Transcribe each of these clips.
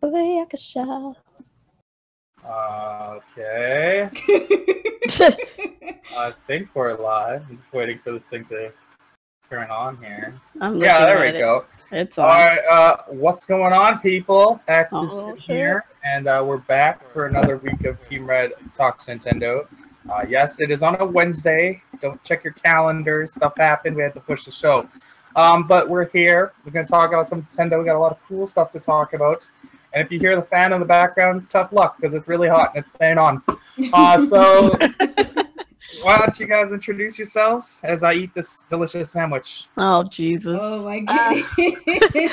Bayakasha. Okay. I think we're live. I'm just waiting for this thing to turn on here. Yeah, there we go. It's on. All right, what's going on, people? Active here, and we're back for another week of Team Red Talks Nintendo. Yes, it is on a Wednesday. Don't check your calendars. Stuff happened. We had to push the show. But we're here. We're going to talk about some Nintendo. We got a lot of cool stuff to talk about. And if you hear the fan in the background, tough luck, because it's really hot and it's staying on. So why don't you guys introduce yourselves as I eat this delicious sandwich? Oh, Jesus. Oh, my goodness.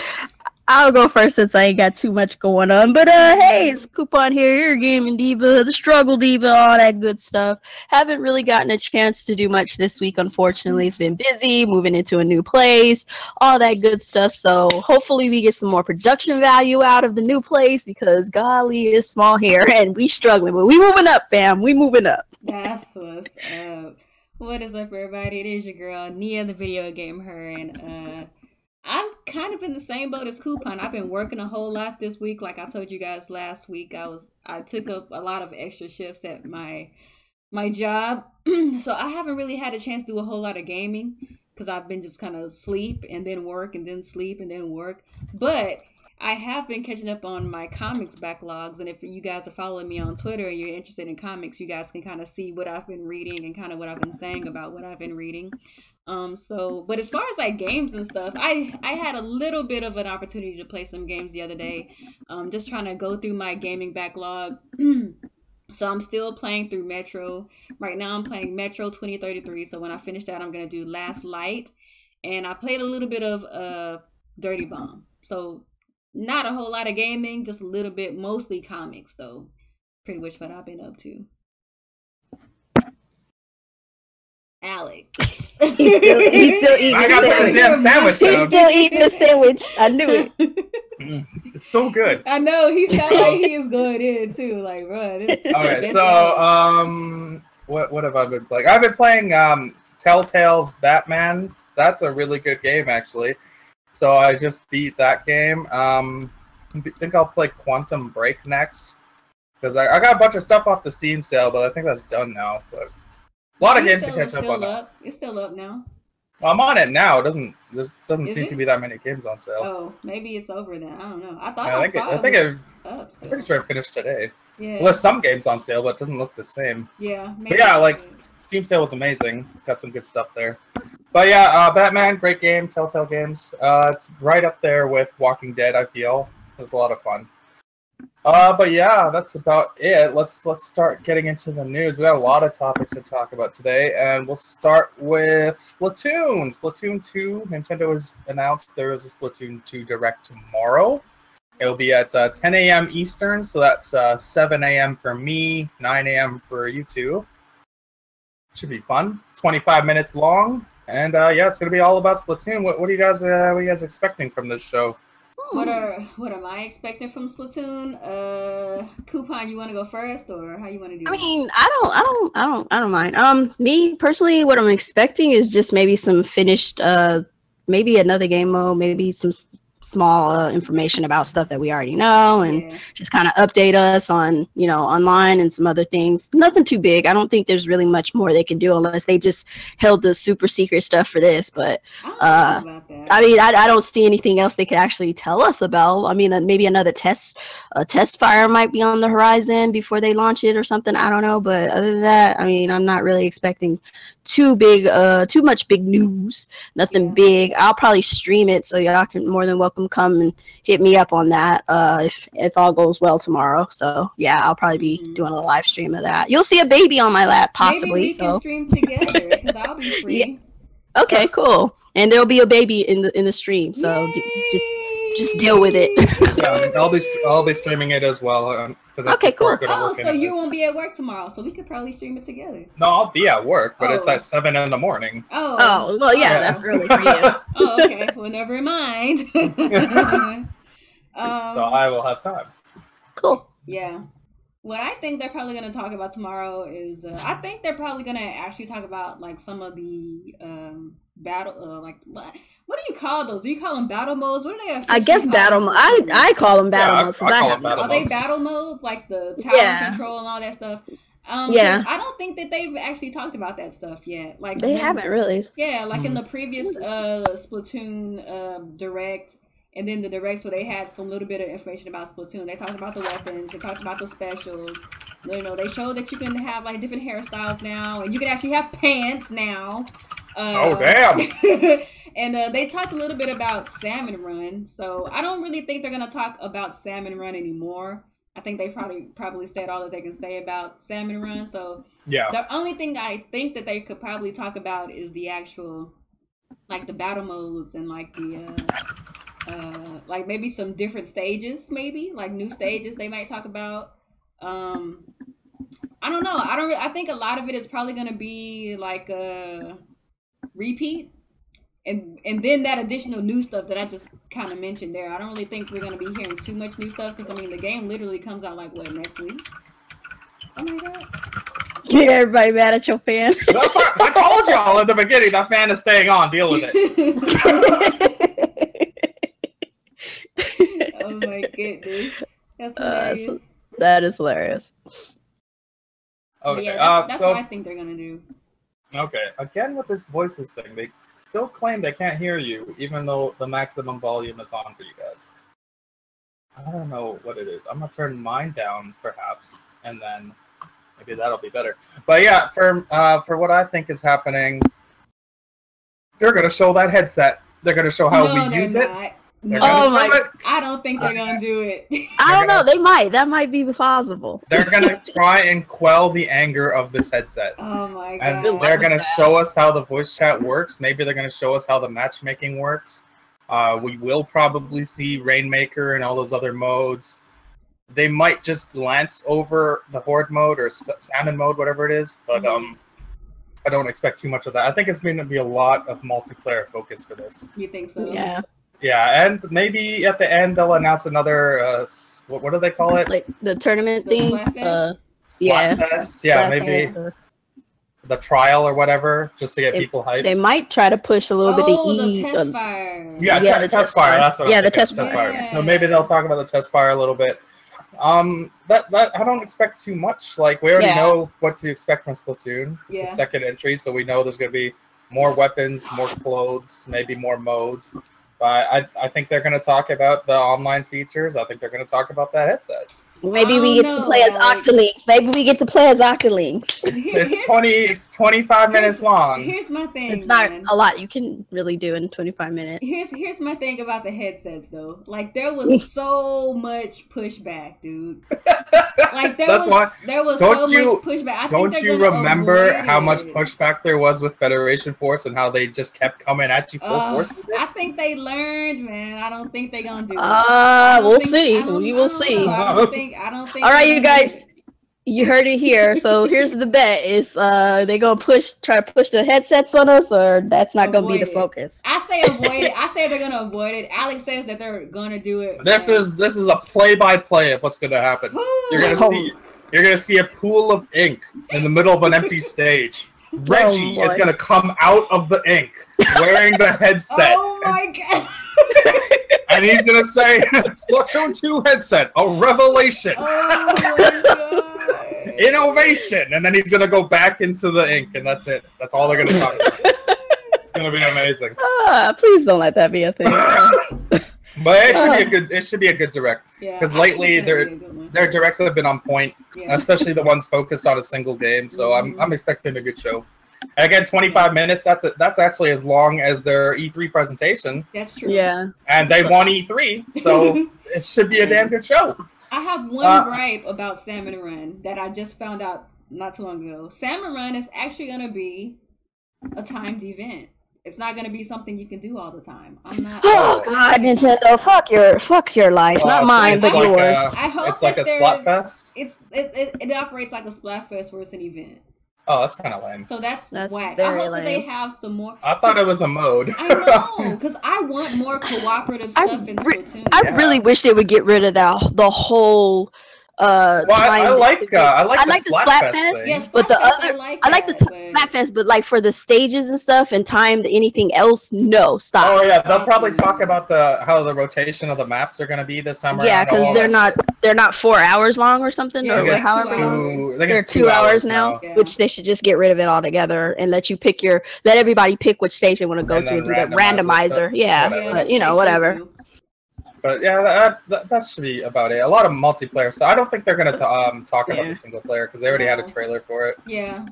I'll go first since I ain't got too much going on. But, hey, it's Coupon here, your gaming diva, the struggle diva, all that good stuff. Haven't really gotten a chance to do much this week, unfortunately. It's been busy, moving into a new place, all that good stuff. So hopefully we get some more production value out of the new place because, golly, it's small here and we struggling. But we moving up, fam. We moving up. That's what's up. What is up, everybody? It is your girl, Nia, the video game her, and I'm kind of in the same boat as Coupon. I've been working a whole lot this week. Like I told you guys last week, I took up a lot of extra shifts at my job, so I haven't really had a chance to do a whole lot of gaming because I've been just kind of sleep and then work and then sleep and then work. But I have been catching up on my comics backlogs, and if you guys are following me on Twitter and you're interested in comics, you guys can kind of see what I've been reading and kind of what I've been saying about what I've been reading. But as far as like games and stuff, I had a little bit of an opportunity to play some games the other day. Just trying to go through my gaming backlog. So I'm still playing through Metro. Right now I'm playing Metro 2033. So when I finish that, I'm gonna do Last Light, and I played a little bit of Dirty Bomb. So not a whole lot of gaming, just a little bit, mostly comics though. Pretty much what I've been up to. Alex. He's still eating I got the damn sandwich He's down. still eating the sandwich. I knew it. It's so good. I know, he sounded like he is going in too. Like, bro, this. Okay, so what have I been playing? I've been playing Telltale's Batman. That's a really good game, actually. So I just beat that game. I think I'll play Quantum Break next because I got a bunch of stuff off the Steam sale, but I think that's done now. But a lot of games to catch up on. It's still up now. Well, I'm on it now. There doesn't Is seem it? to be that many games on sale. Oh, maybe it's over then. I don't know. I thought I'm pretty sure it finished today. Yeah. Well, there's some games on sale, but it doesn't look the same. Yeah. But yeah, like Steam sale was amazing. Got some good stuff there. But yeah, Batman, great game. Telltale Games. It's right up there with Walking Dead. I feel it was a lot of fun. But yeah, that's about it. Let's start getting into the news. We got a lot of topics to talk about today, and we'll start with Splatoon. Splatoon 2. Nintendo has announced there is a Splatoon 2 Direct tomorrow. It'll be at 10 a.m. Eastern, so that's 7 a.m. for me, 9 a.m. for you two. Should be fun. 25 minutes long, and yeah, it's gonna be all about Splatoon. What are you guys expecting from this show? What am I expecting from Splatoon? Coupon, you want to go first, or how you want to do? I mean, I don't mind. Me personally, what I'm expecting is just maybe some finished, maybe another game mode, maybe some small information about stuff that we already know, and just kind of update us on, online and some other things. Nothing too big. I don't think there's really much more they can do unless they just held the super secret stuff for this. But I mean, I don't see anything else they could actually tell us about. I mean, maybe another test fire might be on the horizon before they launch it or something. I don't know. But other than that, I mean, I'm not really expecting too much big news. Nothing big. I'll probably stream it, so y'all can more than welcome come and hit me up on that if all goes well tomorrow. So yeah, I'll probably be doing a live stream of that. You'll see a baby on my lap possibly. Maybe we can stream together because I'll be free. Yeah. Okay, cool. And there'll be a baby in the stream, so just deal with it. Yeah, I'll be streaming it as well. Okay, cool. Oh, so you won't be at work tomorrow, so we could probably stream it together. No, I'll be at work, but it's at 7 in the morning. Oh, well, yeah, that's early for you. Oh, okay. Well, never mind. So I will have time. Cool. Yeah. What I think they're probably going to talk about tomorrow is, I think they're probably going to actually talk about like some of the battle, like What do you call those? Do you call them battle modes? What do they? I guess battle mode. I call them battle modes. I call them battle Are modes. they battle modes like the tower control and all that stuff? Yeah. I don't think that they've actually talked about that stuff yet. Like they haven't really. Yeah, like in the previous Splatoon direct, and then the directs where they had some little bit of information about Splatoon. They talked about the weapons. They talked about the specials. You know, they showed that you can have like different hairstyles now, and you can actually have pants now. Oh damn! And they talked a little bit about Salmon Run. So I don't really think they're gonna talk about Salmon Run anymore. I think they probably said all that they can say about Salmon Run. So yeah, the only thing I think that they could probably talk about is the actual, like the battle modes and like the like maybe some different stages, maybe like new stages they might talk about. I don't know. I think a lot of it is probably gonna be like a repeat. And then that additional new stuff that I just kind of mentioned there. I don't really think we're going to be hearing too much new stuff because, I mean, the game literally comes out like, what, next week? Oh my god. Get everybody mad at your fan. I told y'all in the beginning that fan is staying on. Deal with it. Oh my goodness. That's hilarious. That is hilarious. Okay. Yeah, that's what I think they're going to do. Okay. Again, with this voices thing, they still claim they can't hear you, even though the maximum volume is on for you guys. I don't know what it is. I'm gonna turn mine down, perhaps, and then maybe that'll be better. But yeah, for what I think is happening, they're gonna show that headset. They're gonna show how we use it. No, I don't think they're gonna do it. I don't know. They might. That might be possible. They're gonna try and quell the anger of this headset. Oh my god! And they're gonna show us how the voice chat works. Maybe they're gonna show us how the matchmaking works. We will probably see Rainmaker and all those other modes. They might just glance over the Horde mode or Salmon mode, whatever it is. But I don't expect too much of that. I think it's going to be a lot of multiplayer focus for this. You think so? Yeah. Yeah, and maybe at the end they'll announce another what do they call it? Like the tournament thing. Splatfest. Yeah, maybe the trial or whatever, just to get people hyped. They might try to push a little bit of the test fire. Yeah, the test fire. That's what. Yeah, the test fire. Yeah. So maybe they'll talk about the test fire a little bit. That I don't expect too much. Like we already know what to expect from Splatoon. It's the second entry, so we know there's going to be more weapons, more clothes, maybe more modes. But I think they're going to talk about the online features. I think they're going to talk about that headset. Maybe we get to play as Octolings. Maybe we get to play as Octolings. It's 25 minutes long. Here's my thing. It's not a lot you can really do in 25 minutes. Here's my thing about the headsets though. Like there was so much pushback, dude. Like there was so much pushback. Don't you remember how much pushback there was with Federation Force and how they just kept coming at you full force with it? I think they learned, man. I don't think they're gonna do it. We'll see. We will see. I don't think. All right, you guys, you heard it here. So here's the bet: is they gonna try to push the headsets on us, or that's not gonna be the focus? I say avoid it. I say they're gonna avoid it. Alex says that they're gonna do it. This is a play-by-play of what's gonna happen. You're gonna see a pool of ink in the middle of an empty stage. Reggie is gonna come out of the ink wearing the headset. Oh my god! And he's gonna say, "Splatoon 2 headset, a revelation, innovation," and then he's gonna go back into the ink, and that's it. That's all they're gonna talk about. It's gonna be amazing. Please don't let that be a thing. But it should be a good direct. Because lately their directs have been on point, especially the ones focused on a single game. So I'm expecting a good show. And again, 25 minutes. That's actually as long as their E3 presentation. That's true. Yeah. And they won E3, so it should be a damn good show. I have one gripe about Salmon Run that I just found out not too long ago. Salmon Run is actually going to be a timed event. It's not going to be something you can do all the time. I'm not. Oh God, Nintendo! Fuck your life, not mine, but yours. I hope it's like a Splatfest. It operates like a Splatfest where it's an event. Oh, that's kind of lame. So that's whack. Very I hope lame. that they have some more. I thought it was a mode. I know, because I want more cooperative stuff in Splatoon. I really wish they would get rid of the whole Well, I like the Splatfest thing. Yes, but the Splatfest, other I like the Splatfest, but like for the stages and stuff and time, anything else, no, stop. Oh yeah, they'll probably talk about how the rotation of the maps are going to be this time around. Yeah, because they're not 4 hours long or something, Yeah, or however long. They're 2 hours now, Yeah. which they should just get rid of it altogether and let everybody pick which stage they want to go to and do that randomizer. Yeah, but whatever. But yeah, that should be about it. A lot of multiplayer, so I don't think they're going to talk about the single player because they already had a trailer for it. Yeah.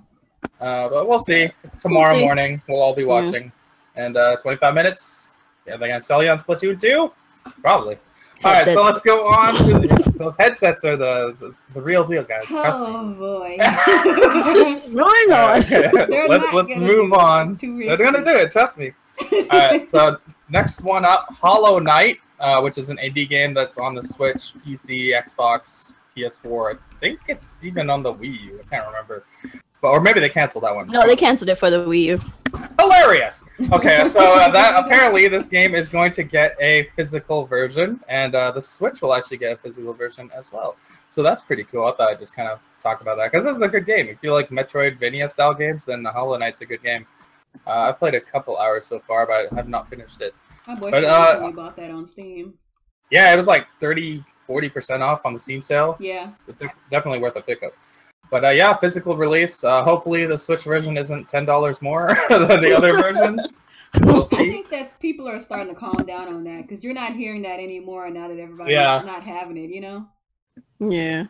But we'll see. It's tomorrow morning. We'll all be watching. And 25 minutes. Yeah, they're going to sell you on Splatoon 2? Probably. All right, so let's go on to those headsets are the real deal, guys. Trust me. Oh boy. Going on. Let's move on. They're going to do it. Trust me. All right, so next one up, Hollow Knight, which is an indie game that's on the Switch, PC, Xbox, PS4. I think it's even on the Wii U. I can't remember. Or maybe they canceled that one. No, they canceled it for the Wii U. Hilarious! Okay, so that apparently this game is going to get a physical version, and the Switch will actually get a physical version as well. So that's pretty cool. I thought I'd just kind of talk about that, because this is a good game. If you like Metroidvania style games, then Hollow Knight's a good game. I've played a couple hours so far, but I have not finished it. My boyfriend recently bought that on Steam. Yeah, it was like 30-40% off on the Steam sale. Yeah. It's definitely worth a pickup. But yeah, physical release. Hopefully the Switch version isn't $10 more than the other versions. We'll I think that people are starting to calm down on that because you're not hearing that anymore now that everybody's not having it, you know? Yeah.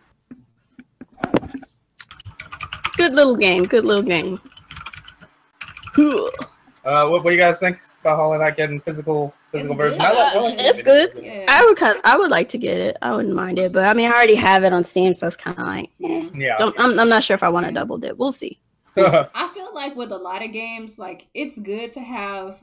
Good little game. Good little game. What do you guys think about Hollow Knight getting physical version? It's good. Yeah. I would like to get it. I wouldn't mind it, but I mean, I already have it on Steam, so it's kind of like, yeah. I'm not sure if I want to double dip. We'll see. I feel like with a lot of games, like it's good to have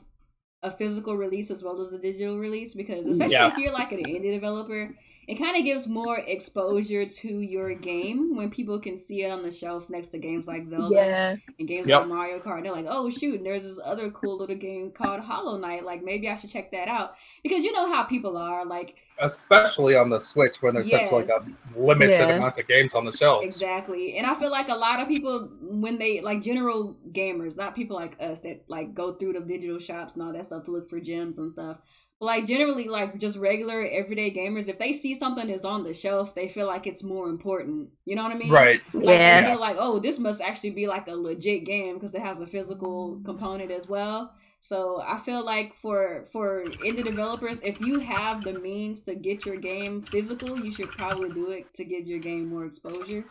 a physical release as well as a digital release because, especially if you're like an indie developer, it kind of gives more exposure to your game when people can see it on the shelf next to games like Zelda and games like Mario Kart. And they're like, oh, shoot, and there's this other cool little game called Hollow Knight. Like, maybe I should check that out. Because you know how people are. Like, especially on the Switch when there's such like a limited amount of games on the shelf. Exactly. And I feel like a lot of people, when they, like general gamers, not people like us that like go through the digital shops and all that stuff to look for gems and stuff. Like generally, like just regular everyday gamers, if they see something that's on the shelf, they feel like it's more important. You know what I mean? Right. Like, they feel like, oh, this must actually be like a legit game because it has a physical component as well. So I feel like for indie developers, if you have the means to get your game physical, you should probably do it to give your game more exposure.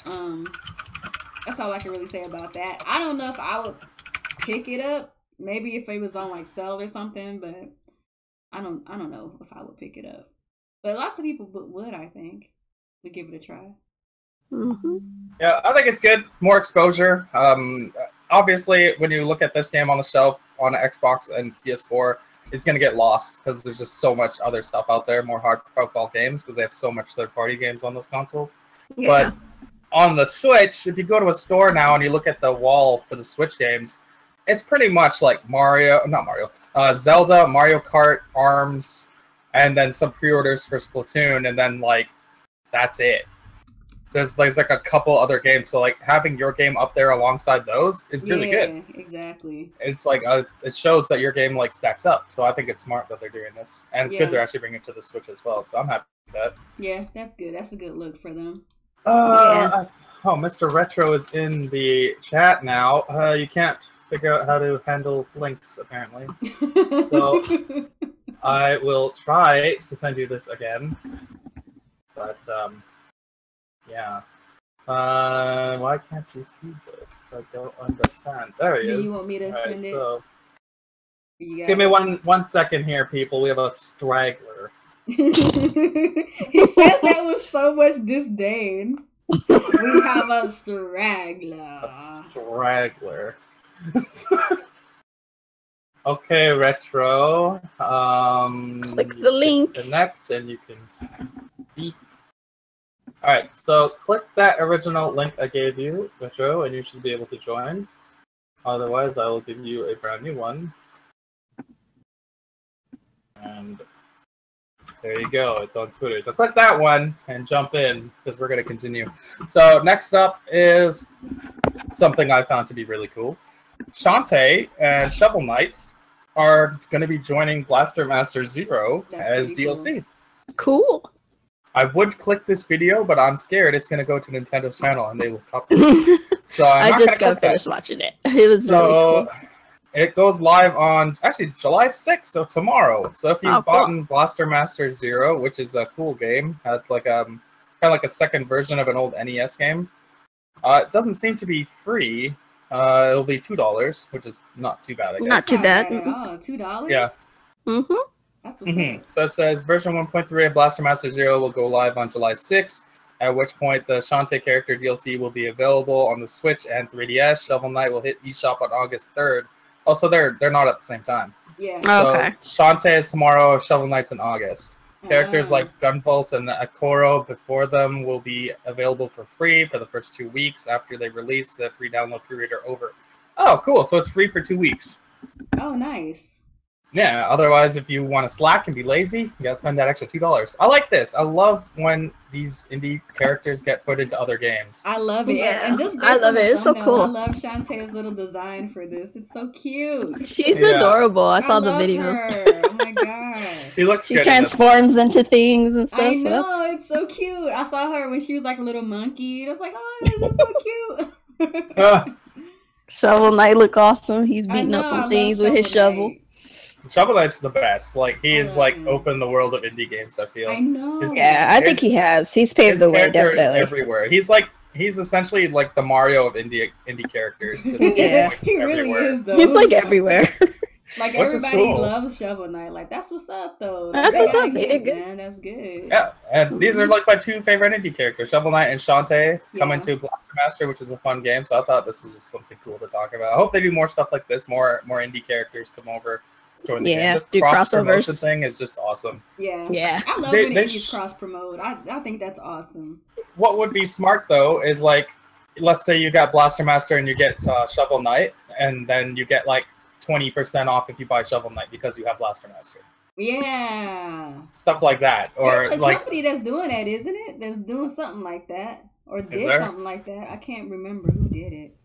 That's all I can really say about that. I don't know if I would pick it up. Maybe if it was on like sale or something, but I don't know if I would pick it up. But lots of people would, I think, would give it a try. Mm-hmm. Yeah, I think it's good. More exposure. Obviously, when you look at this game on the shelf on Xbox and PS4, it's going to get lost because there's just so much other stuff out there, more high-profile games, because they have so much third-party games on those consoles. Yeah. But on the Switch, if you go to a store now and you look at the wall for the Switch games, it's pretty much like Zelda, Mario Kart, ARMS, and then some pre-orders for Splatoon, and then, like, that's it. There's like a couple other games, so like having your game up there alongside those is really good. Exactly. It's like it shows that your game like stacks up. So I think it's smart that they're doing this, and it's good they're actually bringing it to the Switch as well. So I'm happy with that. Yeah, that's good. That's a good look for them. Mr. Retro is in the chat now. You can't figure out how to handle links apparently, so I will try to send you this again, but yeah. Why can't you see this? I don't understand. There he is. You want me to send it? So, give me one second here, people. We have a straggler. He says that with so much disdain. We have a straggler. A straggler. Okay, Retro. Click the link. Connect and you can speak. Alright, so click that original link I gave you, Retro, and you should be able to join. Otherwise, I will give you a brand new one. And There you go. It's on Twitter. So click that one and jump in because we're going to continue. So next up is something I found to be really cool. Shantae and Shovel Knight are going to be joining Blaster Master Zero as DLC. Cool. I would click this video, but I'm scared it's going to go to Nintendo's channel and they will copy it. So I just got finished watching it. It was really cool. It goes live on actually July 6th, so tomorrow. So if you've bought Blaster Master Zero, which is a cool game, it's like kind of like a second version of an old NES game. It doesn't seem to be free. It'll be $2, which is not too bad, I guess. Not too bad. $2? Yeah. Mm-hmm. That's what's up. So it says version 1.3 of Blaster Master Zero will go live on July 6th, at which point the Shantae character DLC will be available on the Switch and 3DS. Shovel Knight will hit eShop on August 3rd. Also, they're not at the same time. Yeah. Okay. So Shantae is tomorrow, Shovel Knight's in August. Characters like Gunvolt and Akoro before them will be available for free for the first 2 weeks after they release. The free download period are over. Oh, cool. So it's free for 2 weeks. Oh, nice. Yeah, otherwise, if you want to slack and be lazy, you gotta spend that extra $2. I like this. I love when these indie characters get put into other games. I love it. Yeah. And just I love it. It's so cool. I love Shantae's little design for this. It's so cute. She's adorable. I saw the video. Her. Oh my god. She transforms into things and stuff. I know, it's so cute. I saw her when she was like a little monkey. I was like, oh, this is so cute. Shovel Knight look awesome. He's beating up on things with his shovel. Shovel Knight's the best. Like he is like opened the world of indie games. I feel. I know. I think he has. He's paved the way, definitely. Everywhere. He's essentially like the Mario of indie characters. Yeah, he really is though. He's like everywhere. Like everybody loves Shovel Knight. Like that's what's up though. That's what's up. They did good. Man, that's good. Yeah, and these are like my two favorite indie characters, Shovel Knight and Shantae, coming to Blaster Master, which is a fun game. So I thought this was just something cool to talk about. I hope they do more stuff like this. More indie characters come over. Join the game. This cross-promotion thing is just awesome. Yeah. I love when indies cross-promote. I think that's awesome. What would be smart, though, is like, let's say you got Blaster Master and you get Shovel Knight, and then you get like 20% off if you buy Shovel Knight because you have Blaster Master. Yeah. Stuff like that. Or there's a like, company that's doing that, isn't it? That's doing something like that. Or did something like that. I can't remember who did it.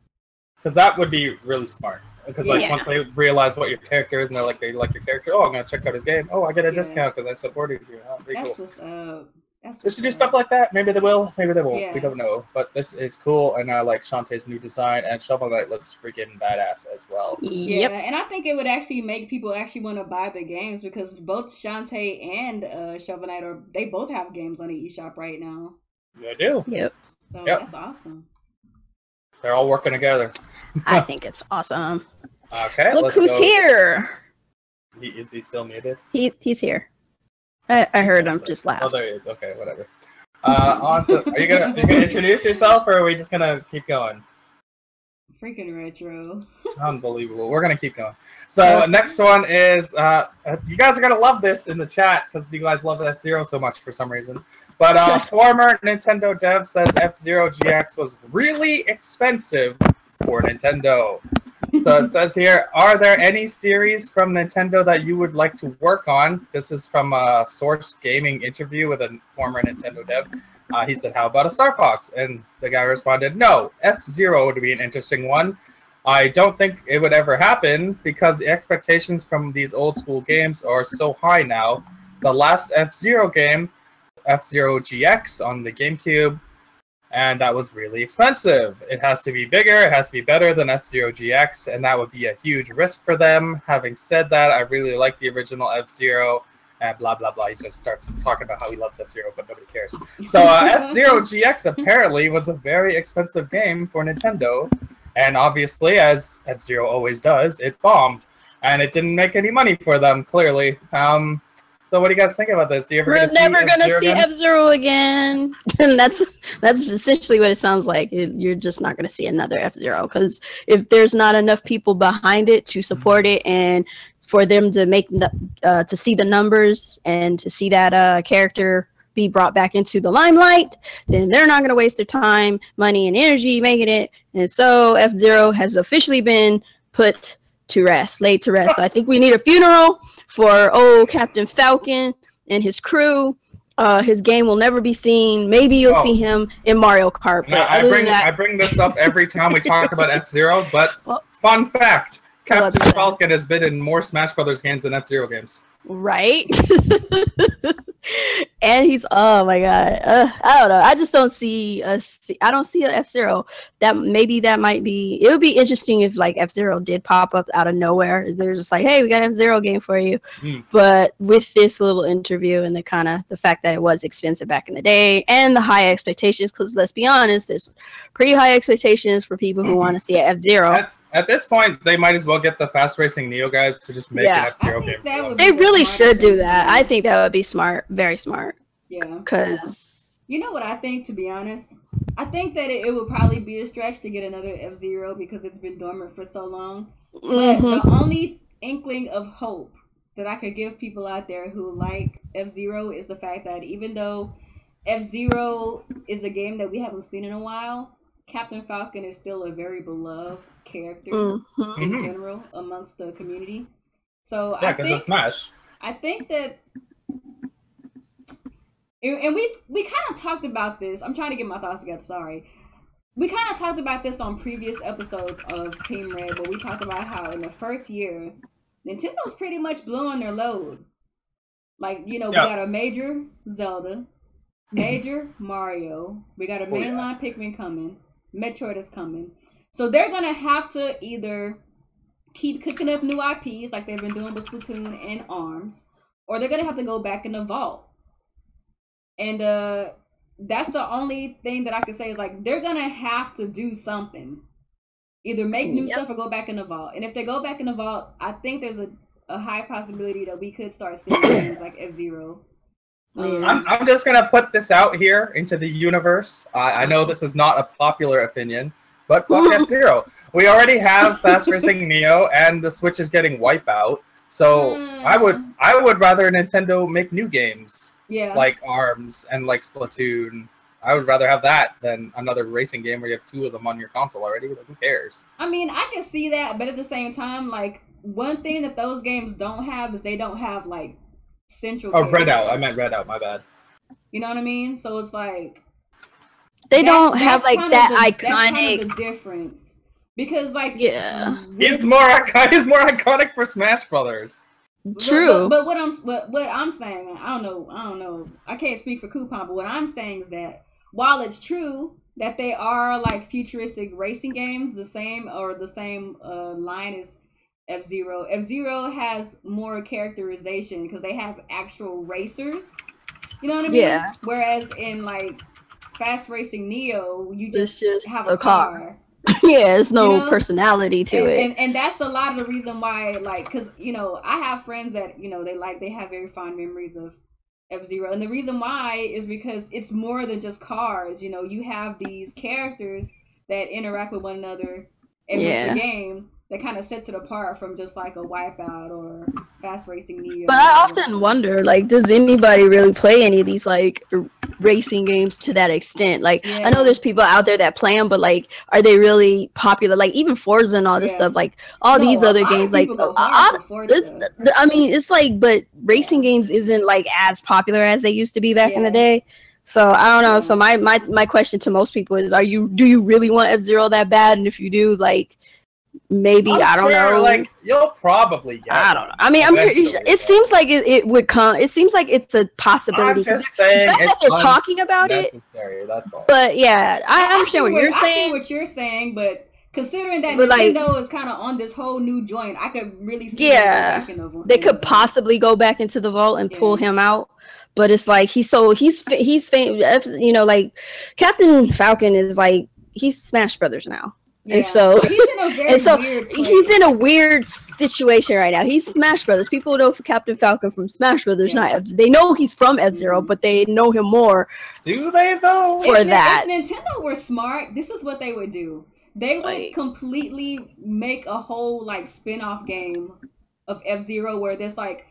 Because that would be really smart. Because like once they realize what your character is and they're like, they like your character, oh, I'm going to check out his game. Oh, I get a discount because I supported you. Oh, that's cool. What's up. They should do stuff like that. Maybe they will. Maybe they won't. We don't know. But this is cool, and I like Shantae's new design, and Shovel Knight looks freaking badass as well. Yeah, and I think it would actually make people actually want to buy the games because both Shantae and Shovel Knight they both have games on the eShop right now. They do. Yep. So that's awesome. They're all working together. I think it's awesome. Okay, look who's here. Is he still muted? He's here. I heard him just laugh. Oh, there he is. Okay, whatever. Are you gonna introduce yourself, or are we just gonna keep going? Freaking retro. Unbelievable. We're gonna keep going. So next one is you guys are gonna love this in the chat because you guys love F-Zero so much for some reason. But former Nintendo dev says F-Zero GX was really expensive for Nintendo. So it says here, are there any series from Nintendo that you would like to work on? This is from a Source Gaming interview with a former Nintendo dev. He said, how about a Star Fox? And the guy responded, no, F-Zero would be an interesting one. I don't think it would ever happen because the expectations from these old school games are so high now. The last F-Zero game, F-Zero GX on the GameCube, and that was really expensive. It has to be bigger, it has to be better than F-Zero GX, and that would be a huge risk for them. Having said that, I really like the original F-Zero, and blah, blah, blah. He just starts talking about how he loves F-Zero, but nobody cares. So F-Zero GX apparently was a very expensive game for Nintendo, and obviously, as F-Zero always does, it bombed, and it didn't make any money for them, clearly. So what do you guys think about this? We're never gonna see F-Zero again. And that's essentially what it sounds like. You're just not gonna see another F-Zero because if there's not enough people behind it to support it and for them to make to see the numbers and to see that character be brought back into the limelight, then they're not gonna waste their time, money, and energy making it. And so F-Zero has officially been laid to rest. So I think we need a funeral for old Captain Falcon and his crew. His game will never be seen. Maybe you'll see him in Mario Kart. But I bring this up every time we talk about F-Zero, but fun fact, Captain Falcon has been in more Smash Brothers games than F-Zero games. Right? And he's, oh my god, I don't know. I just don't see I don't see an F-Zero. That might be. It would be interesting if like F-Zero did pop up out of nowhere. They're just like, hey, we got an F-Zero game for you. But with this little interview and the fact that it was expensive back in the day and the high expectations, because let's be honest, there's pretty high expectations for people who want to see an F-Zero. At this point, they might as well get the Fast Racing Neo guys to just make an F-Zero game. They really should do that. I think that would be smart. Very smart. Yeah. Because... You know what I think, to be honest? I think that it would probably be a stretch to get another F-Zero because it's been dormant for so long. But the only inkling of hope that I could give people out there who like F-Zero is the fact that even though F-Zero is a game that we haven't seen in a while, Captain Falcon is still a very beloved character in general amongst the community. So yeah, because of Smash. I think that, and we kind of talked about this. I'm trying to get my thoughts together. Sorry, we kind of talked about this on previous episodes of Team Red, but we talked about how in the first year, Nintendo's pretty much blowing their load. Like, you know, we got a major Zelda, major Mario, we got a mainline Pikmin coming. Metroid is coming. So they're going to have to either keep cooking up new IPs like they've been doing with Splatoon and ARMS, or they're going to have to go back in the vault. And that's the only thing that I can say is like they're going to have to do something. Either make new stuff or go back in the vault. And if they go back in the vault, I think there's a high possibility that we could start seeing games like F-Zero. I'm just going to put this out here into the universe. I know this is not a popular opinion, but fuck F-Zero. We already have Fast Racing Neo, and the Switch is getting Wipeout. So I would rather Nintendo make new games like ARMS and like Splatoon. I would rather have that than another racing game where you have two of them on your console already. Like, who cares? I mean, I can see that, but at the same time, like, one thing that those games don't have is they don't have, like, central Red Out. I meant Red Out, my bad. You know what I mean? So it's like... They don't have, like, that iconic... That's kind of the difference. Because, like... Yeah. He's more iconic for Smash Brothers. True. But what I'm saying, I don't know. I can't speak for Coupon, but what I'm saying is that while it's true that they are like futuristic racing games, the same line as F-Zero. F-Zero has more characterization because they have actual racers. You know what I mean? Yeah. Whereas in like Fast Racing Neo, you just have a car. Yeah, there's no personality to it. And that's a lot of the reason why, like, because, you know, I have friends that, you know, they have very fond memories of F-Zero. And the reason why is because it's more than just cars. You know, you have these characters that interact with one another and with the game that kind of sets it apart from just like a Wipeout or Fast Racing Neo. But I often wonder, like, does anybody really play any of these, like, racing games to that extent? Like, I know there's people out there that play them, but, like, are they really popular? Like, even Forza and all this stuff, like, all these other games, like, I mean, it's like, but racing games isn't, like, as popular as they used to be back in the day. So, I don't know. So, my question to most people is, do you really want F-Zero that bad? And if you do, like... Maybe I don't know. Like you'll probably get I don't know. I mean, I'm pretty sure. It seems like it would come. It seems like it's a possibility. I'm just saying the fact that they're talking about it. That's all. But yeah, I understand what you're saying. I see what you're saying, but considering that Nintendo is kind of on this whole new joint, I could really see. Yeah, they could possibly go back into the vault and pull him out. But it's like he's famous. You know, like Captain Falcon is like he's Smash Brothers now. Yeah. And so he's in a weird situation right now. He's Smash Brothers. People know Captain Falcon from Smash Brothers. They know he's from F-Zero, but they know him more. Do they though? For that, if Nintendo were smart, this is what they would do. They would completely make a whole like spin-off game of F-Zero where there's like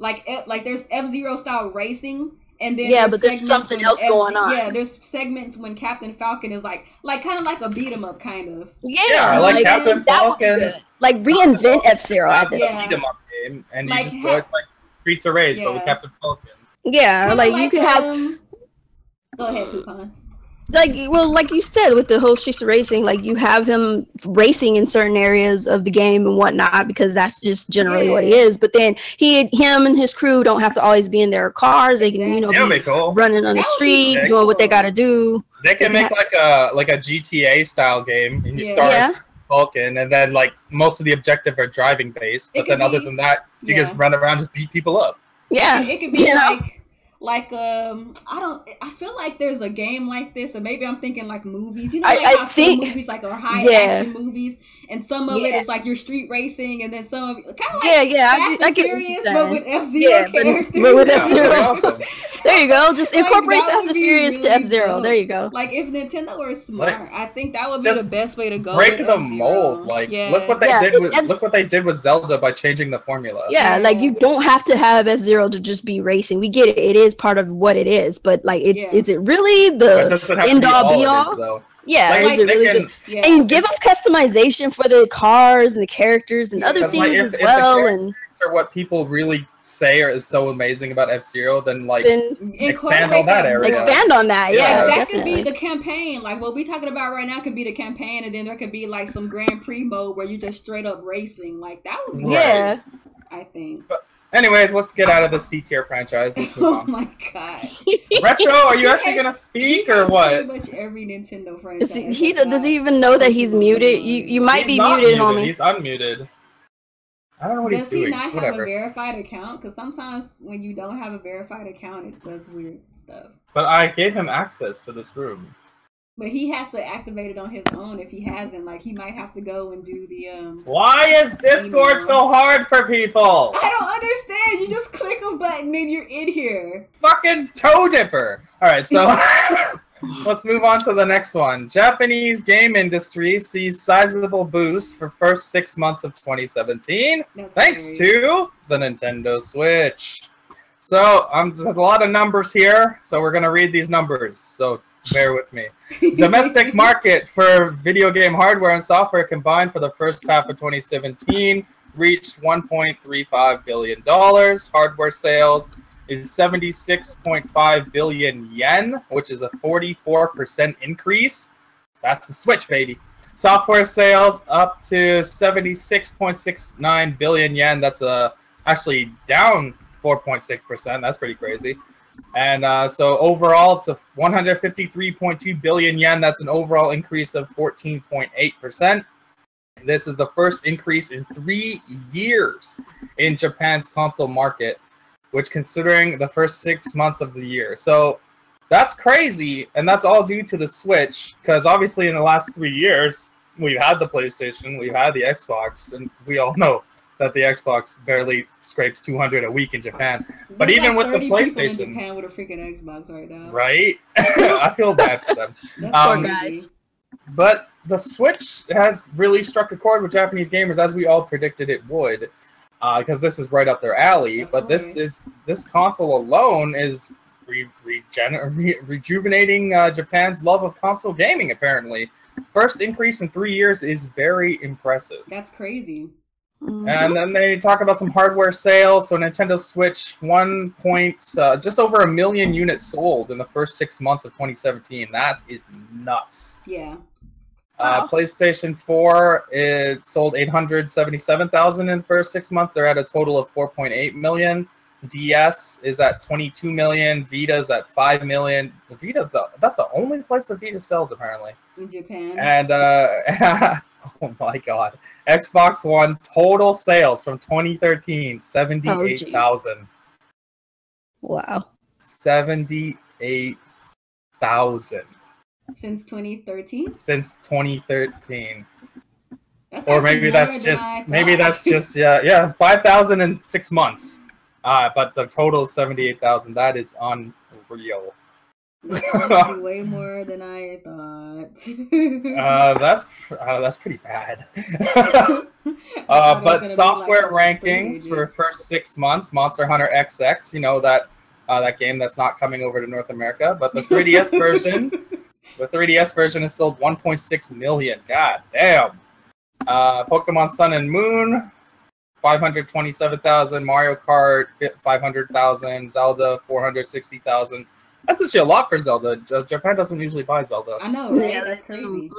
there's F-Zero style racing. And then but there's something else going on. Yeah, there's segments when Captain Falcon is like kind of like a beat 'em up kind of. Yeah, like Captain Falcon. Like reinvent F-Zero at this beat 'em up game, and you just go like Streets of Rage, but with Captain Falcon. Yeah, Kinda like you could have Go ahead, Coupon. like you said with the whole Streets of Racing, like you have him racing in certain areas of the game and whatnot because that's just generally what he is. But then him and his crew don't have to always be in their cars. They can, you know, That would be be cool. running on the street, cool. doing what they gotta do. They can make like a GTA style game, and you start as Vulcan, and then like most of the objective are driving based. But then other than that, you just run around, just beat people up. Yeah, it could be like I feel like there's a game like this, or maybe I'm thinking like movies. You know, like how some movies like are high action movies, and some of it is like you're street racing, and then some of it kind of like Fast and Furious, but with F-Zero characters. But with F-Zero. Awesome. There you go. Just incorporate Fast and Furious to F-Zero. There you go. Like if Nintendo were smart, I think that would be the best way to go. Break the mold. Like look what they did with look what they did with Zelda by changing the formula. Yeah, like you don't have to have F-Zero to just be racing. We get it. It is part of what it is, but like is it really the end all be all? Yeah, like, is it really and give us customization for the cars and the characters and other things as well. And or what people really say is so amazing about F-Zero, then expand on that area. Expand on that, yeah. That could be the campaign. Like what we're talking about right now could be the campaign, and then there could be like some Grand Prix mode where you just straight up racing. Like that would be I think. But anyways, let's get out of the C-tier franchise. Let's move on. Oh my god. Retro, are you actually going to speak or what? Pretty much every Nintendo franchise. Does he even know that he's muted? You might be muted, homie. He's unmuted. I don't know what he's doing. Does he not have a verified account? Because sometimes when you don't have a verified account, it does weird stuff. But I gave him access to this room. But he has to activate it on his own if he hasn't. Like, he might have to go and do the, Why is Discord so hard for people? I don't understand. You just click a button and you're in here. Fucking toe dipper. Alright, so let's move on to the next one. Japanese game industry sees sizable boost for first 6 months of 2017 thanks to the Nintendo Switch. So, there's a lot of numbers here, so we're going to read these numbers. So, bear with me. Domestic market for video game hardware and software combined for the first half of 2017 reached $1.35 billion. Hardware sales is 76.5 billion yen, which is a 44% increase. That's the Switch, baby. Software sales up to 76.69 billion yen. That's actually down 4.6%. That's pretty crazy. And so overall, it's a 153.2 billion yen. That's an overall increase of 14.8%. This is the first increase in 3 years in Japan's console market, which considering the first 6 months of the year. So that's crazy, and that's all due to the Switch, because obviously in the last 3 years, we've had the PlayStation, we've had the Xbox, and we all know that the Xbox barely scrapes 200 a week in Japan. But even with the PlayStation, in Japan with a freaking Xbox right now, right? I feel bad for them. Poor guys. But the Switch has really struck a chord with Japanese gamers, as we all predicted it would, because this is right up their alley. But this console alone is rejuvenating Japan's love of console gaming. Apparently, first increase in 3 years is very impressive. That's crazy. And then they talk about some hardware sales. So Nintendo Switch, just over 1 million units sold in the first 6 months of 2017. That is nuts. Yeah. PlayStation 4, it sold 877,000 in the first 6 months. They're at a total of 4.8 million. DS is at 22 million. Vita's at 5 million. That's the only place the Vita sells, apparently. In Japan. And oh my god. Xbox One total sales from 2013, 78,000. Wow. 78,000. Since 2013? Since 2013. That's or maybe that's just 5,000 in 6 months. But the total is 78,000. That is unreal. Way more than I thought. That's pretty bad. But software rankings for first 6 months, Monster Hunter XX, you know that game that's not coming over to North America, but the 3DS version, has sold 1.6 million. God damn. Pokemon Sun and Moon 527,000, Mario Kart 500,000, Zelda 460,000. That's actually a lot for Zelda. Japan doesn't usually buy Zelda. I know, right? Yeah, That's crazy.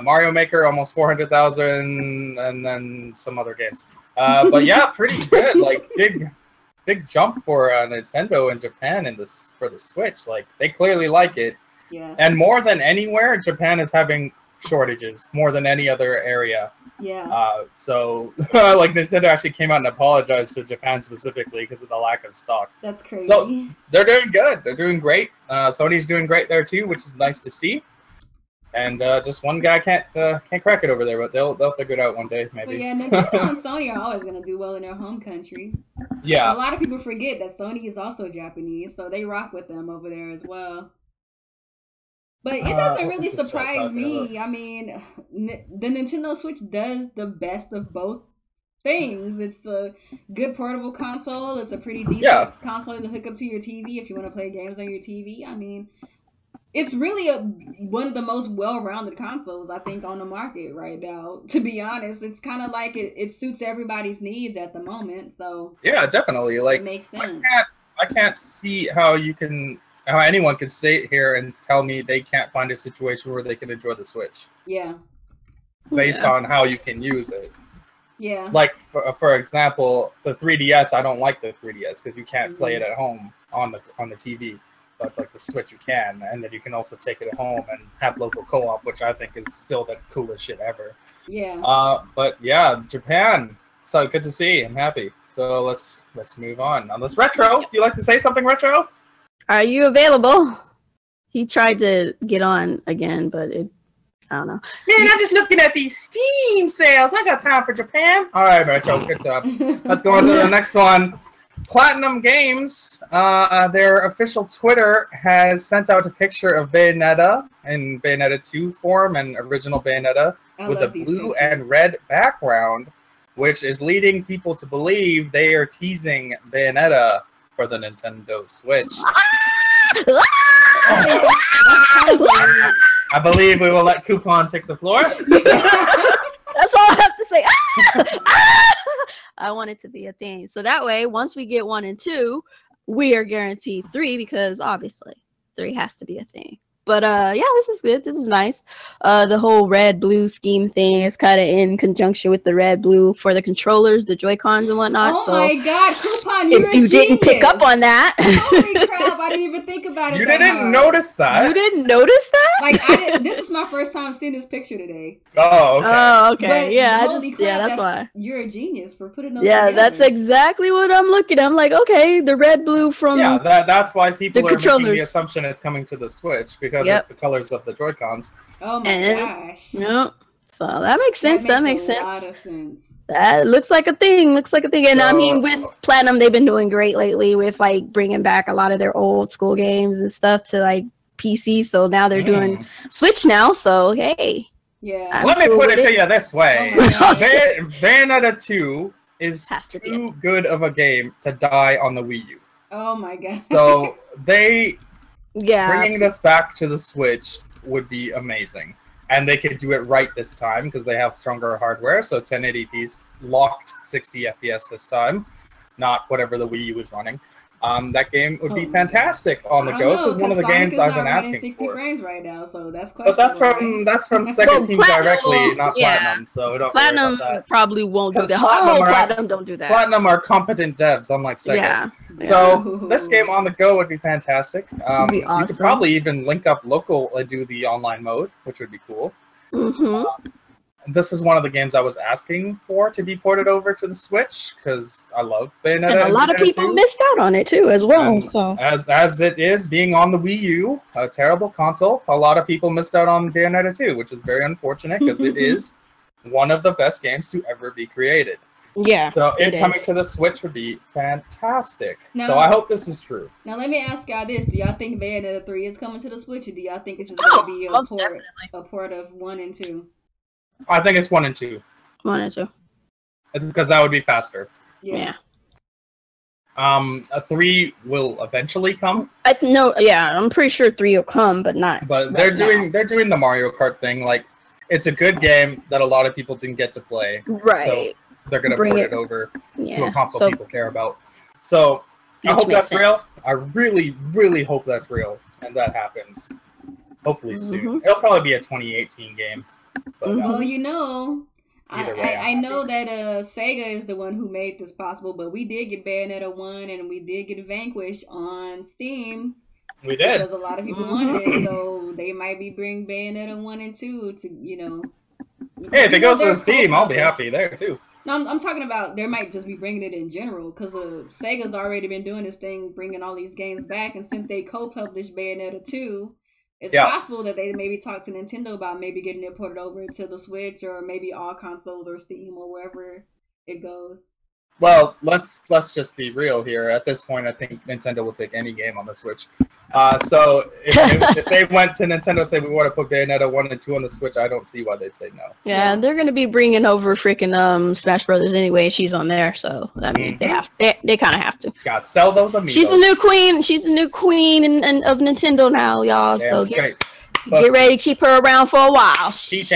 Mario Maker almost 400,000, and then some other games. But yeah, pretty good. Like big jump for Nintendo in Japan for the Switch. Like they clearly like it. Yeah. And more than anywhere, Japan is having shortages more than any other area. Yeah. So like Nintendo actually came out and apologized to Japan specifically because of the lack of stock. That's crazy. So they're doing good. They're doing great. Sony's doing great there too, which is nice to see. And just one guy can't crack it over there, but they'll figure it out one day maybe. But yeah, Nintendo and Sony are always gonna do well in their home country. Yeah. A lot of people forget that Sony is also Japanese, so they rock with them over there as well. But it doesn't really surprise me. I mean, the Nintendo Switch does the best of both things. It's a good portable console. It's a pretty decent console to hook up to your TV if you want to play games on your TV. I mean, it's really one of the most well-rounded consoles, I think, on the market right now. To be honest, it's kind of like it suits everybody's needs at the moment. So yeah, definitely. Like, it makes sense. I can't see how anyone can sit here and tell me they can't find a situation where they can enjoy the Switch. Yeah. Based on how you can use it. Yeah. Like, for example, the 3DS, I don't like the 3DS because you can't play it at home on the TV. But like the Switch, you can. And then you can also take it at home and have local co-op, which I think is still the coolest shit ever. Yeah. But yeah, Japan. So good to see. I'm happy. So let's move on. On this Retro, you like to say something, Retro? Are you available? He tried to get on again, but I don't know. Man, I'm just looking at these Steam sales. I got time for Japan. All right, Retro, good job. Let's go on to the next one. Platinum Games, their official Twitter has sent out a picture of Bayonetta in Bayonetta 2 form and original Bayonetta with a blue and red background, which is leading people to believe they are teasing Bayonetta for the Nintendo Switch. I believe we will let Coupon take the floor. That's all I have to say. I want it to be a thing. So that way, once we get 1 and 2, we are guaranteed 3 because obviously 3 has to be a thing. But yeah, this is good. This is nice. The whole red-blue scheme thing is kind of in conjunction with the red-blue for the controllers, the Joy-Cons and whatnot. Oh so my God, Coupon, if you didn't pick up on that. Holy crap, I didn't even think about it. You didn't notice that? You didn't notice that? Like, this is my first time seeing this picture today. Oh, okay. Oh, okay. But yeah, crap, that's why. You're a genius for putting those Yeah, together. that's exactly what I'm looking at. I'm like, okay, the red-blue from that's why people are making the controllers. assumption it's coming to the Switch because it's the colors of the Joy-Cons. Oh my gosh. Yep. So that makes sense. That makes a lot of sense. That looks like a thing. And So, I mean, with Platinum, they've been doing great lately with like bringing back a lot of their old school games and stuff to like PC. So now they're doing Switch now. So hey. Yeah. Let me put it to you this way: Bayonetta 2 is too good of a game to die on the Wii U. Oh my god. So bringing this back to the Switch would be amazing. And they could do it right this time because they have stronger hardware. So 1080p's locked 60 FPS this time, not whatever the Wii U was running. That game would be fantastic on the go. This is one of the games I've been asking 60 for. frames right now, so that's but that's from Sega Team directly, not Platinum. So we don't Platinum worry about that. probably won't do that. Platinum don't do that. Platinum are competent devs, unlike Sega. Yeah. So this game on the go would be fantastic. It'd be awesome. You could probably even link up local and do the online mode, which would be cool. This is one of the games I was asking for to be ported over to the Switch because I love Bayonetta. And a lot of people missed out on it too, as well. And so as it is being on the Wii U, a terrible console, a lot of people missed out on Bayonetta 2, which is very unfortunate because it is one of the best games to ever be created. Yeah. So it coming to the Switch would be fantastic. Now, so I hope this is true. Now let me ask y'all this: do y'all think Bayonetta 3 is coming to the Switch, or do y'all think it's just going to be a port of 1 and 2? I think it's 1 and 2. 1 and 2. Because that would be faster. Yeah. A 3 will eventually come. I'm pretty sure 3 will come, but not. But they're doing the Mario Kart thing. Like, it's a good game that a lot of people didn't get to play. Right. they're going to port it over to a console so, people care about. So I hope that's sense. real. I really, really hope that's real, and that happens. Hopefully soon. It'll probably be a 2018 game. But, well, you know, way, I know that Sega is the one who made this possible, but we did get Bayonetta 1 and we did get Vanquish on Steam. We did. Because a lot of people wanted it, so they might be bringing Bayonetta 1 and 2 to, you know. Hey, if it goes to Steam, I'll be happy there, too. No, I'm talking about they might just be bringing it in general, because Sega's already been doing this thing, bringing all these games back, and since they co-published Bayonetta 2, it's possible that they maybe talk to Nintendo about maybe getting it ported over to the Switch, or maybe all consoles or Steam or wherever it goes. Well, let's just be real here. At this point, I think Nintendo will take any game on the Switch. So if they went to Nintendo and say we want to put Bayonetta 1 and 2 on the Switch, I don't see why they'd say no. Yeah, they're gonna be bringing over freaking Smash Brothers anyway. She's on there, so I mean they kind of have to. Gotta sell those amiibos. She's a new queen. She's a new queen of Nintendo now, y'all. Damn so get ready to keep her around for a while. Peach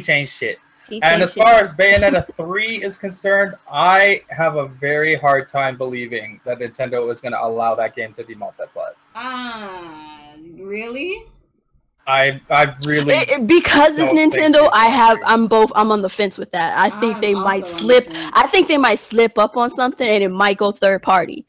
ain't shit. And as far as Bayonetta 3 is concerned, I have a very hard time believing that Nintendo is going to allow that game to be multiplayer. Really? I really because it's Nintendo. I'm on the fence with that. I think they might slip. I think they might slip up on something, and it might go third party.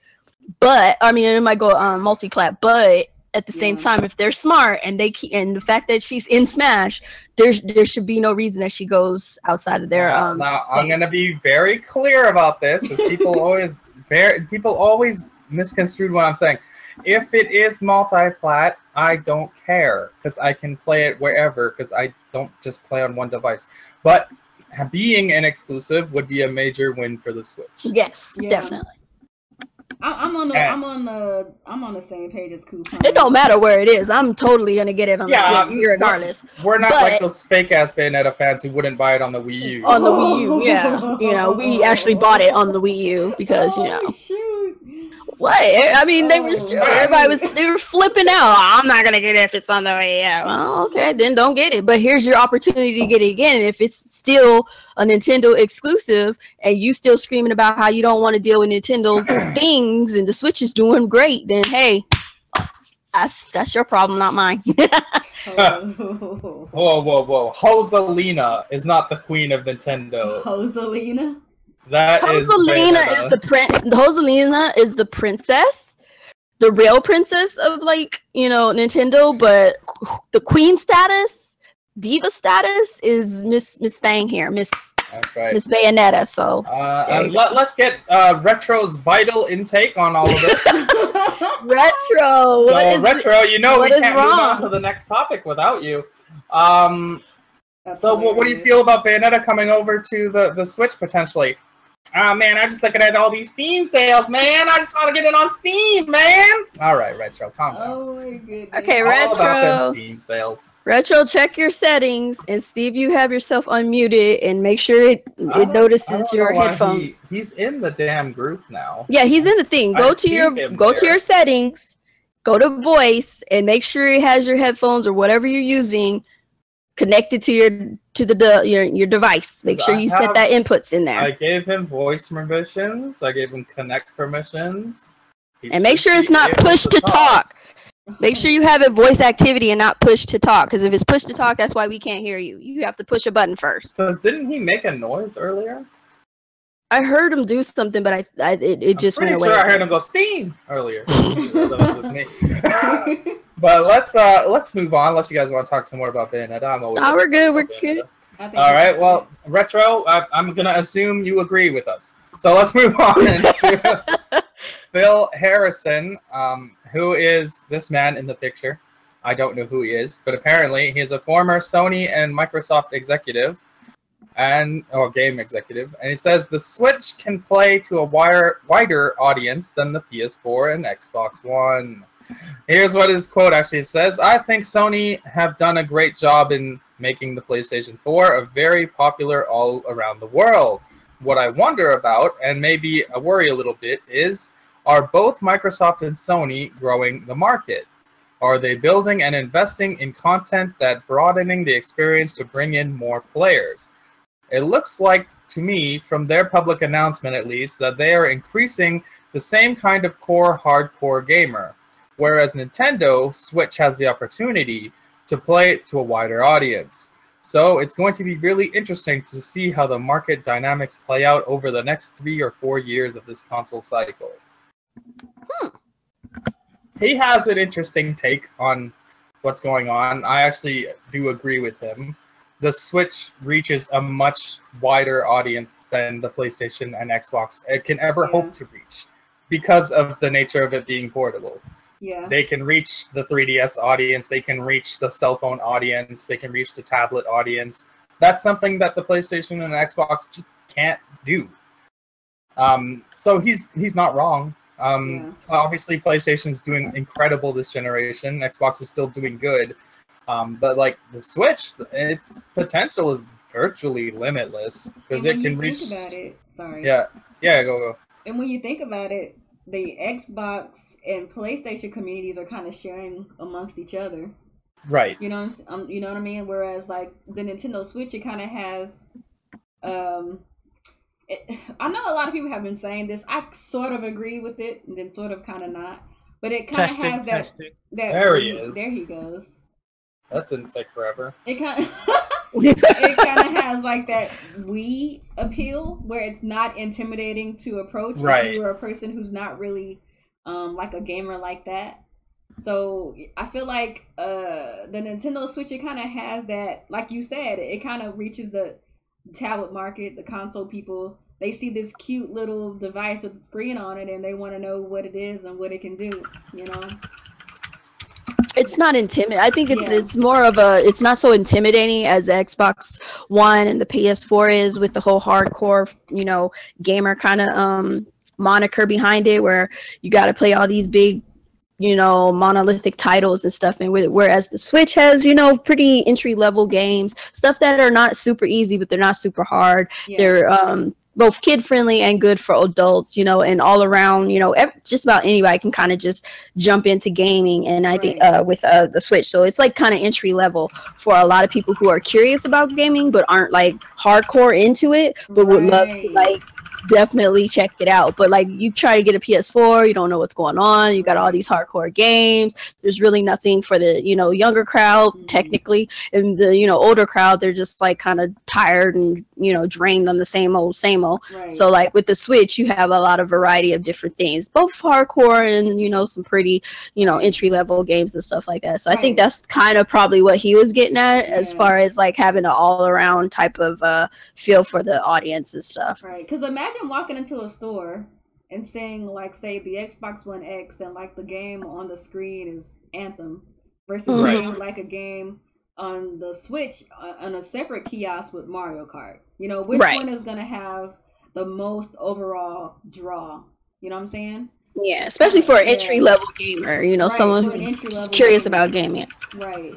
But I mean, it might go multi-plat. But at the same time, if they're smart and the fact that she's in Smash, there should be no reason that she goes outside of their now I'm gonna be very clear about this, because people always misconstrued what I'm saying. If it is multi-plat, I don't care, because I can play it wherever, because I don't just play on one device. But being an exclusive would be a major win for the Switch. Yes, definitely. I'm on the same page as Coupon. It don't matter where it is. I'm totally gonna get it on the Switch regardless. We're not like those fake ass Bayonetta fans who wouldn't buy it on the Wii U. On the Wii U, yeah. You know, we actually bought it on the Wii U because What? I mean, they were flipping out. Oh, I'm not gonna get it if it's on the way out. Well, okay, then don't get it. But here's your opportunity to get it again. And if it's still a Nintendo exclusive, and you still screaming about how you don't want to deal with Nintendo things, and the Switch is doing great, then hey, that's your problem, not mine. Whoa! Rosalina is not the queen of Nintendo. Rosalina? Rosalina is the prince. Rosalina is the princess, the real princess of Nintendo. But the queen status, diva status, is Miss Thang here, Miss Bayonetta. So let's get Retro's vital intake on all of this. Retro. So Retro, we can't move on to the next topic without you. So what do you feel about Bayonetta coming over to the Switch potentially? Man, I'm just looking at all these Steam sales, man. I just want to get it on Steam, man. All right, Retro, calm down. Oh my goodness. Okay, all Retro. About them Steam sales. Retro, check your settings and see if you have yourself unmuted, and make sure it notices your headphones. He's in the damn group now. Yeah, he's in the thing. Go to your settings, go to voice, and make sure it has your headphones or whatever you're using connected to your device. Make sure you set that inputs in there. I gave him voice permissions. I gave him connect permissions. And make sure it's not push to talk. Make sure you have it voice activity and not push to talk. Because if it's push to talk, that's why we can't hear you. You have to push a button first. But didn't he make a noise earlier? I heard him do something, but it just went away. I'm pretty sure I heard him go Steam earlier. That was me. But let's move on. Unless you guys want to talk some more about Bayonetta, I'm always. Oh, we're good. We're good. All right. Well, Retro, I'm gonna assume you agree with us. So let's move on to Phil Harrison, who is this man in the picture. I don't know who he is, but apparently he is a former Sony and Microsoft executive, game executive, and he says the Switch can play to a wider audience than the PS4 and Xbox One. Here's what his quote actually says. I think Sony have done a great job in making the PlayStation 4 a very popular all around the world. What I wonder about, and maybe I worry a little bit, is are both Microsoft and Sony growing the market? Are they building and investing in content that broadening the experience to bring in more players? It looks like to me, from their public announcement at least, that they are increasing the same kind of core hardcore gamer, whereas Nintendo Switch has the opportunity to play it to a wider audience. So it's going to be really interesting to see how the market dynamics play out over the next 3 or 4 years of this console cycle. He has an interesting take on what's going on. I actually do agree with him. The Switch reaches a much wider audience than the PlayStation and Xbox it can ever hope to reach because of the nature of it being portable. Yeah. They can reach the 3DS audience, they can reach the cell phone audience, they can reach the tablet audience. That's something that the PlayStation and Xbox just can't do. So he's not wrong. Obviously, PlayStation's doing incredible this generation. Xbox is still doing good. But like the Switch, its potential is virtually limitless because it can reach. Think about it, sorry. Yeah, go. And when you think about it, the Xbox and PlayStation communities are kind of sharing amongst each other. Right. You know what I mean? Whereas like the Nintendo Switch, it kind of has. I know a lot of people have been saying this. I sort of agree with it, and then sort of kind of not. But it kind of has that. There he is. There he goes. That didn't take forever. It kind of. It kind of has like that Wii appeal where it's not intimidating to approach if you're a person who's not really like a gamer like that. So I feel like the Nintendo Switch, it kind of has that, like you said, it kind of reaches the tablet market, the console people. They see this cute little device with a screen on it and they want to know what it is and what it can do, you know? It's not intimidating. I think it's more of a, it's not so intimidating as the Xbox One and the PS4 is, with the whole hardcore, you know, gamer kind of moniker behind it, where you got to play all these big, you know, monolithic titles and stuff. And whereas the Switch has, you know, pretty entry level games, stuff that are not super easy, but they're not super hard. They're both kid friendly and good for adults, you know, and all around, you know, just about anybody can kind of just jump into gaming. And I think with the Switch, so it's like kind of entry level for a lot of people who are curious about gaming but aren't like hardcore into it, but would love to like definitely check it out. But like, you try to get a PS4, you don't know what's going on, you got all these hardcore games, there's really nothing for the, you know, younger crowd technically, and the, you know, older crowd, they're just like kind of tired and, you know, drained on the same old. So like with the Switch, you have a lot of variety of different things, both hardcore and, you know, some pretty, you know, entry level games and stuff like that. So I think that's kind of probably what he was getting at as far as like having an all around type of feel for the audience and stuff. Right, because imagine walking into a store and seeing, like, say the Xbox One X, and like the game on the screen is Anthem, versus seeing like a game on the Switch on a separate kiosk with Mario Kart. You know, which one is gonna have the most overall draw? You know what I'm saying? Yeah, especially for an entry level gamer. You know, someone who's curious about gaming. Right.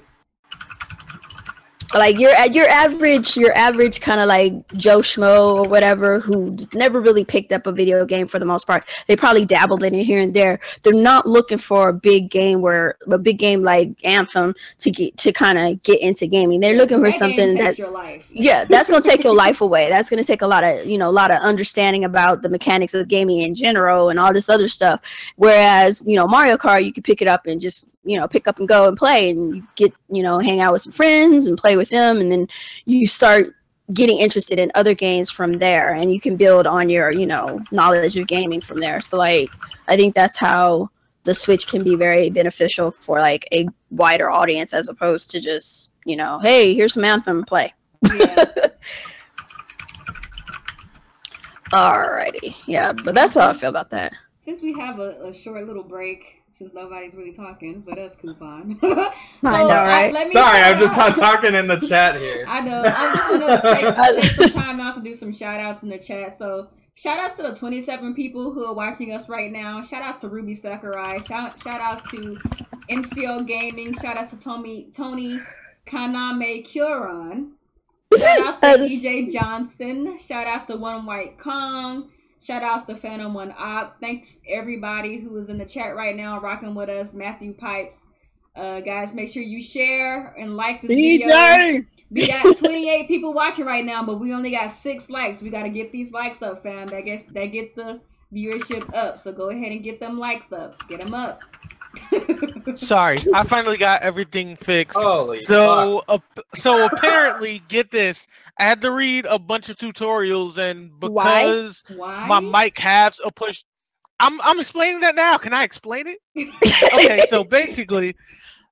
Like your average kind of like Joe Schmo or whatever, who never really picked up a video game for the most part. They probably dabbled in it here and there. They're not looking for a big game like Anthem to kind of get into gaming. They're looking for something that your life. That's gonna take your life away. That's gonna take a lot of understanding about the mechanics of gaming in general and all this other stuff. Whereas, you know, Mario Kart, you can pick it up and just, you know, pick up and go and play, and you get, you know, hang out with some friends and play with them, and then you start getting interested in other games from there, and you can build on your, you know, knowledge of gaming from there. So like, I think that's how the Switch can be very beneficial for like a wider audience, as opposed to just, you know, hey, here's some Anthem, play. Alrighty, but that's how I feel about that. Since we have a short little break, since nobody's really talking but us, Coupon. I know, right? Sorry, I'm just talking in the chat here. I know. I'm just gonna take some time out to do some shout outs in the chat. So shout outs to the 27 people who are watching us right now. Shout outs to Ruby Sakurai. Shout outs to MCO Gaming. Shout outs to Tony Kaname Curon. Shout outs to EJ Johnston. Shout outs to One White Kong. Shout outs to Phantom One Op. Thanks everybody who is in the chat right now, rocking with us. Matthew Pipes. Guys, make sure you share and like this video. We got 28 people watching right now, but we only got 6 likes. We got to get these likes up, fam. That gets the viewership up. So go ahead and get them likes up. Get them up. Sorry, I finally got everything fixed. Holy so apparently, get this. I had to read a bunch of tutorials, and because my mic has a push, I'm explaining that now. Can I explain it? Okay, so basically,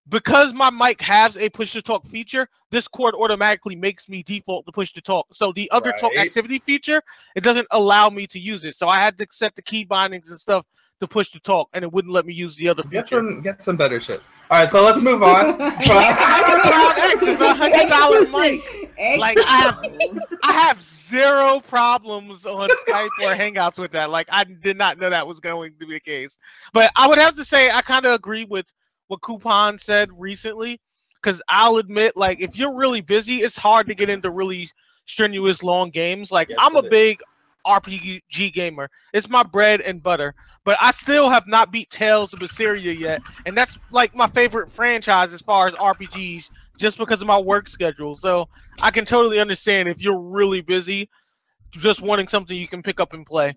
because my mic has a push to talk feature, this cord automatically makes me default to push to talk. So the other talk activity feature, it doesn't allow me to use it. So I had to set the key bindings and stuff to push to talk, and it wouldn't let me use the other feature. Get some better shit. All right, so let's move on. $100 mic. Like I have 0 problems on Skype or Hangouts with that. Like I did not know that was going to be the case. But I would have to say I kind of agree with what Coupon said recently, because I'll admit, like, if you're really busy, it's hard to get into really strenuous long games. Like I'm a big RPG gamer. It's my bread and butter. But I still have not beat Tales of Berseria yet, and that's like my favorite franchise as far as RPGs, just because of my work schedule. So I can totally understand if you're really busy, just wanting something you can pick up and play.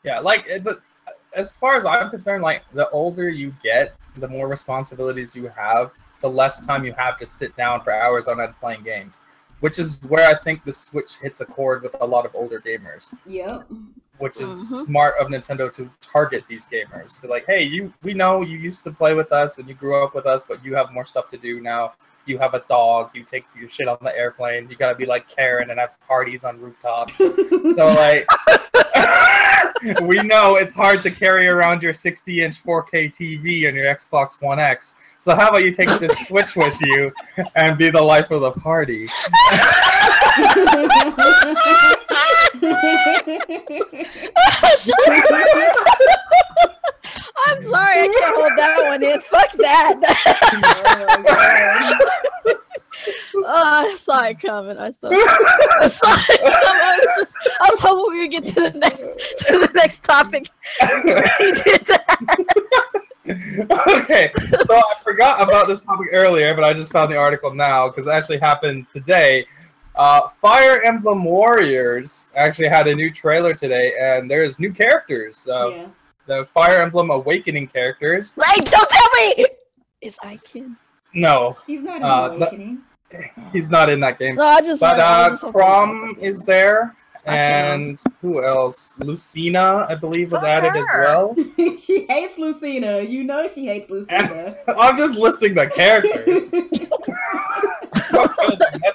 Yeah, like as far as I'm concerned, like the older you get, the more responsibilities you have, the less time you have to sit down for hours on end playing games. Which is where I think the Switch hits a chord with a lot of older gamers. Yep. Which is smart of Nintendo to target these gamers. They're like, hey, we know you used to play with us and you grew up with us, but you have more stuff to do now. You have a dog. You take your shit on the airplane. You gotta be like Karen and have parties on rooftops. So like, we know it's hard to carry around your 60-inch 4K TV and your Xbox One X. So how about you take this Switch with you and be the life of the party? I'm sorry, I can't hold that one in. Fuck that. I saw it coming. I saw it coming. I was hoping we would get to the next topic. He did that. Okay, so I forgot about this topic earlier, but I just found the article now because it actually happened today. Fire Emblem Warriors actually had a new trailer today, and there's new characters. The Fire Emblem Awakening characters. Right, don't tell me! Is Aiken? No. He's not in Awakening. He's not in that game. No, I just Chrom is there. And who else? Lucina, I believe, was added as well. She hates Lucina. You know she hates Lucina. I'm just listing the characters.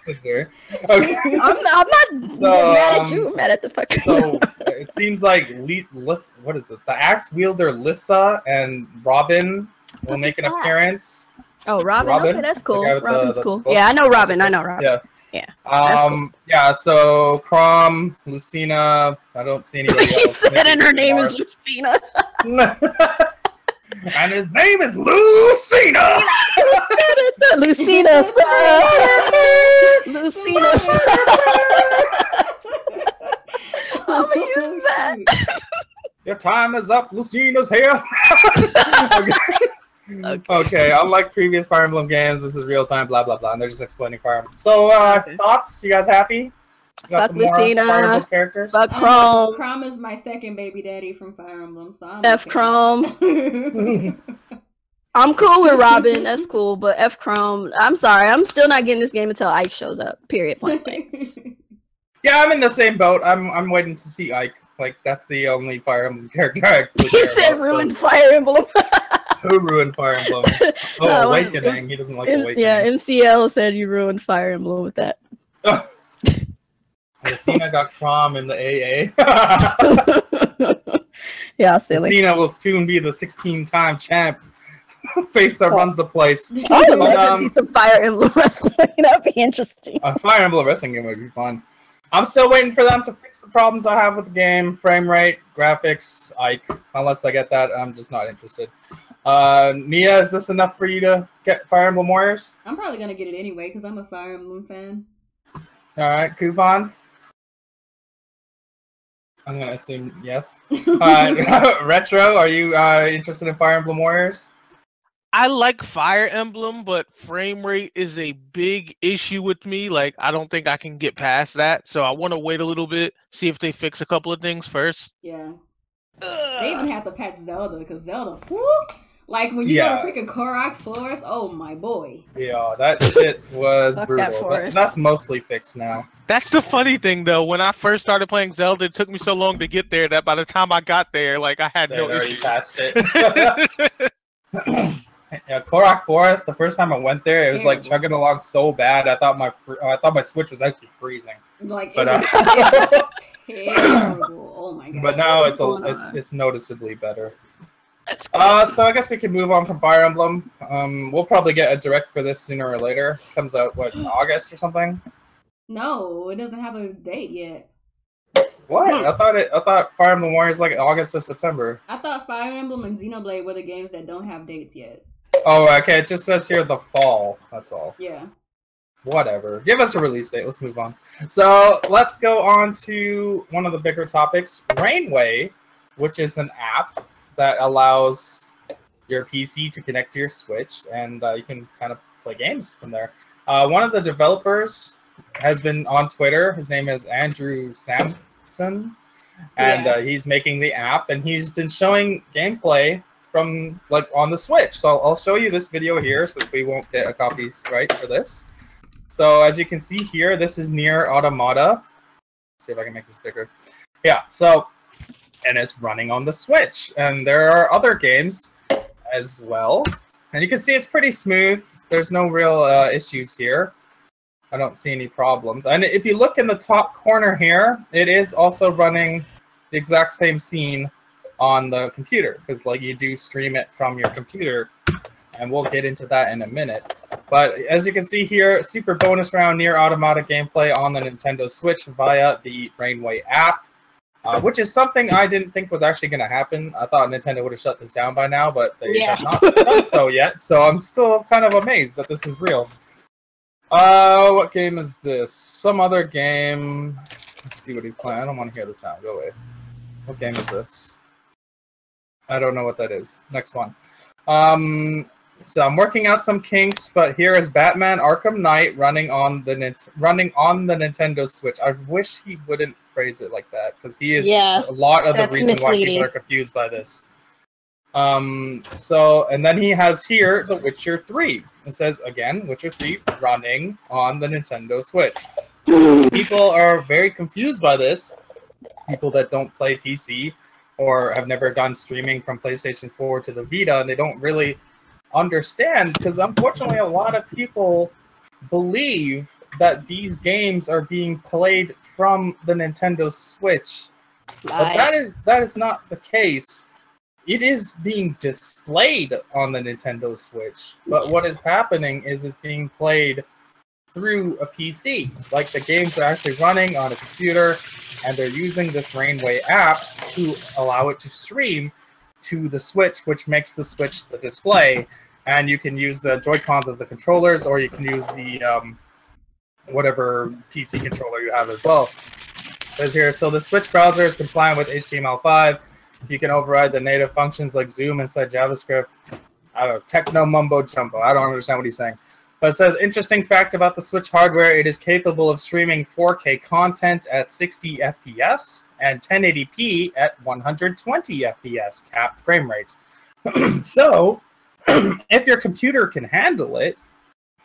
Messenger. Okay. I'm not mad at you. I'm mad at the fuck. So it seems like what is it? The axe wielder Lissa and Robin will make an appearance. Oh, Robin. Okay, that's cool. Robin's cool. Yeah, I know Robin. Yeah. Yeah. Cool. Yeah, so Chrom, Lucina, I don't see anybody else. And her name is Lucina. And his name is Lucina! Lucina, Lucina. I'm gonna use that. Your time is up, Lucina's here. Okay, unlike previous Fire Emblem games, this is real time, blah blah blah, and they're just explaining Fire Emblem. So, thoughts? You guys happy? Fuck Lucina. Characters. Fuck Chrom. Chrom is my second baby daddy from Fire Emblem, so I'm F Chrom. I'm cool with Robin. That's cool, but F Chrom. I'm sorry. I'm still not getting this game until Ike shows up. Period. Point blank. Yeah, I'm in the same boat. I'm waiting to see Ike. Like that's the only Fire Emblem character. He said ruined Fire Emblem. Who ruined Fire Emblem? Oh, Awakening. He doesn't like Awakening. Yeah, MCL said you ruined Fire Emblem with that. Lucina got Chrom in the AA. Yeah, silly. Lucina will soon be the 16-time champ. Face that runs the place. I would love to see some Fire Emblem wrestling. That'd be interesting. A Fire Emblem wrestling game would be fun. I'm still waiting for them to fix the problems I have with the game. Frame rate, graphics, Ike. Unless I get that, I'm just not interested. Nia, is this enough for you to get Fire Emblem Warriors? I'm probably going to get it anyway because I'm a Fire Emblem fan. Alright, Coupon? I'm going to assume yes. Retro, are you interested in Fire Emblem Warriors? I like Fire Emblem, but frame rate is a big issue with me. Like, I don't think I can get past that. So I want to wait a little bit, see if they fix a couple of things first. Yeah. Ugh. They even have to patch Zelda, because Zelda, whoo! Like, when you go to freaking Korok Forest, oh my boy. Yeah, that shit was Fuck brutal. that forest. That's mostly fixed now. That's the funny thing, though. When I first started playing Zelda, it took me so long to get there that by the time I got there, like, I had They no already issue. patched it. Yeah, Korok Forest. The first time I went there, it was like chugging along so bad. I thought my Switch was actually freezing. Like, But, it was terrible. Oh my god. But now it's noticeably better. That's cool. So I guess we can move on from Fire Emblem. We'll probably get a direct for this sooner or later. Comes out what, in August or something? No, it doesn't have a date yet. What? I thought Fire Emblem Warriors like August or September. I thought Fire Emblem and Xenoblade were the games that don't have dates yet. Oh, okay. It just says here the fall. That's all. Yeah. Whatever. Give us a release date. Let's move on. So let's go on to one of the bigger topics, Rainway, which is an app that allows your PC to connect to your Switch, and you can kind of play games from there. One of the developers has been on Twitter. His name is Andrew Sampson, and he's making the app, and he's been showing gameplay from like on the Switch. So I'll show you this video here, since we won't get a copyright for this. So as you can see here, this is Nier Automata. Let's see if I can make this bigger. Yeah, so, and it's running on the Switch. And there are other games as well. And you can see it's pretty smooth. There's no real issues here. I don't see any problems. And if you look in the top corner here, it is also running the exact same scene on the computer. Because like you do stream it from your computer. And we'll get into that in a minute. But as you can see here, super bonus round Nier Automata gameplay on the Nintendo Switch via the Rainway app, which is something I didn't think was actually going to happen. I thought Nintendo would have shut this down by now, but they have not done so yet. So I'm still kind of amazed that this is real. What game is this? Some other game. Let's see what he's playing. I don't want to hear the sound. Go away. What game is this? I don't know what that is. Next one. So I'm working out some kinks, but here is Batman Arkham Knight running on the Nintendo Switch. I wish he wouldn't phrase it like that, because he is a lot of the reason why people are confused by this. So, and then he has here The Witcher 3. It says, again, Witcher 3 running on the Nintendo Switch. People are very confused by this. People that don't play PC or have never done streaming from PlayStation 4 to the Vita, and they don't really understand, because unfortunately a lot of people believe that these games are being played from the Nintendo Switch. But that is not the case. It is being displayed on the Nintendo Switch, but what is happening is it's being played through a PC. Like the games are actually running on a computer, and they're using this Rainway app to allow it to stream to the Switch, which makes the Switch the display. And you can use the Joy-Cons as the controllers, or you can use the whatever PC controller you have as well. It says here, so the Switch browser is compliant with HTML5. You can override the native functions like zoom inside JavaScript. I don't know, techno mumbo jumbo. I don't understand what he's saying. But it says, interesting fact about the Switch hardware, it is capable of streaming 4K content at 60 FPS and 1080p at 120 FPS capped frame rates. So, if your computer can handle it,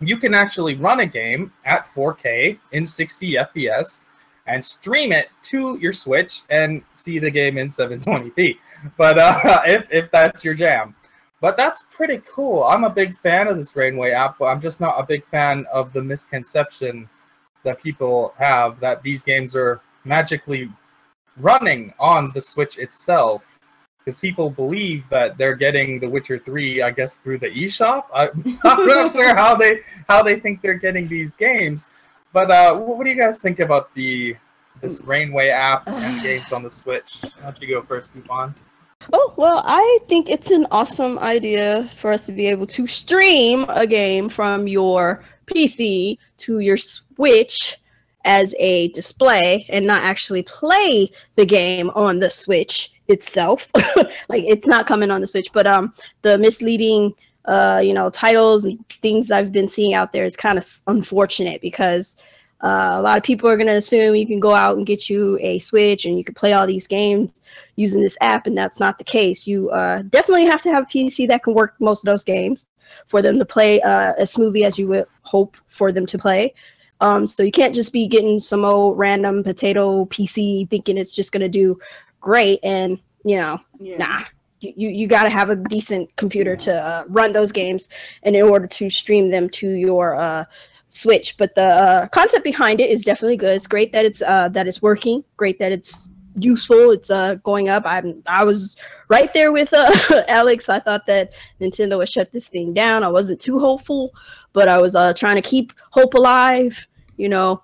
you can actually run a game at 4K in 60 FPS and stream it to your Switch and see the game in 720p. But if that's your jam. But that's pretty cool. I'm a big fan of this Rainway app, but I'm just not a big fan of the misconception that people have that these games are magically running on the Switch itself. Because people believe that they're getting The Witcher 3, I guess, through the eShop. I'm not sure how they think they're getting these games. But what do you guys think about this Rainway app and games on the Switch? Why don't you go first, Coupon? Oh, well, I think it's an awesome idea for us to be able to stream a game from your PC to your Switch as a display and not actually play the game on the Switch itself. Like, it's not coming on the Switch, but the misleading you know, titles and things I've been seeing out there is kind of unfortunate because a lot of people are going to assume you can go out and get you a Switch and you can play all these games using this app, and that's not the case. You definitely have to have a PC that can work most of those games for them to play as smoothly as you would hope for them to play. So you can't just be getting some old random potato PC thinking it's just going to do great, and, you know, nah. You got to have a decent computer to run those games and in order to stream them to your Switch. But the concept behind it is definitely good. It's great that it's working. Great that it's useful. It's going up. I was right there with Alex. I thought that Nintendo would shut this thing down. I wasn't too hopeful, but I was trying to keep hope alive, you know.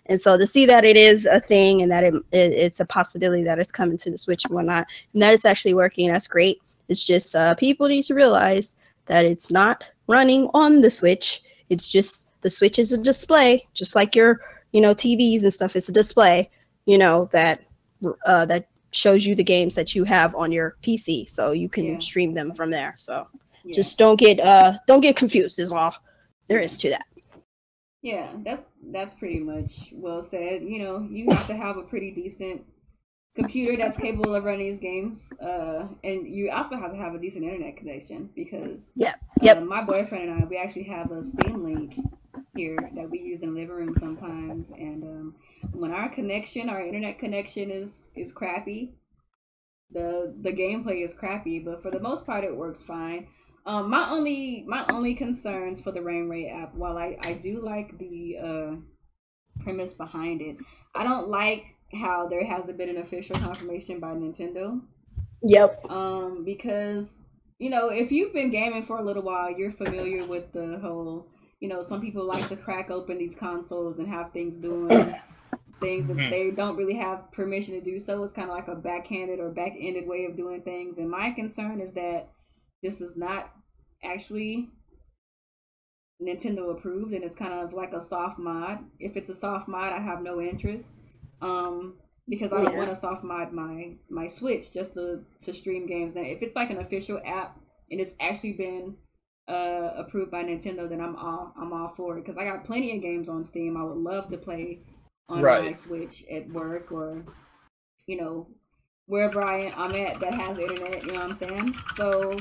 And so to see that it is a thing and that it's a possibility that it's coming to the Switch and whatnot, and that it's actually working, that's great. It's just people need to realize that it's not running on the Switch. It's just the Switch is a display, just like your, you know, TVs and stuff. It's a display, you know, that that shows you the games that you have on your PC, so you can stream them from there. So just don't get confused is all there is to that. Yeah, that's pretty much well said. You know, you have to have a pretty decent computer that's capable of running these games, and you also have to have a decent internet connection because my boyfriend and I, we actually have a Steam Link here that we use in the living room sometimes, and when our internet connection is crappy, the gameplay is crappy, but for the most part it works fine. My only concerns for the Rainway app, while I do like the premise behind it, I don't like how there hasn't been an official confirmation by Nintendo. Yep. Because, you know, if you've been gaming for a little while, you're familiar with the whole, you know, some people like to crack open these consoles and have things doing things that they don't really have permission to do so. It's kind of like a backhanded or back-ended way of doing things. And my concern is that this is not actually Nintendo approved, and it's kind of like a soft mod. If it's a soft mod, I have no interest. Because I don't want to soft mod my Switch just to stream games. Now, if it's like an official app and it's actually been approved by Nintendo, then I'm all for it. Because I got plenty of games on Steam I would love to play on my Switch at work or, you know, wherever I'm at that has internet. You know what I'm saying? So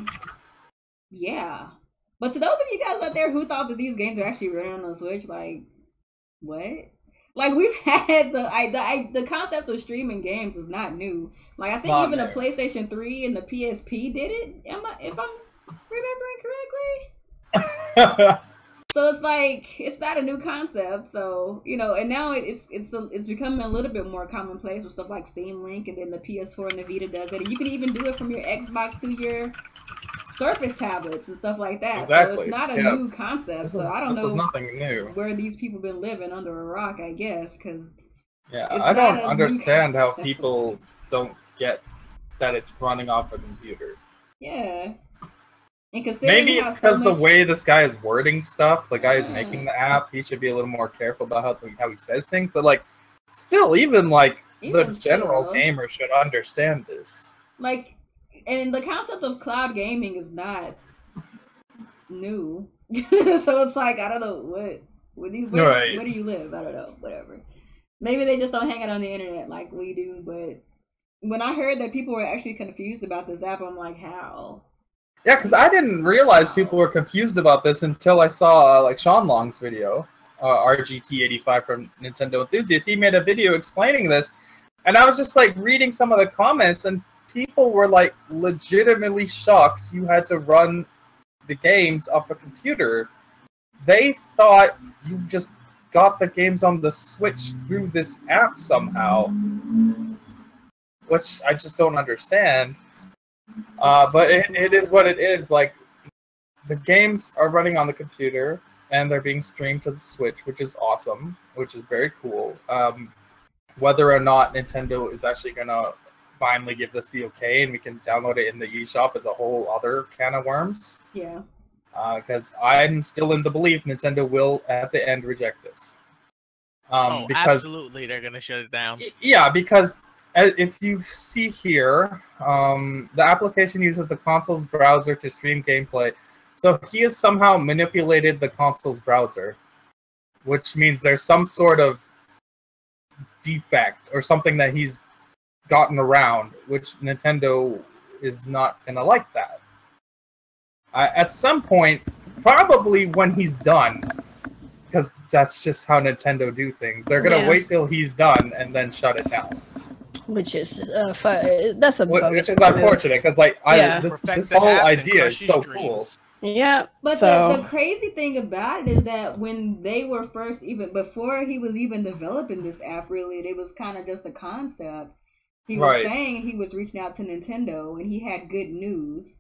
yeah. But to those of you guys out there who thought that these games are actually running on the Switch, like, what? Like, we've had the concept of streaming games is not new. Like, I think even the PlayStation 3 and the PSP did it. If I'm remembering correctly? So it's like, it's not a new concept. So, you know, and now it's becoming a little bit more commonplace with stuff like Steam Link, and then the PS4 and the Vita does it. And you can even do it from your Xbox to your Surface tablets and stuff like that. Exactly. So it's not a new concept. So I don't know nothing new. Where these people been living under a rock, I guess, because I don't understand how people don't get that it's running off a computer. Yeah. And maybe it's because the way this guy is wording stuff, the guy who's making the app, he should be a little more careful about how he says things. But like, still, even the general gamer should understand this. Like. And the concept of cloud gaming is not new. So it's like, I don't know, where do you live? I don't know, whatever. Maybe they just don't hang out on the internet like we do, but when I heard that people were actually confused about this app, I'm like, how? Yeah, because I didn't realize people were confused about this until I saw like Sean Long's video, RGT85 from Nintendo Enthusiasts. He made a video explaining this, and I was just like reading some of the comments, and people were like legitimately shocked you had to run the games off a computer. They thought you just got the games on the Switch through this app somehow, which I just don't understand. But it is what it is. Like, the games are running on the computer and they're being streamed to the Switch, which is awesome, which is very cool. Whether or not Nintendo is actually gonna finally give this the okay and we can download it in the eShop is a whole other can of worms. Yeah. Because I'm still in the belief Nintendo will, at the end, reject this. Because, absolutely, they're going to shut it down. Yeah, because if you see here, the application uses the console's browser to stream gameplay. So he has somehow manipulated the console's browser, which means there's some sort of defect or something that he's gotten around, which Nintendo is not going to like that. At some point, probably when he's done, because that's just how Nintendo do things, they're going to wait till he's done and then shut it down. Which is that's a which is unfortunate because this whole idea is so cool. Yeah, but the crazy thing about it is that when they were first, even before he was even developing this app, really, it was kind of just a concept. He was saying he was reaching out to Nintendo and he had good news.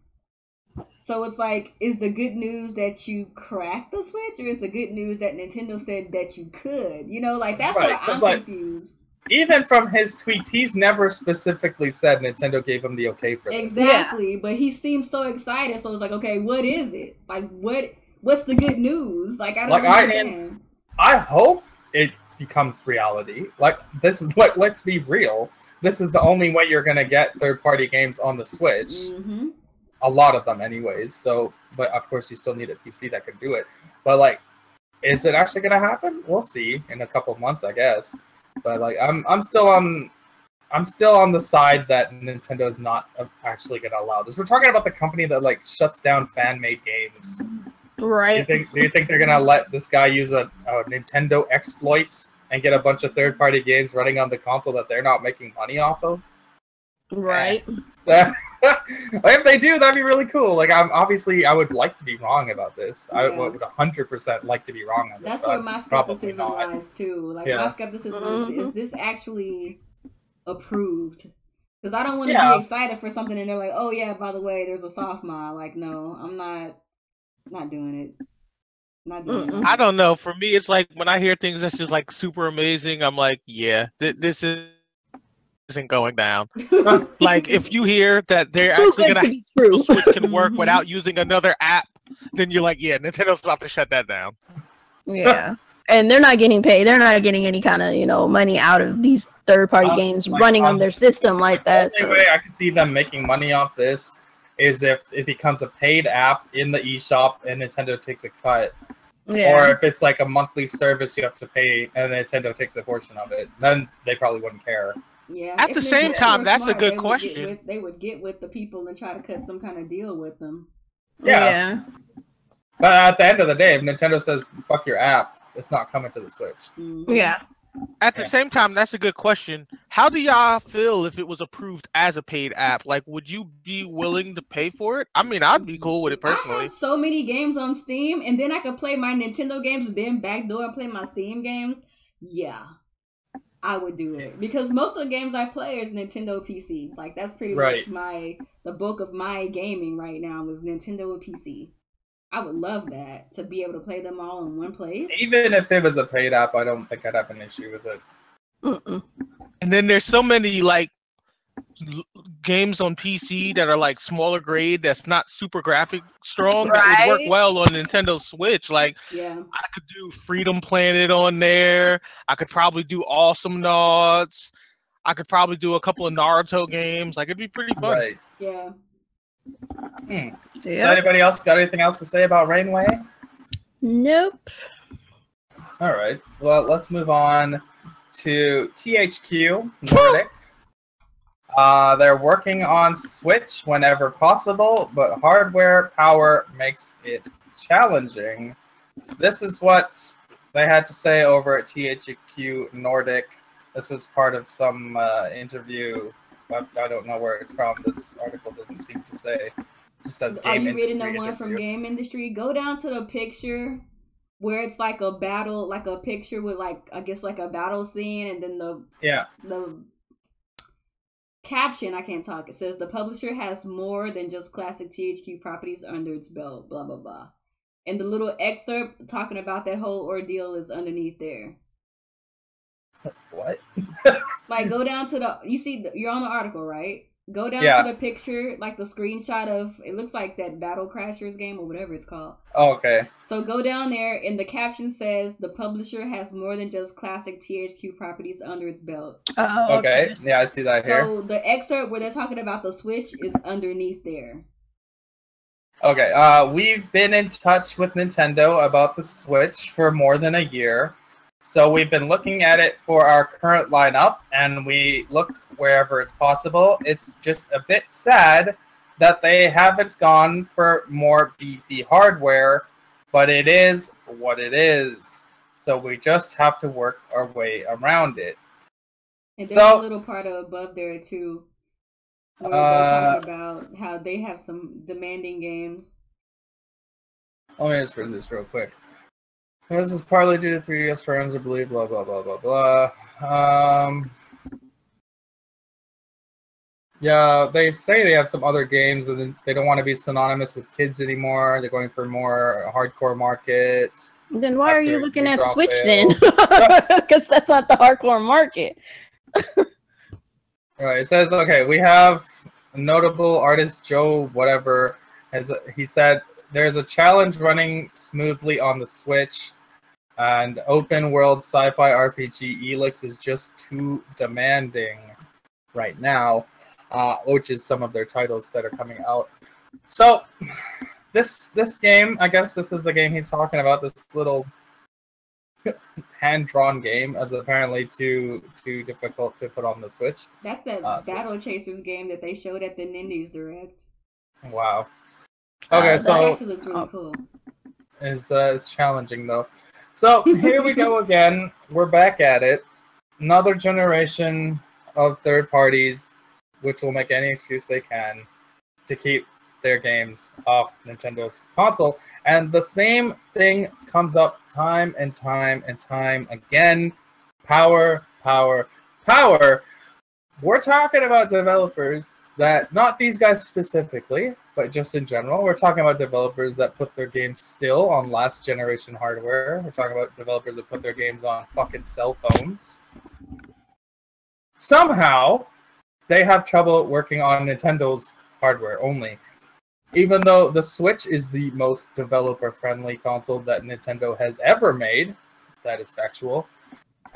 So it's like, is the good news that you cracked the Switch, or is the good news that Nintendo said that you could? You know, like that's where I'm confused. Even from his tweets, he's never specifically said Nintendo gave him the okay for this. Exactly, but he seems so excited. So it's like, okay, what is it? Like, what's the good news? Like, I don't understand. I hope it becomes reality. Like, this is what. Let's be real. This is the only way you're gonna get third-party games on the Switch. Mm-hmm. A lot of them, anyways. So, but of course, you still need a PC that can do it. But like, is it actually gonna happen? We'll see in a couple of months, I guess. But like, I'm still on the side that Nintendo is not actually going to allow this. We're talking about the company that like shuts down fan-made games. Right. Do you think they're going to let this guy use a Nintendo exploit and get a bunch of third-party games running on the console that they're not making money off of? Right. If they do, that'd be really cool. Like, I would like to be wrong about this. Yeah. I would 100% like to be wrong on this. That's where my skepticism lies too. Like, my skepticism is this actually approved? Because I don't want to be excited for something and they're like, oh yeah, by the way, there's a soft mod. Like, no, I'm not doing it. Not doing it. I don't know. For me, it's like when I hear things that's just like super amazing, I'm like, yeah, this isn't going down. Like, if you hear that they're actually gonna Switch can work without using another app, then you're like, yeah, Nintendo's about to shut that down. Yeah. And they're not getting paid. They're not getting any kind of, money out of these third-party games running on their system like that. The only way I can see them making money off this is if it becomes a paid app in the eShop and Nintendo takes a cut. Yeah. Or if it's like a monthly service you have to pay and Nintendo takes a portion of it. Then they probably wouldn't care. Yeah. At the same time, that's a good question. They would get with the people and try to cut some kind of deal with them. Yeah. But at the end of the day, if Nintendo says, fuck your app, it's not coming to the Switch. Mm-hmm. Yeah. At the same time, that's a good question. How do y'all feel if it was approved as a paid app? Like, would you be willing to pay for it? I mean, I'd be cool with it personally. I have so many games on Steam, and then I could play my Nintendo games, then backdoor and play my Steam games. Yeah. I would do it because most of the games I play is Nintendo PC. Like, that's pretty much the bulk of my gaming right now is Nintendo and PC. I would love that, to be able to play them all in one place. Even if it was a paid app, I don't think I'd have an issue with it. And then there's so many like games on PC that are like smaller grade that's not super graphic strong that would work well on Nintendo Switch. Like, I could do Freedom Planet on there. I could probably do Awesome Nauts. I could probably do a couple of Naruto games. Like, it'd be pretty fun. Right. Yeah. Does anybody else got anything else to say about Rainway? Nope. All right. Well, let's move on to THQ Nordic. They're working on Switch whenever possible, but hardware power makes it challenging. This is what they had to say over at THQ Nordic. This was part of some interview. I don't know where it's from. This article doesn't seem to say. It just says Are game you reading the industry one from Game Industry? Go down to the picture where it's like a battle, like a picture with like, I guess like a battle scene, and then the caption, I can't talk. It says the publisher has more than just classic THQ properties under its belt, blah, blah, blah. And the little excerpt talking about that whole ordeal is underneath there. What? Like, go down to you're on the article, right? Go down to the picture, like the screenshot of, it looks like that Battle Crashers game or whatever it's called. Oh, okay. So go down there, and the caption says the publisher has more than just classic THQ properties under its belt. Oh, okay. Yeah, I see that here. So the excerpt where they're talking about the Switch is underneath there. Okay, we've been in touch with Nintendo about the Switch for more than a year. So we've been looking at it for our current lineup, and we look wherever it's possible. It's just a bit sad that they haven't gone for more beefy hardware, but it is what it is. So we just have to work our way around it. And there's a little part above there too, where they're talking about how they have some demanding games. Let me just read this real quick. This is partly due to 3DS firms, I believe, blah, blah, blah, blah, blah. Yeah, they say they have some other games, and they don't want to be synonymous with kids anymore. They're going for more hardcore markets. Then why are you looking at Switch then? Because that's not the hardcore market. Right, it says, okay, we have notable artist Joe whatever. He said, there's a challenge running smoothly on the Switch, and open world sci-fi RPG Elix is just too demanding right now, which is some of their titles that are coming out. So this game, I guess this is the game he's talking about, this little hand-drawn game, as apparently too difficult to put on the Switch. That's that Battle Chasers game that they showed at the Nindies Direct. Wow. Okay, so that actually looks really cool. It's challenging though. So here we go again. We're back at it. Another generation of third parties, which will make any excuse they can to keep their games off Nintendo's console. And the same thing comes up time and time and time again. Power, power, power. We're talking about developers that, not these guys specifically, but just in general, we're talking about developers that put their games still on last generation hardware. We're talking about developers that put their games on fucking cell phones. Somehow, they have trouble working on Nintendo's hardware only. Even though the Switch is the most developer-friendly console that Nintendo has ever made, that is factual.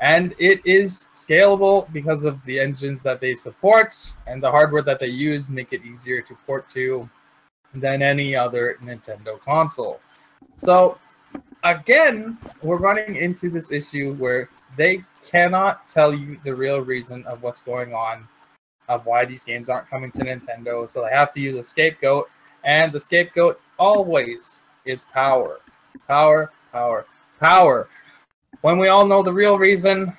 And it is scalable because of the engines that they support, and the hardware that they use make it easier to port to than any other Nintendo console. So, again, we're running into this issue where they cannot tell you the real reason of what's going on, of why these games aren't coming to Nintendo, so they have to use a scapegoat, and the scapegoat always is power. Power, power, power. When we all know the real reason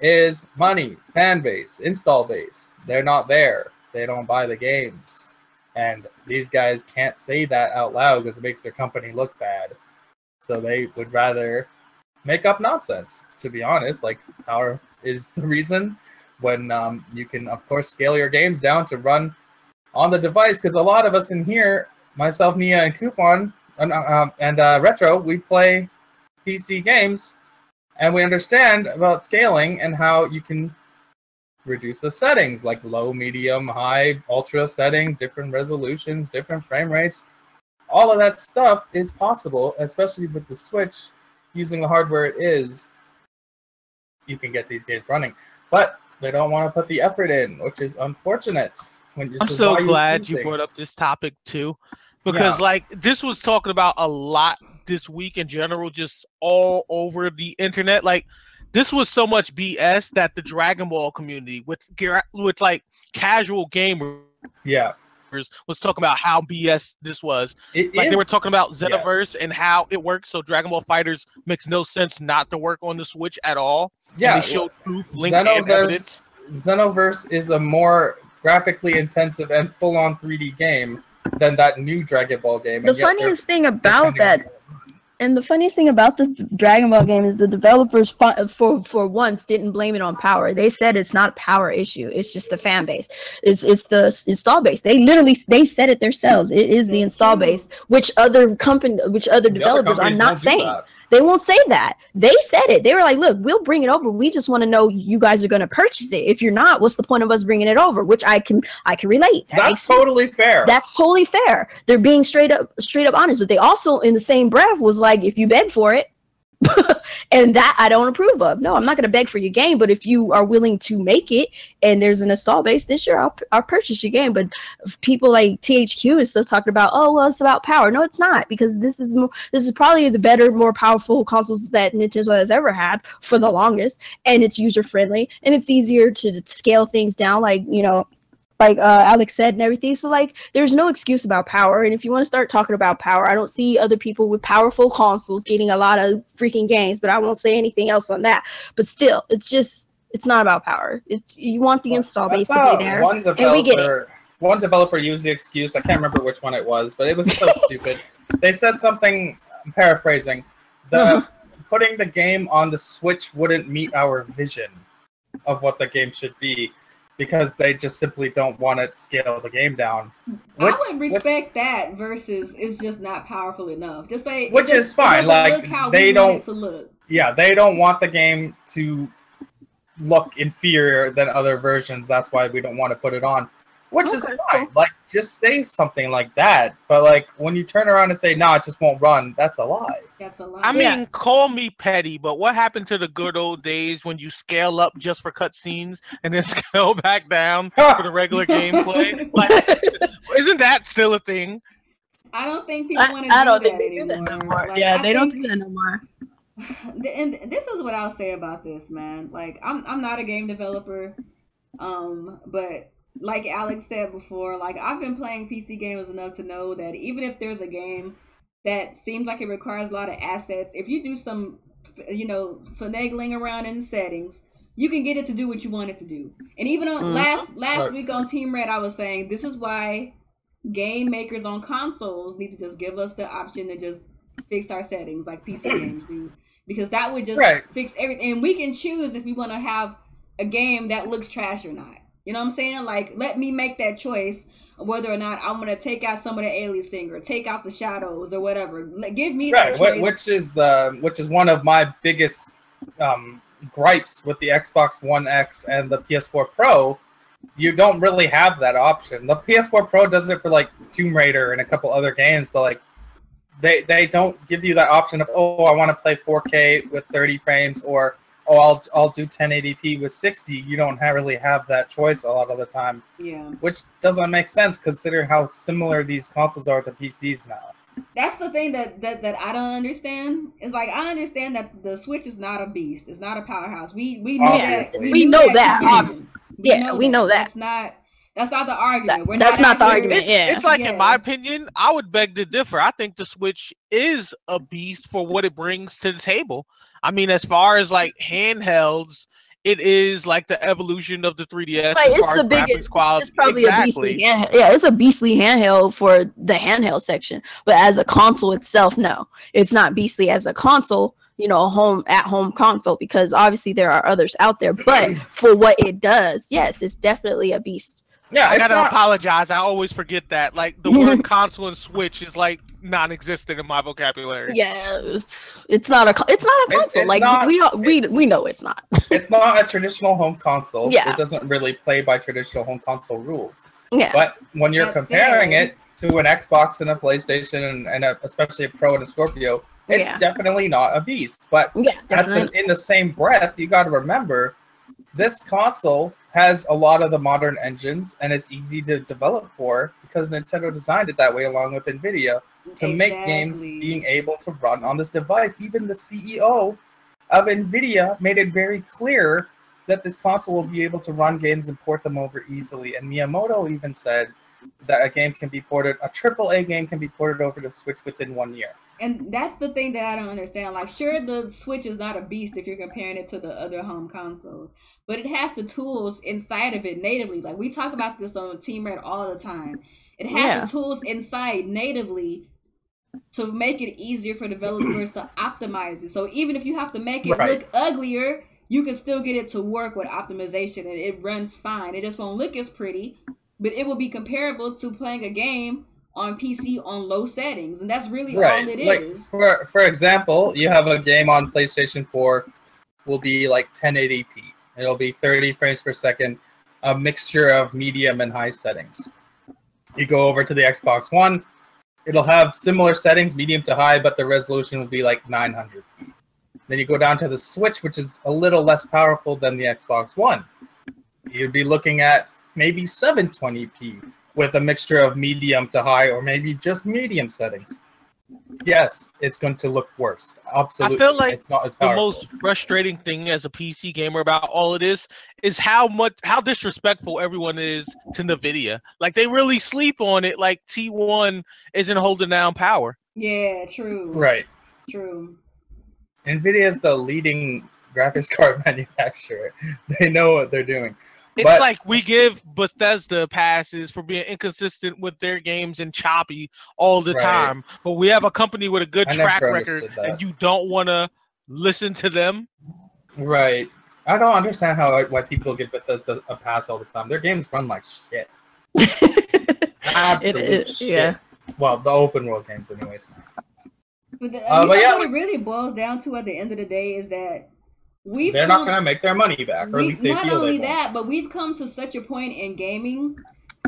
is money, fan base, install base. They're not there. They don't buy the games. And these guys can't say that out loud because it makes their company look bad. So they would rather make up nonsense, to be honest. Like, power is the reason, when you can, of course, scale your games down to run on the device. Because a lot of us in here, myself, Nia, and Coupon, and Retro, we play PC games. And we understand about scaling and how you can reduce the settings, like low, medium, high, ultra settings, different resolutions, different frame rates. All of that stuff is possible, especially with the Switch. Using the hardware it is, you can get these games running. But they don't want to put the effort in, which is unfortunate. I'm so glad you brought up this topic too, because like this was talking about a lot this week in general, just all over the internet. Like, this was so much BS that the Dragon Ball community with like casual gamers was talking about how BS this was. They were talking about Xenoverse and how it works, so Dragon Ball Fighters makes no sense not to work on the Switch at all. Yeah, and they showed proof, link, and evidence. Xenoverse is a more graphically intensive and full-on 3D game than that new Dragon Ball game. The funniest thing about that, and the funniest thing about the Dragon Ball game, is the developers, for once, didn't blame it on power. They said it's not a power issue. It's just the fan base. It's the install base. They said it themselves. It is the install base, which other developers are not saying. They won't say that. They said it. They were like, look, we'll bring it over. We just want to know you guys are going to purchase it. If you're not, what's the point of us bringing it over? Which I can relate. That's totally fair. That's totally fair. They're being straight up honest. But they also, in the same breath, was like, if you beg for it, And that I don't approve of. No, I'm not going to beg for your game, but if you are willing to make it and there's an install base, then sure, I'll purchase your game. But people like THQ and stuff talking about, oh, well, it's about power. No, it's not, because this is probably the better, more powerful consoles that Nintendo has ever had for the longest, and it's user friendly and it's easier to scale things down, like, you know, like Alex said and everything. So like, there's no excuse about power. And if you want to start talking about power, I don't see other people with powerful consoles getting a lot of freaking games, but I won't say anything else on that. But still, it's not about power. It's, you want the install base to be there, and we get it. One developer used the excuse, I can't remember which one it was, but it was so stupid. They said something, I'm paraphrasing, putting the game on the Switch wouldn't meet our vision of what the game should be, because they just simply don't want to scale the game down. I would respect that versus it's just not powerful enough. Just say, which is fine. Like, they don't. Look. Yeah, they don't want the game to look inferior than other versions. That's why we don't want to put it on. Which is fine. Like, just say something like that. But like, when you turn around and say, "No, it just won't run," that's a lie. That's a lie. I mean, call me petty, but what happened to the good old days when you scale up just for cutscenes and then scale back down for the regular gameplay? Like, isn't that still a thing? I don't think people want to do that anymore. Like, yeah, they don't do that no more. And this is what I'll say about this, man. Like, I'm not a game developer, but like Alex said before, like, I've been playing PC games enough to know that even if there's a game that seems like it requires a lot of assets, if you do some, you know, finagling around in the settings, you can get it to do what you want it to do. And even on last week on Team Red, I was saying this is why game makers on consoles need to just give us the option to just fix our settings like PC games do, because that would just fix everything. And we can choose if we want to have a game that looks trash or not. You know what I'm saying? Like, let me make that choice whether or not I'm gonna take out some of the aliasing or take out the shadows or whatever. Give me that choice. Which is one of my biggest gripes with the Xbox One X and the PS4 Pro. You don't really have that option. The PS4 Pro does it for like Tomb Raider and a couple other games, but like they don't give you that option of, oh, I want to play 4K with 30 frames, or oh, I'll do 1080p with 60. You don't really have that choice a lot of the time. Yeah. Which doesn't make sense considering how similar these consoles are to PCs now. That's the thing that I don't understand. It's like, I understand that the Switch is not a beast. It's not a powerhouse. We knew that. We know that. We know that. That's not the argument. That's not the argument. It's like, in my opinion, I would beg to differ. I think the Switch is a beast for what it brings to the table. I mean, as far as like handhelds, it is like the evolution of the 3DS. Right, it's the biggest. It's probably a beastly handheld. Yeah, it's a beastly handheld for the handheld section. But as a console itself, no, it's not beastly as a console. You know, a at-home console, because obviously there are others out there. But for what it does, yes, it's definitely a beast. Yeah, I gotta apologize. I always forget that. Like, the word console and Switch is like non-existent in my vocabulary. Yeah, it's not a console. We know it's not. It's not a traditional home console. Yeah. It doesn't really play by traditional home console rules. Yeah. But when you're comparing it to an Xbox and a PlayStation and especially a Pro and a Scorpio, it's definitely not a beast. But in the same breath, you got to remember, this console has a lot of the modern engines, and it's easy to develop for because Nintendo designed it that way along with NVIDIA to make games being able to run on this device. Even the CEO of NVIDIA made it very clear that this console will be able to run games and port them over easily. And Miyamoto even said that a AAA game can be ported over to the Switch within 1 year. And that's the thing that I don't understand. Like, sure, the Switch is not a beast if you're comparing it to the other home consoles, but it has the tools inside of it natively. Like, we talk about this on Team Red all the time. It has the tools inside natively to make it easier for developers to optimize it. So even if you have to make it look uglier, you can still get it to work with optimization, and it runs fine. It just won't look as pretty, but it will be comparable to playing a game on PC on low settings, and that's really all it is. For example, you have a game on PlayStation 4 will be like 1080p. It'll be 30 frames per second, a mixture of medium and high settings. You go over to the Xbox One, it'll have similar settings, medium to high, but the resolution will be like 900p. Then you go down to the Switch, which is a little less powerful than the Xbox One. You'd be looking at maybe 720p with a mixture of medium to high, or maybe just medium settings. Yes, it's going to look worse. Absolutely. I feel like it's not as the powerful. most frustrating thing as a PC gamer about all of this is how disrespectful everyone is to NVIDIA. Like, they really sleep on it. Like, T1 isn't holding down power. Yeah, true. Right. True. NVIDIA is the leading graphics card manufacturer. They know what they're doing. It's like we give Bethesda passes for being inconsistent with their games and choppy all the time. But we have a company with a good track record, and you don't want to listen to them? Right. I don't understand why people give Bethesda a pass all the time. Their games run like shit. Absolute shit. Yeah. Well, the open world games anyways. But what it really boils down to at the end of the day is that they're not going to make their money back, or at least they not feel only they that, but we've come to such a point in gaming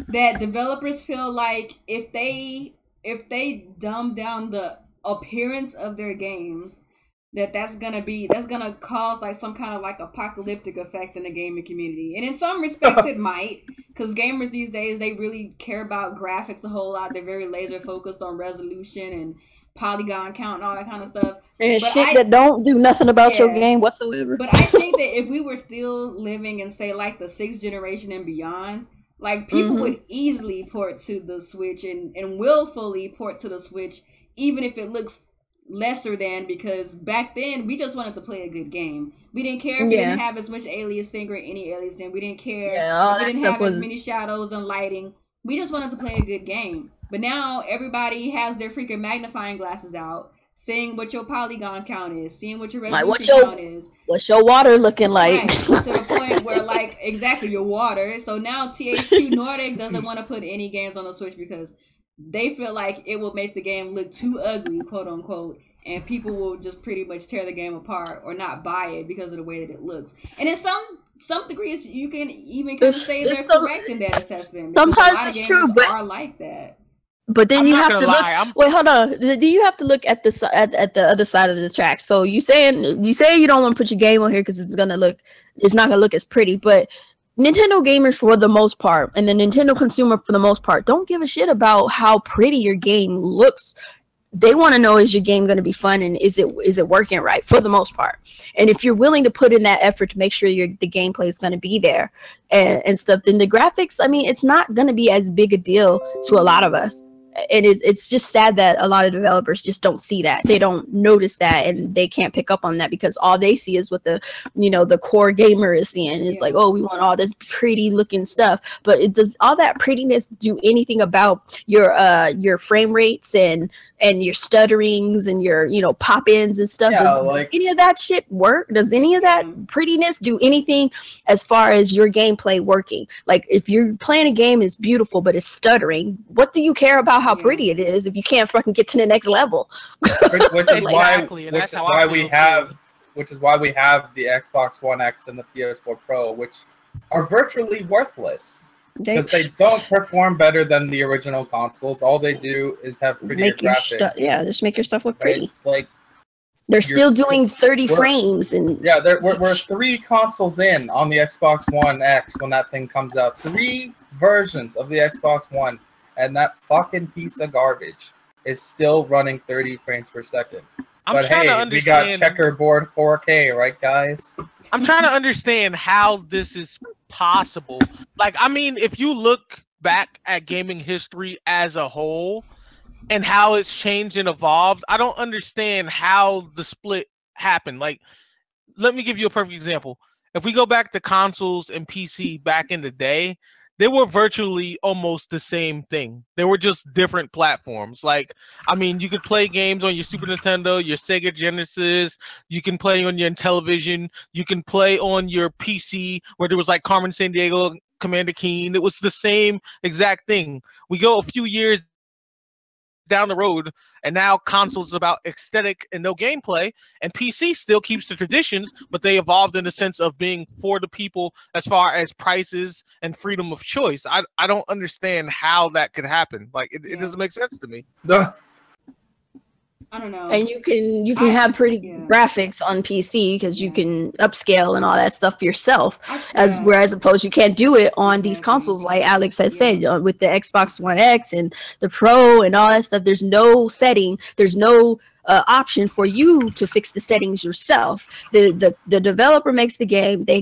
that developers feel like if they dumb down the appearance of their games, that's gonna cause like some kind of like apocalyptic effect in the gaming community. And in some respects it might, because gamers these days, they really care about graphics a whole lot. They're very laser focused on resolution and polygon count and all that kind of stuff. And that don't do nothing about your game whatsoever. But I think that if we were still living in, say, like the 6th generation and beyond, like people would easily port to the Switch and willfully port to the Switch, even if it looks lesser than, because back then we just wanted to play a good game. We didn't care if we didn't have as much aliasing or any aliasing. We didn't care if we didn't have as many shadows and lighting. We just wanted to play a good game. But now everybody has their freaking magnifying glasses out, seeing what your polygon count is, seeing what your resolution count is. What's your water looking like? Right. To the point where, like, exactly, your water. So now THQ Nordic doesn't want to put any games on the Switch because they feel like it will make the game look too ugly, quote unquote, and people will just pretty much tear the game apart or not buy it because of the way that it looks. And in some degrees, you can even kind of say they're correct in that assessment. Sometimes it's true, but are like that. But then you have to look. Wait, hold on. Then you have to look at the other side of the tracks. So you say you don't want to put your game on here because it's not gonna look as pretty. But Nintendo gamers, for the most part, and the Nintendo consumer, for the most part, don't give a shit about how pretty your game looks. They want to know, is your game going to be fun, and is it working right, for the most part. And if you're willing to put in that effort to make sure the gameplay is going to be there and stuff, then the graphics, I mean, it's not going to be as big a deal to a lot of us. And it's just sad that a lot of developers just don't see that. They don't notice that, and they can't pick up on that because all they see is what the core gamer is seeing. It's like, oh, we want all this pretty looking stuff, but does all that prettiness do anything about your frame rates and your stutterings and your pop-ins and stuff? Does any of that shit work? Does any of that prettiness do anything as far as your gameplay working? Like, if you're playing a game is beautiful but it's stuttering, what do you care about how pretty it is if you can't fucking get to the next level? which is why we have the Xbox One X and the PS4 Pro, which are virtually worthless because they don't perform better than the original consoles. All they do is have prettier graphics. Just make your stuff look pretty. It's like they're still doing 30 frames and we're 3 consoles in on the Xbox One X when that thing comes out. 3 versions of the Xbox One. And that fucking piece of garbage is still running 30 frames per second. But hey, we got checkerboard 4K, right, guys? I'm trying to understand how this is possible. Like, I mean, if you look back at gaming history as a whole and how it's changed and evolved, I don't understand how the split happened. Like, let me give you a perfect example. If we go back to consoles and PC back in the day, they were virtually almost the same thing. They were just different platforms. Like, I mean, you could play games on your Super Nintendo, your Sega Genesis. You can play on your television. You can play on your PC, where there was like Carmen Sandiego, Commander Keen. It was the same exact thing. We go a few years down the road, and now consoles is about aesthetic and no gameplay, and PC still keeps the traditions, but they evolved in the sense of being for the people as far as prices and freedom of choice. I don't understand how that could happen. Like, it doesn't make sense to me. I don't know. And you can have pretty graphics on PC because you can upscale and all that stuff yourself. Whereas opposed you can't do it on these consoles like Alex has said with the Xbox One X and the Pro and all that stuff. There's no setting. There's no option for you to fix the settings yourself. The developer makes the game. They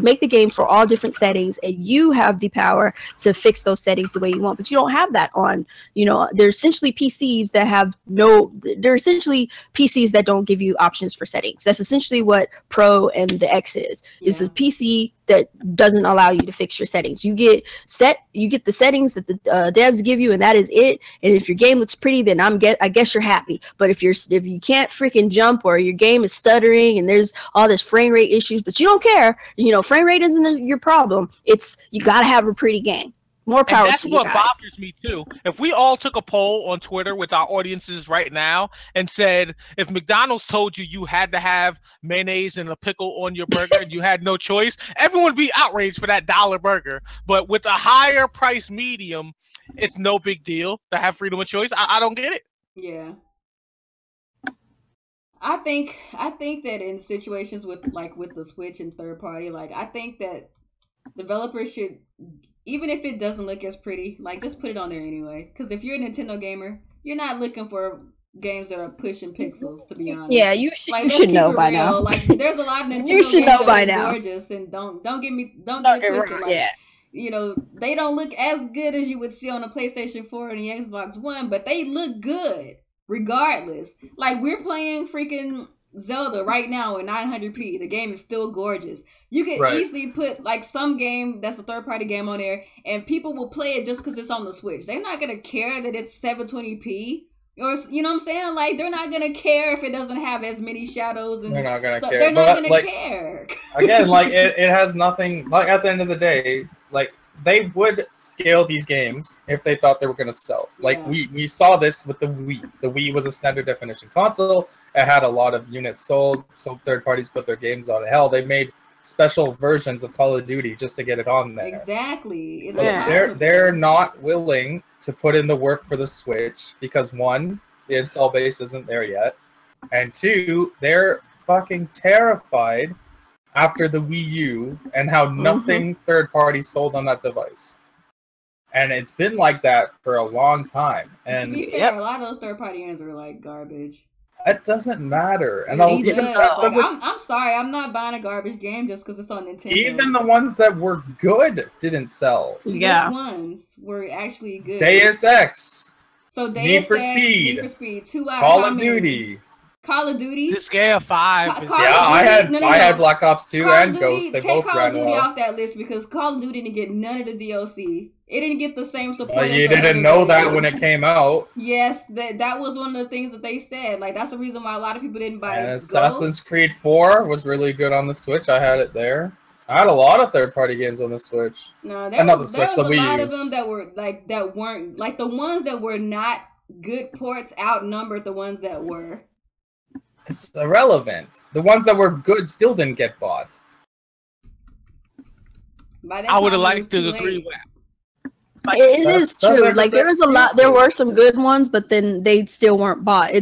make the game for all different settings, and you have the power to fix those settings the way you want. But you don't have that on. They're essentially PCs that have no. They're essentially PCs that don't give you options for settings. That's essentially what Pro and the X is. It's a PC that doesn't allow you to fix your settings. You get the settings that the devs give you, and that is it. And if your game looks pretty, then I guess you're happy. But if you can't freaking jump, or your game is stuttering and there's all this frame rate issues, but you don't care, frame rate isn't your problem. It's you gotta have a pretty game. More power to you guys. That's what bothers me too. If we all took a poll on Twitter with our audiences right now and said, if McDonald's told you had to have mayonnaise and a pickle on your burger and you had no choice, everyone would be outraged for that $1 burger. But with a higher price medium, it's no big deal to have freedom of choice. I don't get it. Yeah. I think that in situations with the Switch and third party, I think that developers should, even if it doesn't look as pretty, just put it on there anyway. Because if you're a Nintendo gamer, you're not looking for games that are pushing pixels, to be honest. Yeah, you should know by now. There's a lot of Nintendo games that are gorgeous, and don't get it twisted. They don't look as good as you would see on a PlayStation 4 and the Xbox One, but they look good regardless. We're playing freaking Zelda right now in 900p. The game is still gorgeous. You could easily put some game that's a third-party game on there, and people will play it just because it's on the Switch. They're not gonna care that it's 720p, or you know what I'm saying? They're not gonna care if it doesn't have as many shadows. And they're not gonna care. They're not gonna care. Again, it has nothing. At the end of the day, they would scale these games if they thought they were going to sell. We saw this with the Wii. The Wii was a standard definition console. It had a lot of units sold, so third parties put their games on. Hell, they made special versions of Call of Duty just to get it on there. Exactly. They're not willing to put in the work for the Switch because, one, the install base isn't there yet, and two, they're fucking terrified after the Wii U and how nothing third party sold on that device. And it's been like that for a long time. And to be fair, a lot of those third party games are garbage. It doesn't matter. And I'm sorry, I'm not buying a garbage game just because it's on Nintendo. Even the ones that were good didn't sell. Yeah. Which ones were actually good? Deus Ex. So Deus Need for Ex, Speed. Need for Speed. 2 out Call of of Duty. Call of Duty. This game 5. I had Black Ops 2 and Ghost. They both Call ran of Duty well. off that list because Call of Duty didn't get none of the DLC. It didn't get the same support. You didn't know that when it came out. Yes, that was one of the things that they said. That's the reason why a lot of people didn't buy it. And Assassin's Creed 4 was really good on the Switch. I had it there. I had a lot of third-party games on the Switch. No, there was a lot of them that were that weren't the ones that were not good ports outnumbered the ones that were. It's irrelevant. The ones that were good still didn't get bought. I would have liked to agree with. It is true. There was a lot. There were some good ones, but then they still weren't bought.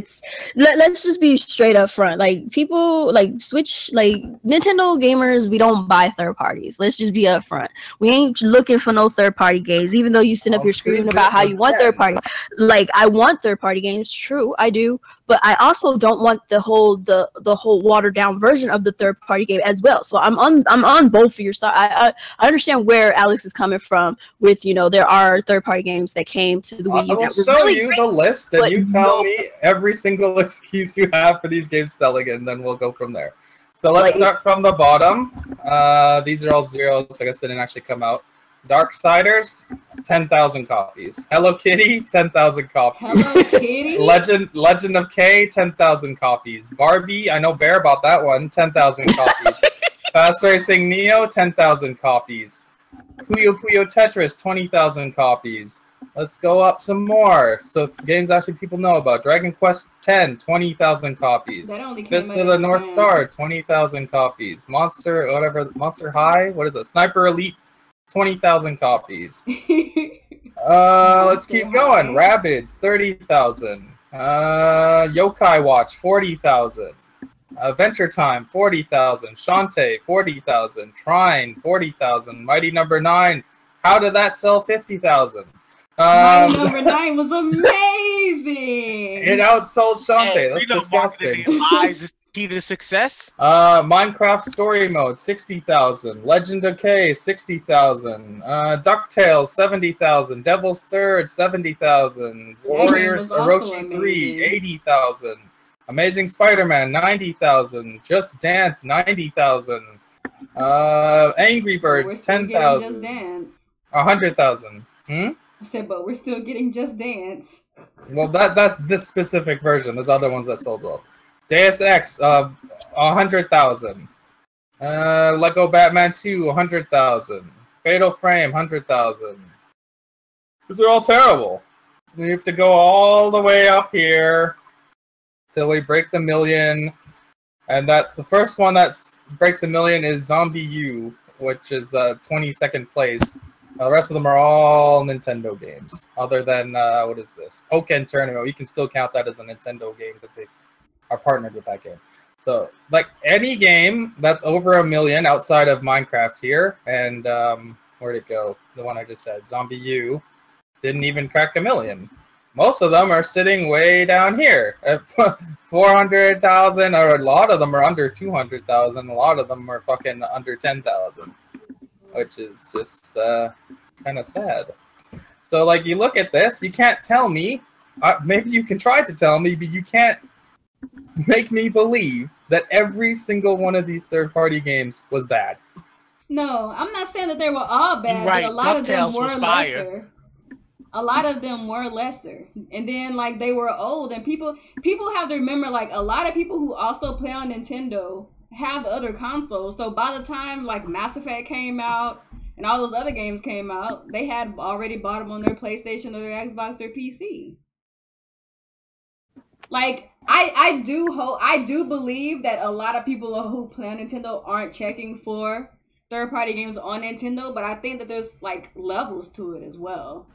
Let's just be straight up front. People Switch, Nintendo gamers, we don't buy third parties. Let's just be upfront. We ain't looking for no third party games. Even though you sit up here screaming about how you want third party. I want third party games. True, I do. But I also don't want the whole watered down version of the third party game as well. So I'm on both of your side. I understand where Alex is coming from with there are third party games that came to the Wii U that were really great, the list and you tell me every single excuse you have for these games selling, and then we'll go from there. So let's start from the bottom. These are all zeros. I guess they didn't actually come out. Darksiders, 10,000 copies. Hello Kitty, 10,000 copies. Hello Kitty. Legend of K, 10,000 copies. Barbie, I know Bear about that one, 10,000 copies. Fast Racing Neo, 10,000 copies. Puyo Puyo Tetris, 20,000 copies. Let's go up some more. So games actually people know about. Dragon Quest X, 20,000 copies. Fist of the North Star, 20,000 copies. Monster High, what is it? Sniper Elite, 20,000 copies. Let's keep going. Rabbids, 30,000. Yokai Watch, 40,000. Adventure Time, 40,000. Shantae, 40,000. Trine, 40,000. Mighty Number 9. How did that sell 50,000? Mighty Number 9 was amazing. It outsold Shantae. Hey, That's disgusting. Lies is key to success. Minecraft Story Mode, 60,000. Legend of K, 60,000. DuckTales, 70,000. Devil's Third, 70,000. Warriors Orochi 3, 80,000. Amazing Spider-Man, 90,000. Just Dance, 90,000. Angry Birds, 10,000. Just Dance. 100,000. I said, but we're still getting Just Dance. Well, that's this specific version. There's other ones that sold well. Deus Ex, 100,000. Lego Batman 2, 100,000. Fatal Frame, 100,000. These are all terrible. We have to go all the way up here till we break the million. And that's the first one that breaks a million is Zombie U, which is 22nd place. The rest of them are all Nintendo games, other than, what is this? Pokken Tournament. We can still count that as a Nintendo game because they are partnered with that game. So, like, any game that's over a million outside of Minecraft here, and, where'd it go? The one I just said, Zombie U, didn't even crack a million. Most of them are sitting way down here at 400,000, or a lot of them are under 200,000. A lot of them are fucking under 10,000. Which is just kind of sad. So, like, you look at this, you can't tell me, maybe you can try to tell me, but you can't make me believe that every single one of these third-party games was bad. No, I'm not saying that they were all bad, right. but a lot of them DuckTales were was fire. lesser. A lot of them were lesser. And then, like, they were old, and people have to remember, like, a lot of people who also play on Nintendo have other consoles. So by the time like Mass Effect came out and all those other games came out, they had already bought them on their PlayStation or their Xbox or PC. Like I do believe that a lot of people who play on Nintendo aren't checking for third-party games on Nintendo, but I think that there's like levels to it as well.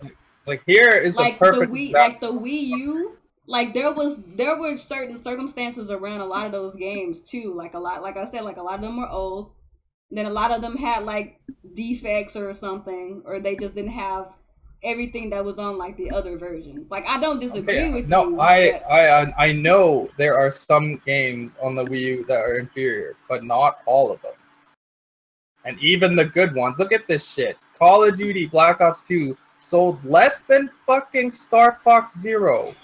Like here is like a perfect the Wii U. Like there were certain circumstances around a lot of those games too. Like I said, like a lot of them were old. Then a lot of them had like defects or something, or they just didn't have everything that was on like the other versions. Like I don't disagree with you. No, I know there are some games on the Wii U that are inferior, but not all of them. And even the good ones. Look at this shit. Call of Duty Black Ops 2 sold less than fucking Star Fox Zero.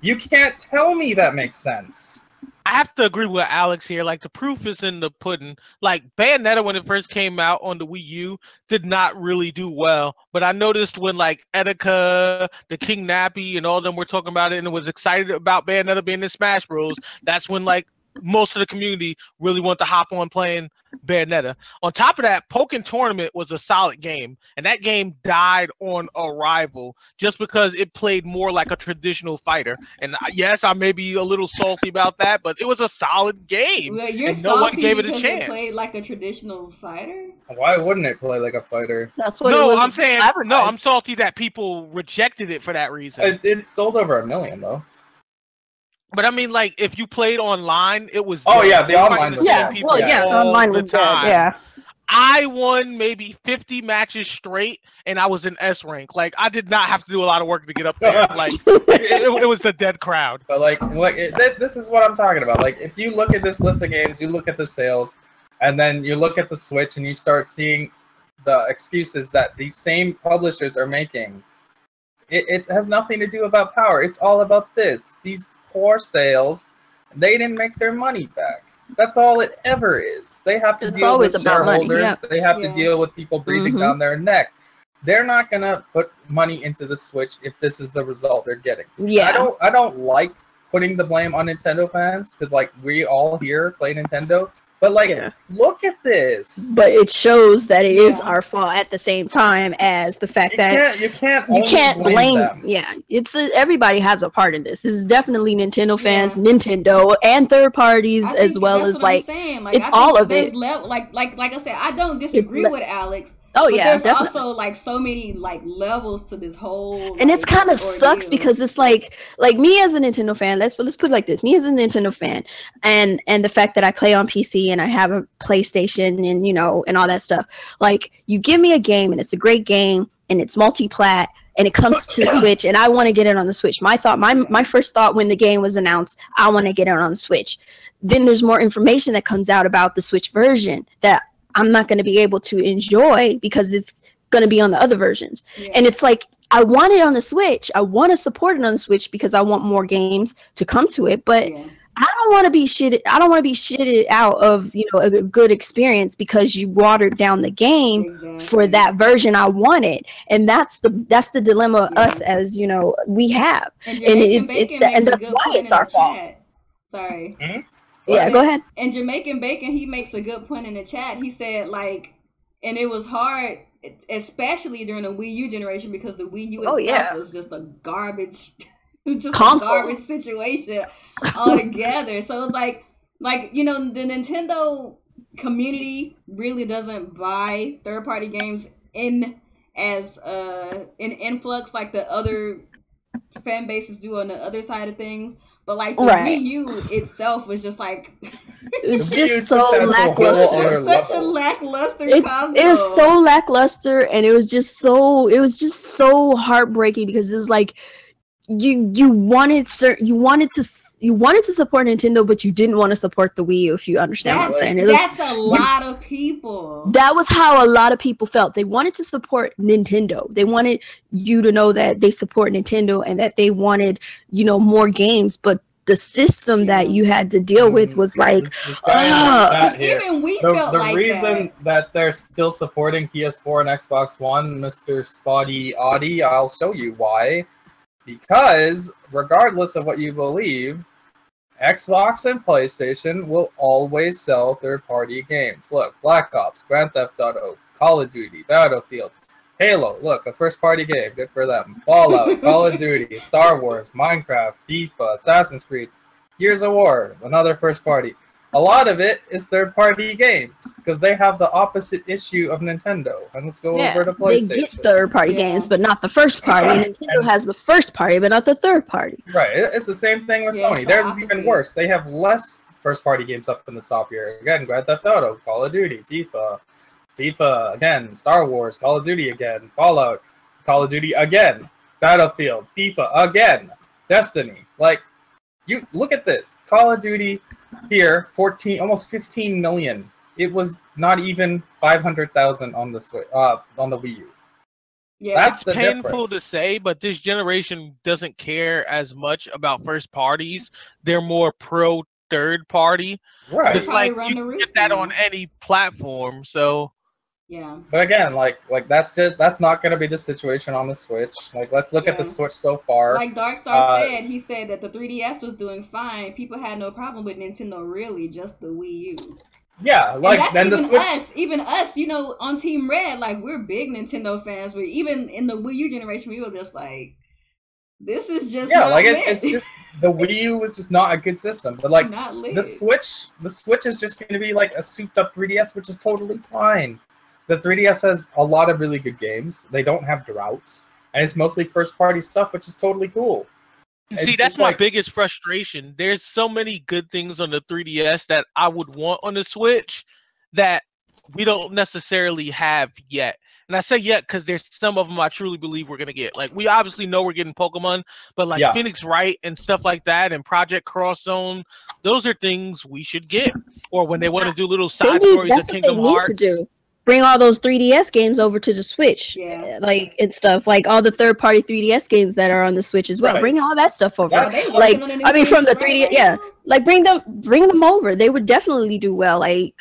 You can't tell me that makes sense. I have to agree with Alex here. Like, the proof is in the pudding. Like, Bayonetta, when it first came out on the Wii U, did not really do well. But I noticed when, like, Etika, the King Nappy, and all of them were talking about it and was excited about Bayonetta being in Smash Bros., that's when, like, most of the community really want to hop on playing Bayonetta. On top of that, Pokken Tournament was a solid game, and that game died on arrival just because it played more like a traditional fighter. And yes, I may be a little salty about that, but it was a solid game, well, you're and no one gave it a because chance. It played like a traditional fighter. Why wouldn't it play like a fighter? That's what. No, I'm saying no. I'm salty that people rejected it for that reason. It sold over 1 million though. But I mean, like, if you played online, it was. Oh yeah, the online was. Yeah, well, yeah, the online was dead. Yeah. I won maybe 50 matches straight, and I was in S rank. Like, I did not have to do a lot of work to get up there. Like, it was the dead crowd. But like this is what I'm talking about. Like, if you look at this list of games, you look at the sales, and then you look at the Switch, and you start seeing the excuses that these same publishers are making. It has nothing to do about power. It's all about this. These poor sales, they didn't make their money back. That's all it ever is. They have to deal with shareholders. They have to deal with people breathing down their neck. They're not gonna put money into the Switch if this is the result they're getting. Yeah. I don't like putting the blame on Nintendo fans because like we all here play Nintendo. But like, look at this. But it shows that it is our fault at the same time as the fact that you can't blame them. Yeah, it's everybody has a part in this. This is definitely Nintendo fans, Nintendo, and third parties as well as like it's all of it. Like I said, I don't disagree with Alex, Oh But yeah, there's definitely. also like so many like levels to this whole And it's like kind of sucks ordeal. because it's like me as a Nintendo fan. Let's put it like this: me as a Nintendo fan, and the fact that I play on PC and I have a PlayStation and and all that stuff. Like you give me a game and it's a great game and it's multi-plat and it comes to Switch and I want to get it on the Switch. My first thought when the game was announced, I want to get it on the Switch. Then there's more information that comes out about the Switch version that I'm not going to be able to enjoy because it's going to be on the other versions. Yeah. And it's like, I want it on the Switch. I want to support it on the Switch because I want more games to come to it. But I don't want to be shitted. I don't want to be shitted out of a good experience because you watered down the game for that version I wanted. And that's the dilemma us as we have. And that's why it's our fault. Sorry. Hmm? Yeah, go ahead. And Jamaican Bacon, he makes a good point in the chat. He said like, and it was hard, especially during the Wii U generation, because the Wii U itself was just a garbage, just console. A garbage situation altogether. So it's like the Nintendo community really doesn't buy third-party games in influx like the other fan bases do on the other side of things. But like the Wii U itself was just like it was just so lackluster. It was such a lackluster console. It was so lackluster, and it was just so heartbreaking because it's like you wanted to support Nintendo, but you didn't want to support the Wii U. If you understand what I'm saying, that's a lot of people. That was how a lot of people felt. They wanted to support Nintendo. They wanted you to know that they support Nintendo and that they wanted more games, but the system that you had to deal with was like, even we felt like the reason that they're still supporting PS4 and Xbox One, Mr. Spotty Audie, I'll show you why. Because regardless of what you believe, Xbox and PlayStation will always sell third-party games. Look, Black Ops, Grand Theft Auto, Call of Duty, Battlefield, Halo, look, a first-party game, good for them. Fallout, Call of Duty, Star Wars, Minecraft, FIFA, Assassin's Creed, Gears of War, another first-party. A lot of it is third-party games, because they have the opposite issue of Nintendo. And let's go over to PlayStation. They get third-party games, but not the first-party. Nintendo has the first-party, but not the third-party. Right, it's the same thing with Sony. Theirs is even worse. They have less first-party games up in the top here. Again, Grand Theft Auto, Call of Duty, FIFA again, Star Wars, Call of Duty again, Fallout, Call of Duty again, Battlefield, FIFA again, Destiny. Like, you look at this. Call of Duty here, almost 15 million. It was not even 500,000 on the Switch, on the Wii U. Yeah, that's it's painful to say, but this generation doesn't care as much about first parties. They're more pro third party. Right. It's like you can get that on any platform, so. Yeah. But again, like that's not going to be the situation on the Switch. Like, let's look at the Switch so far. Like Darkstar said, he said that the 3DS was doing fine. People had no problem with Nintendo, really, just the Wii U. Yeah, like then the Switch. Even us, on Team Red, like we're big Nintendo fans. But even in the Wii U generation, we were just like, this is just it's just the Wii U was just not a good system. But like the Switch is just going to be like a souped up 3DS, which is totally fine. The 3DS has a lot of really good games. They don't have droughts, and it's mostly first-party stuff, which is totally cool. See, that's my biggest frustration. There's so many good things on the 3DS that I would want on the Switch that we don't necessarily have yet. And I say yet because there's some of them I truly believe we're going to get. Like, we obviously know we're getting Pokemon, but like Phoenix Wright and stuff like that and Project Cross Zone, those are things we should get. Or when they want to do little side stories of Kingdom Hearts. Bring all those 3DS games over to the Switch, like and stuff, like all the third-party 3DS games that are on the Switch as well. Right. Bring all that stuff over. Like, I mean, from the 3DS, like bring them over. They would definitely do well. Like,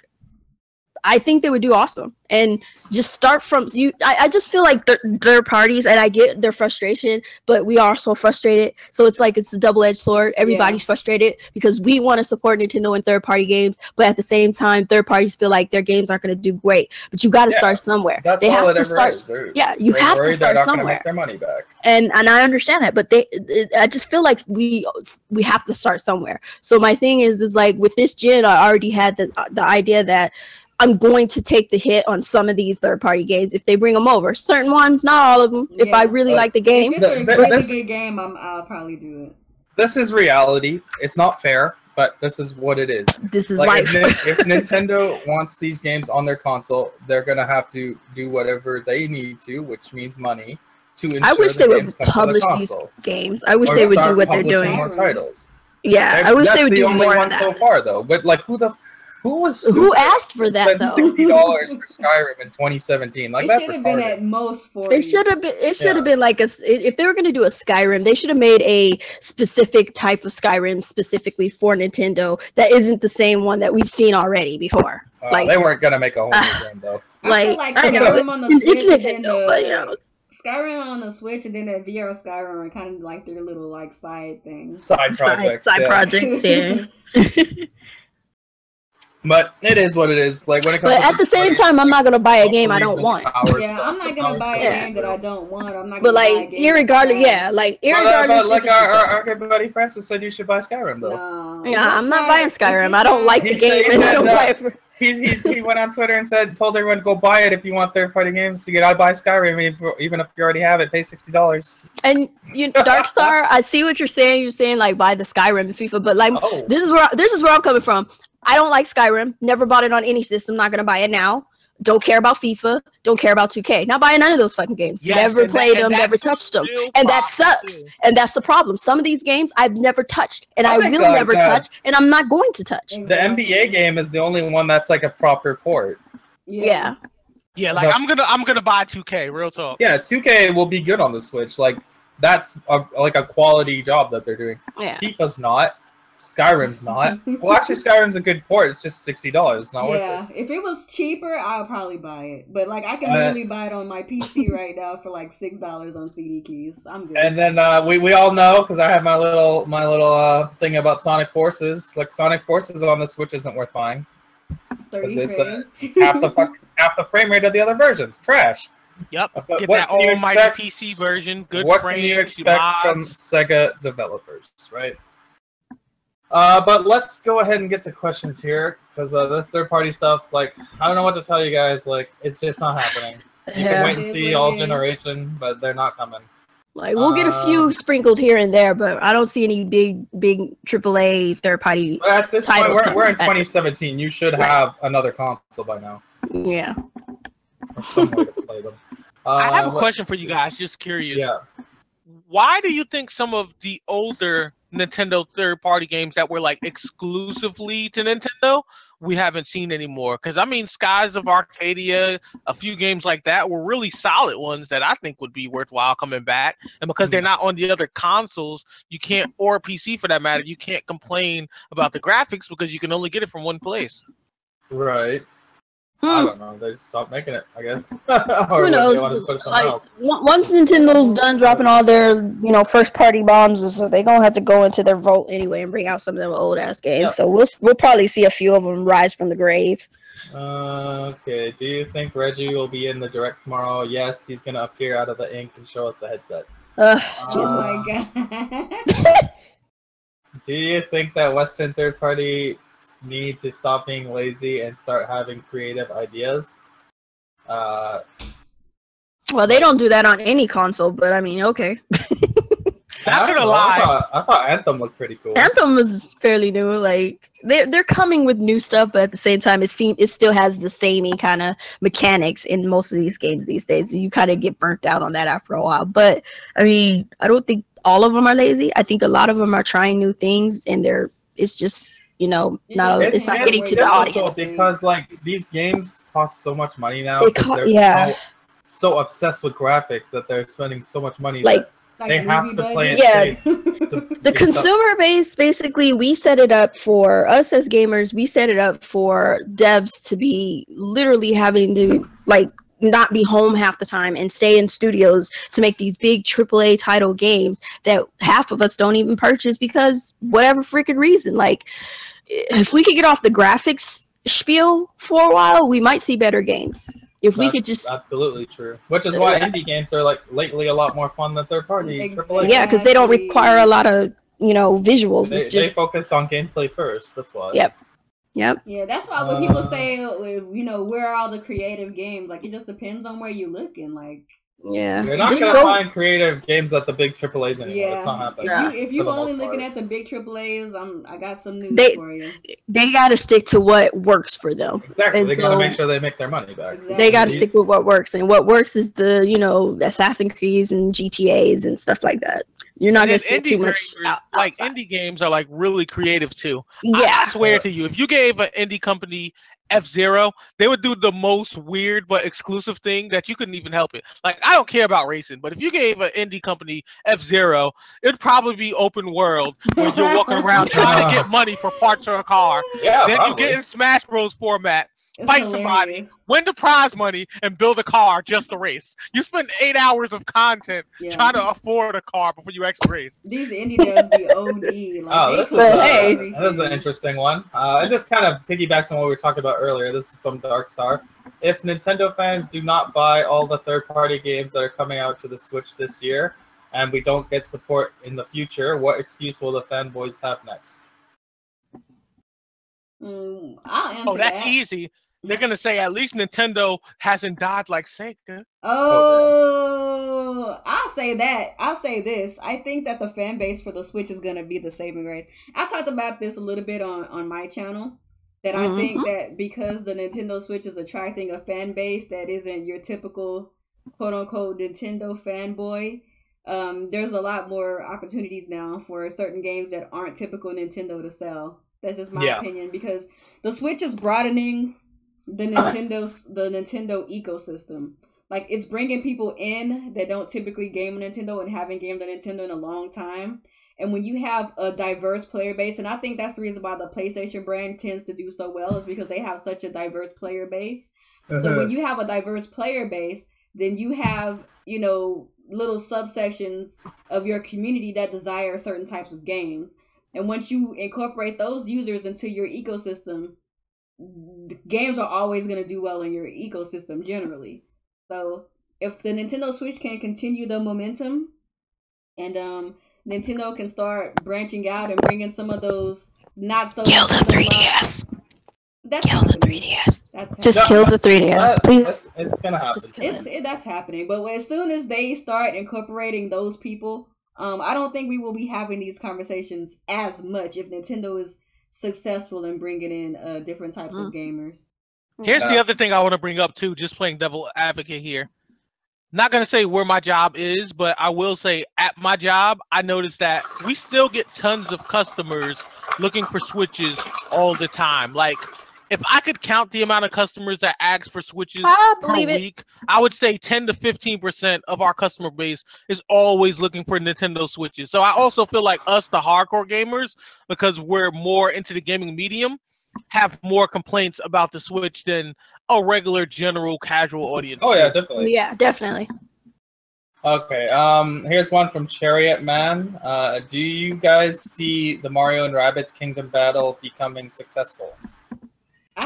I think they would do awesome. And just start from you. I just feel like third parties, and I get their frustration, but we are so frustrated. So it's like it's a double-edged sword. Everybody's frustrated because we want to support Nintendo and third-party games, but at the same time, third parties feel like their games aren't going to do great. But you got to start somewhere. They have to start. You have to start somewhere. Make their money back. And I understand that, but I just feel like we have to start somewhere. So my thing is like with this gen, I already had the idea that I'm going to take the hit on some of these third-party games if they bring them over. Certain ones, not all of them. Yeah. If I really like the game, if it's a really good game, I'll probably do it. This is reality. It's not fair, but this is what it is. This is like life. if Nintendo wants these games on their console, they're gonna have to do whatever they need to, which means money, to ensure I wish the they would games come to the publish these console. games. I wish Or they would do start what they're publishing doing. more titles. Yeah, I wish they would do more of That's the only one that. so far, though. But like, who asked for that spent though? $60 for Skyrim in 2017? Like, it that's should have retarded. been at most 40. It should have been. It should have been like if they were going to do a Skyrim, they should have made a specific type of Skyrim specifically for Nintendo that isn't the same one that we've seen already before. They weren't gonna make a whole new game though. I feel like I know Skyrim on the Switch it's and Nintendo, but you know. Skyrim on the Switch and then that VR Skyrim are kind of like their little like side things. Side projects. Side projects, yeah. But it is what it is. Like when it comes. But at the same time, I'm not gonna buy a game I don't want. Yeah, I'm not gonna buy a game that I don't want. I'm not. But gonna buy a like, game irregardless, yeah, like irregardless. But like our good buddy Francis said, you should buy Skyrim though. No, yeah, I'm not buying Skyrim. I don't like the game, and I don't buy it for. He went on Twitter and told everyone to go buy it if you want third-party games. I'd buy Skyrim even if you already have it. Pay $60. And Darkstar, I see what you're saying. You're saying like buy the Skyrim and FIFA, but like this is where I'm coming from. I don't like Skyrim. Never bought it on any system. Not gonna buy it now. Don't care about FIFA. Don't care about 2K. Not buying none of those fucking games. Yes, never played them. Never touched them. And that sucks. And that's the problem. Some of these games I've never touched, and I will never touch, and I'm not going to touch. The NBA game is the only one that's like a proper port. Yeah. Yeah, like I'm gonna buy 2K. Real talk. Yeah, 2K will be good on the Switch. Like that's like a quality job that they're doing. Yeah. FIFA's not. Skyrim's not. Well, actually, Skyrim's a good port. It's just $60. It's not worth it. Yeah, if it was cheaper, I'll probably buy it. But like, I can literally buy it on my PC right now for like $6 on CD keys. I'm good. And then we all know because I have my little thing about Sonic Forces. Like Sonic Forces on the Switch isn't worth buying. 30 frames. It's half the frame rate of the other versions. Trash. Yep. But Get that almighty PC version. Good what frames. What can you expect from Sega developers, right? But let's go ahead and get to questions here, because this third-party stuff, like, I don't know what to tell you guys, like, it's just not happening. You can wait and see all generation, but they're not coming. Like, we'll get a few sprinkled here and there, but I don't see any big AAA third-party at this titles. Point, we're in 2017. You should have another console by now. Yeah. Or some way to play them. I have a question for you guys, just curious. Yeah. Why do you think some of the older Nintendo third-party games that were like exclusively to Nintendo we haven't seen anymore? Because I mean, Skies of Arcadia, a few games like that were really solid ones that I think would be worthwhile coming back. And because they're not on the other consoles, you can't, or PC for that matter, you can't complain about the graphics because you can only get it from one place. Right. I don't know. They just stopped making it, I guess. Who knows? Like, once Nintendo's done dropping all their, first-party bombs, so they're gonna have to go into their vault anyway and bring out some of them old-ass games. Yep. So we'll probably see a few of them rise from the grave. Okay. Do you think Reggie will be in the direct tomorrow? Yes, he's gonna appear out of the ink and show us the headset. Jesus. Oh my god. Do you think that Western third-party need to stop being lazy and start having creative ideas? Well, they don't do that on any console, but I mean, okay. Not gonna lie. I thought Anthem looked pretty cool. Anthem was fairly new. Like they're coming with new stuff, but at the same time, it still has the samey kind of mechanics in most of these games these days. So you kind of get burnt out on that after a while. But I mean, I don't think all of them are lazy. I think a lot of them are trying new things, and it's just. It's not getting to the audience. Because like these games cost so much money now. They're so obsessed with graphics that they're spending so much money that they have to play it safe. The consumer base, basically, we set it up for us as gamers. We set it up for devs to be literally having to not be home half the time and stay in studios to make these big AAA title games that half of us don't even purchase because whatever freaking reason. Like, if we could get off the graphics spiel for a while, we might see better games. We could just absolutely true. Which is why indie games are lately a lot more fun than third party. Exactly. Yeah, because they don't require a lot of visuals. They focus on gameplay first. That's why. Yep. Yep. Yeah, that's why when people say, you know, where are all the creative games? Like, it just depends on where you're looking. Like, Yeah. You're not gonna find creative games at the big AAAs anymore. yeah, It's not happening. If you only looking at the big AAAs, I got some news for you. They got to stick to what works for them. Exactly. And they got to make sure they make their money back. Exactly. They got to stick with what works, and what works is the, you know, Assassin's Creeds and GTAs and stuff like that. You're not gonna see too much. Like indie games are like really creative too. Yeah. I swear to you, if you gave an indie company F-Zero, they would do the most weird but exclusive thing that you couldn't even help it. Like, I don't care about racing, but if you gave an indie company F-Zero, it'd probably be open world where you're walking around trying to get money for parts of a car. Yeah, then probably. you get in Smash Bros format, It's fight hilarious. somebody, win the prize money, and build a car just to race. You spend 8 hours of content trying to afford a car before you actually race. These indie devs be OD. Like, this is an interesting one. And this kind of piggybacks on what we were talking about earlier. This is from Darkstar. If Nintendo fans do not buy all the third-party games that are coming out to the Switch this year, and we don't get support in the future, what excuse will the fanboys have next? I'll answer that's easy. They're gonna say at least Nintendo hasn't died like Sega. I'll say that. I'll say this. I think that the fan base for the Switch is gonna be the saving grace. I talked about this a little bit on my channel. That I think that because the Nintendo Switch is attracting a fan base that isn't your typical quote unquote Nintendo fanboy, there's a lot more opportunities now for certain games that aren't typical Nintendo to sell. That's just my opinion, because the Switch is broadening the Nintendo ecosystem. Like, it's bringing people in that don't typically game on Nintendo and haven't gamed on Nintendo in a long time. And when you have a diverse player base, and I think that's the reason why the PlayStation brand tends to do so well, is because they have such a diverse player base. So when you have a diverse player base, then you have, you know, little subsections of your community that desire certain types of games. And once you incorporate those users into your ecosystem, games are always going to do well in your ecosystem generally. So if the Nintendo Switch can continue the momentum, and Nintendo can start branching out and bringing some of those not so kill the 3DS. Kill the 3DS. Just kill the 3DS, please. It's gonna happen. That's happening. But as soon as they start incorporating those people, I don't think we will be having these conversations as much if Nintendo is successful in bringing in different types of gamers. Here's the other thing I want to bring up too, just playing devil advocate here. Not going to say where my job is, but I will say at my job, I noticed that we still get tons of customers looking for Switches all the time. Like, if I could count the amount of customers that ask for Switches per week, I would say 10 to 15% of our customer base is always looking for Nintendo Switches. So I also feel like us, the hardcore gamers, because we're more into the gaming medium, have more complaints about the Switch than a regular general casual audience. Oh yeah, definitely. Yeah, definitely. Okay, here's one from Chariot Man. Do you guys see the Mario and Rabbids Kingdom Battle becoming successful?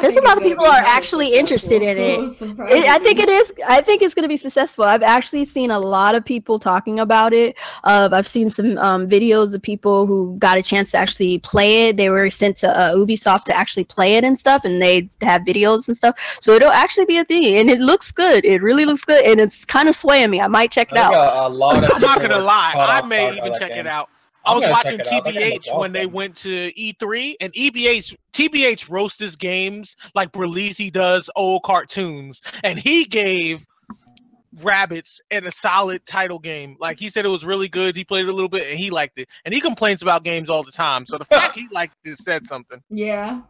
There's a lot of people are actually interested in it. I think it is. I think it's going to be successful. I've actually seen a lot of people talking about it. I've seen some videos of people who got a chance to actually play it. They were sent to Ubisoft to actually play it and stuff, and they have videos and stuff. So it'll actually be a thing, and it looks good. It really looks good, and it's kind of swaying me. I might check it out. I'm not going to lie. I may even check it out. I was watching TBH when they went to E3, and TBH roasts games like Berlisi does old cartoons, and he gave Rabbids a solid title game. Like, he said it was really good. He played it a little bit, and he liked it. And he complains about games all the time, so the fact he liked it said something. Yeah.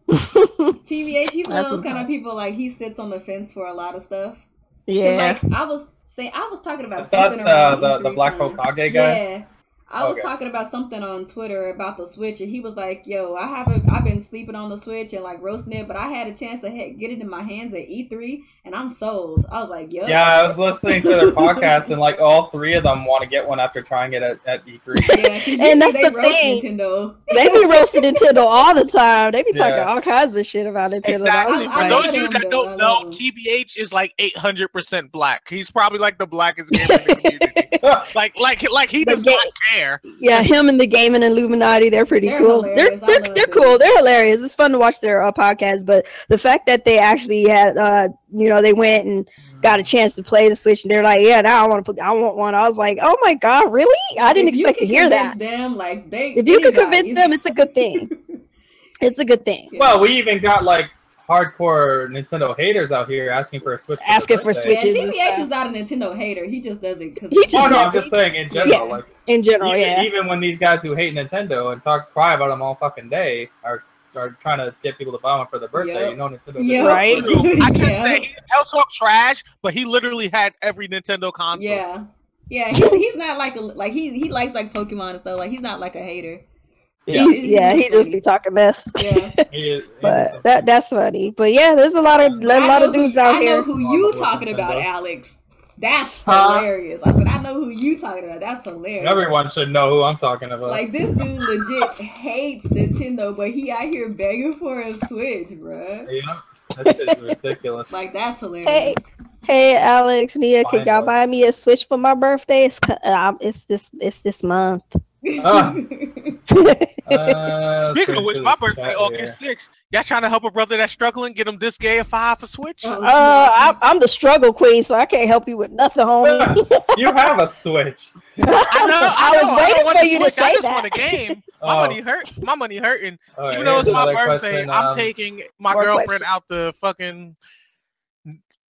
TBH, he's one of those kind of people, like, he sits on the fence for a lot of stuff. Yeah. Like, I was talking about something about the Black Hokage guy? Yeah. I was talking about something on Twitter about the Switch, and he was like, yo, I've been sleeping on the Switch and like roasting it, but I had a chance to get it in my hands at E3, and I'm sold. I was like, yo. Yeah, I was listening to their podcast, and like all three of them want to get one after trying it at E3. Yeah, and that's the thing. Nintendo. They be roasting Nintendo all the time. They be talking all kinds of shit about Nintendo. Exactly. For those of you that don't know, TBH is like 800% black. He's probably like the blackest gamer in the community. like he does not care there. Yeah, him and the Gaming Illuminati, they're pretty They're cool. hilarious. I love They're them. cool. They're hilarious. It's fun to watch their podcast, but the fact that they actually had, they went and got a chance to play the Switch, and they're like, yeah, now I want one. I was like, oh my god, really? I didn't expect to hear that. Them, like, if you could convince them, it's a good thing. It's a good thing. Yeah. Well, we even got like hardcore Nintendo haters out here asking for a Switch. Asking for Yeah, Switches. TBH is not a Nintendo hater. He just does it because Oh no, I'm just saying in general. Yeah. Like In general, even when these guys who hate Nintendo and cry about them all fucking day are trying to get people to buy one for their birthday, Yep. you know Nintendo. Yep. Right? I can't Yeah. say he'll talk trash, but he literally had every Nintendo console. Yeah, yeah. He's not like he likes like Pokemon and stuff. Like he's not like a hater. Yeah. He just be talking mess. Yeah. But that's funny. But yeah, there's a lot of dudes out I here. know who you talking about, Alex. That's hilarious. I said I know who you talking about. That's hilarious. Everyone should know who I'm talking about. Like this dude legit hates Nintendo, but he out here begging for a Switch, bruh. Yeah, that shit's ridiculous. Like that's hilarious. Hey, Alex, Nia, can Fine, y'all bro. buy me a Switch for my birthday? It's this month. Speaking of which, my birthday August 6th. Y'all trying to help a brother that's struggling, get him this gay a 5 for Switch? I'm the struggle queen, so I can't help you with nothing, homie. You have a Switch. I was waiting for you to say I just that. want a game. My money hurting. All right, Even though it's here's my another birthday, question, I'm taking my more girlfriend question. out to fucking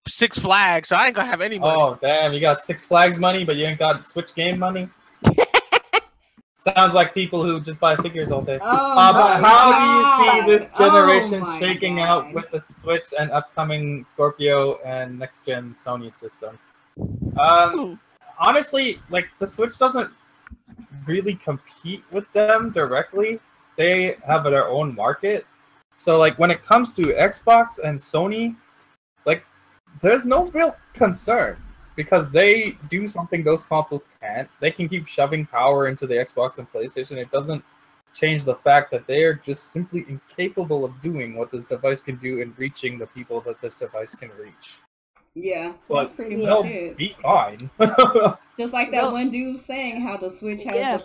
Six Flags, so I ain't gonna have any money. Oh damn, you got Six Flags money, but you ain't got Switch game money. Sounds like people who just buy figures all day. But how do you see this generation shaking out with the Switch and upcoming Scorpio and next gen Sony system? Honestly, like the Switch doesn't really compete with them directly. They have their own market. So like when it comes to Xbox and Sony, like there's no real concern. Because they do something those consoles can't. They can keep shoving power into the Xbox and PlayStation. It doesn't change the fact that they are just simply incapable of doing what this device can do and reaching the people that this device can reach. Yeah, So that's pretty they'll much it. be fine. Just like that one dude saying how the Switch has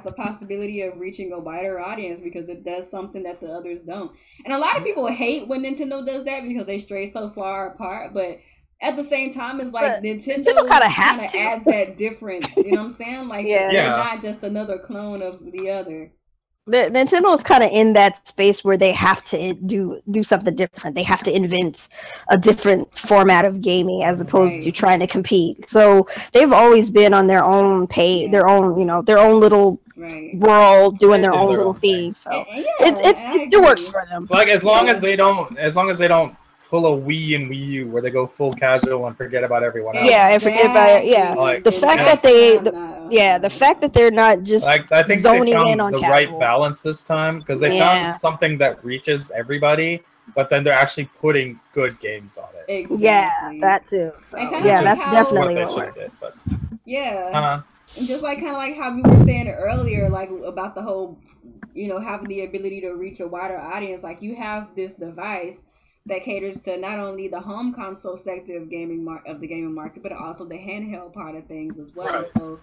the possibility of reaching a wider audience because it does something that the others don't. And a lot of people hate when Nintendo does that because they stray so far apart, but at the same time, it's like Nintendo kind of adds that difference. You know what I'm saying? Like, they're not just another clone of the other. Nintendo is kind of in that space where they have to do something different. They have to invent a different format of gaming as opposed to trying to compete. So they've always been on their own their own little world, doing their own little thing. So it works for them. Like as long as they don't pull a Wii and Wii U where they go full casual and forget about everyone else. Yeah, and forget about it. Yeah, like, the fact that the fact that they're not just like I think zoning they found in on the casual. right balance this time because they found something that reaches everybody, but then they're actually putting good games on it. Exactly. Yeah, that too. So, yeah, that's definitely what what they did. But and just like kind of like how we were saying earlier, like about the whole, having the ability to reach a wider audience. Like you have this device that caters to not only the home console sector of the gaming market, but also the handheld part of things as well. Right. So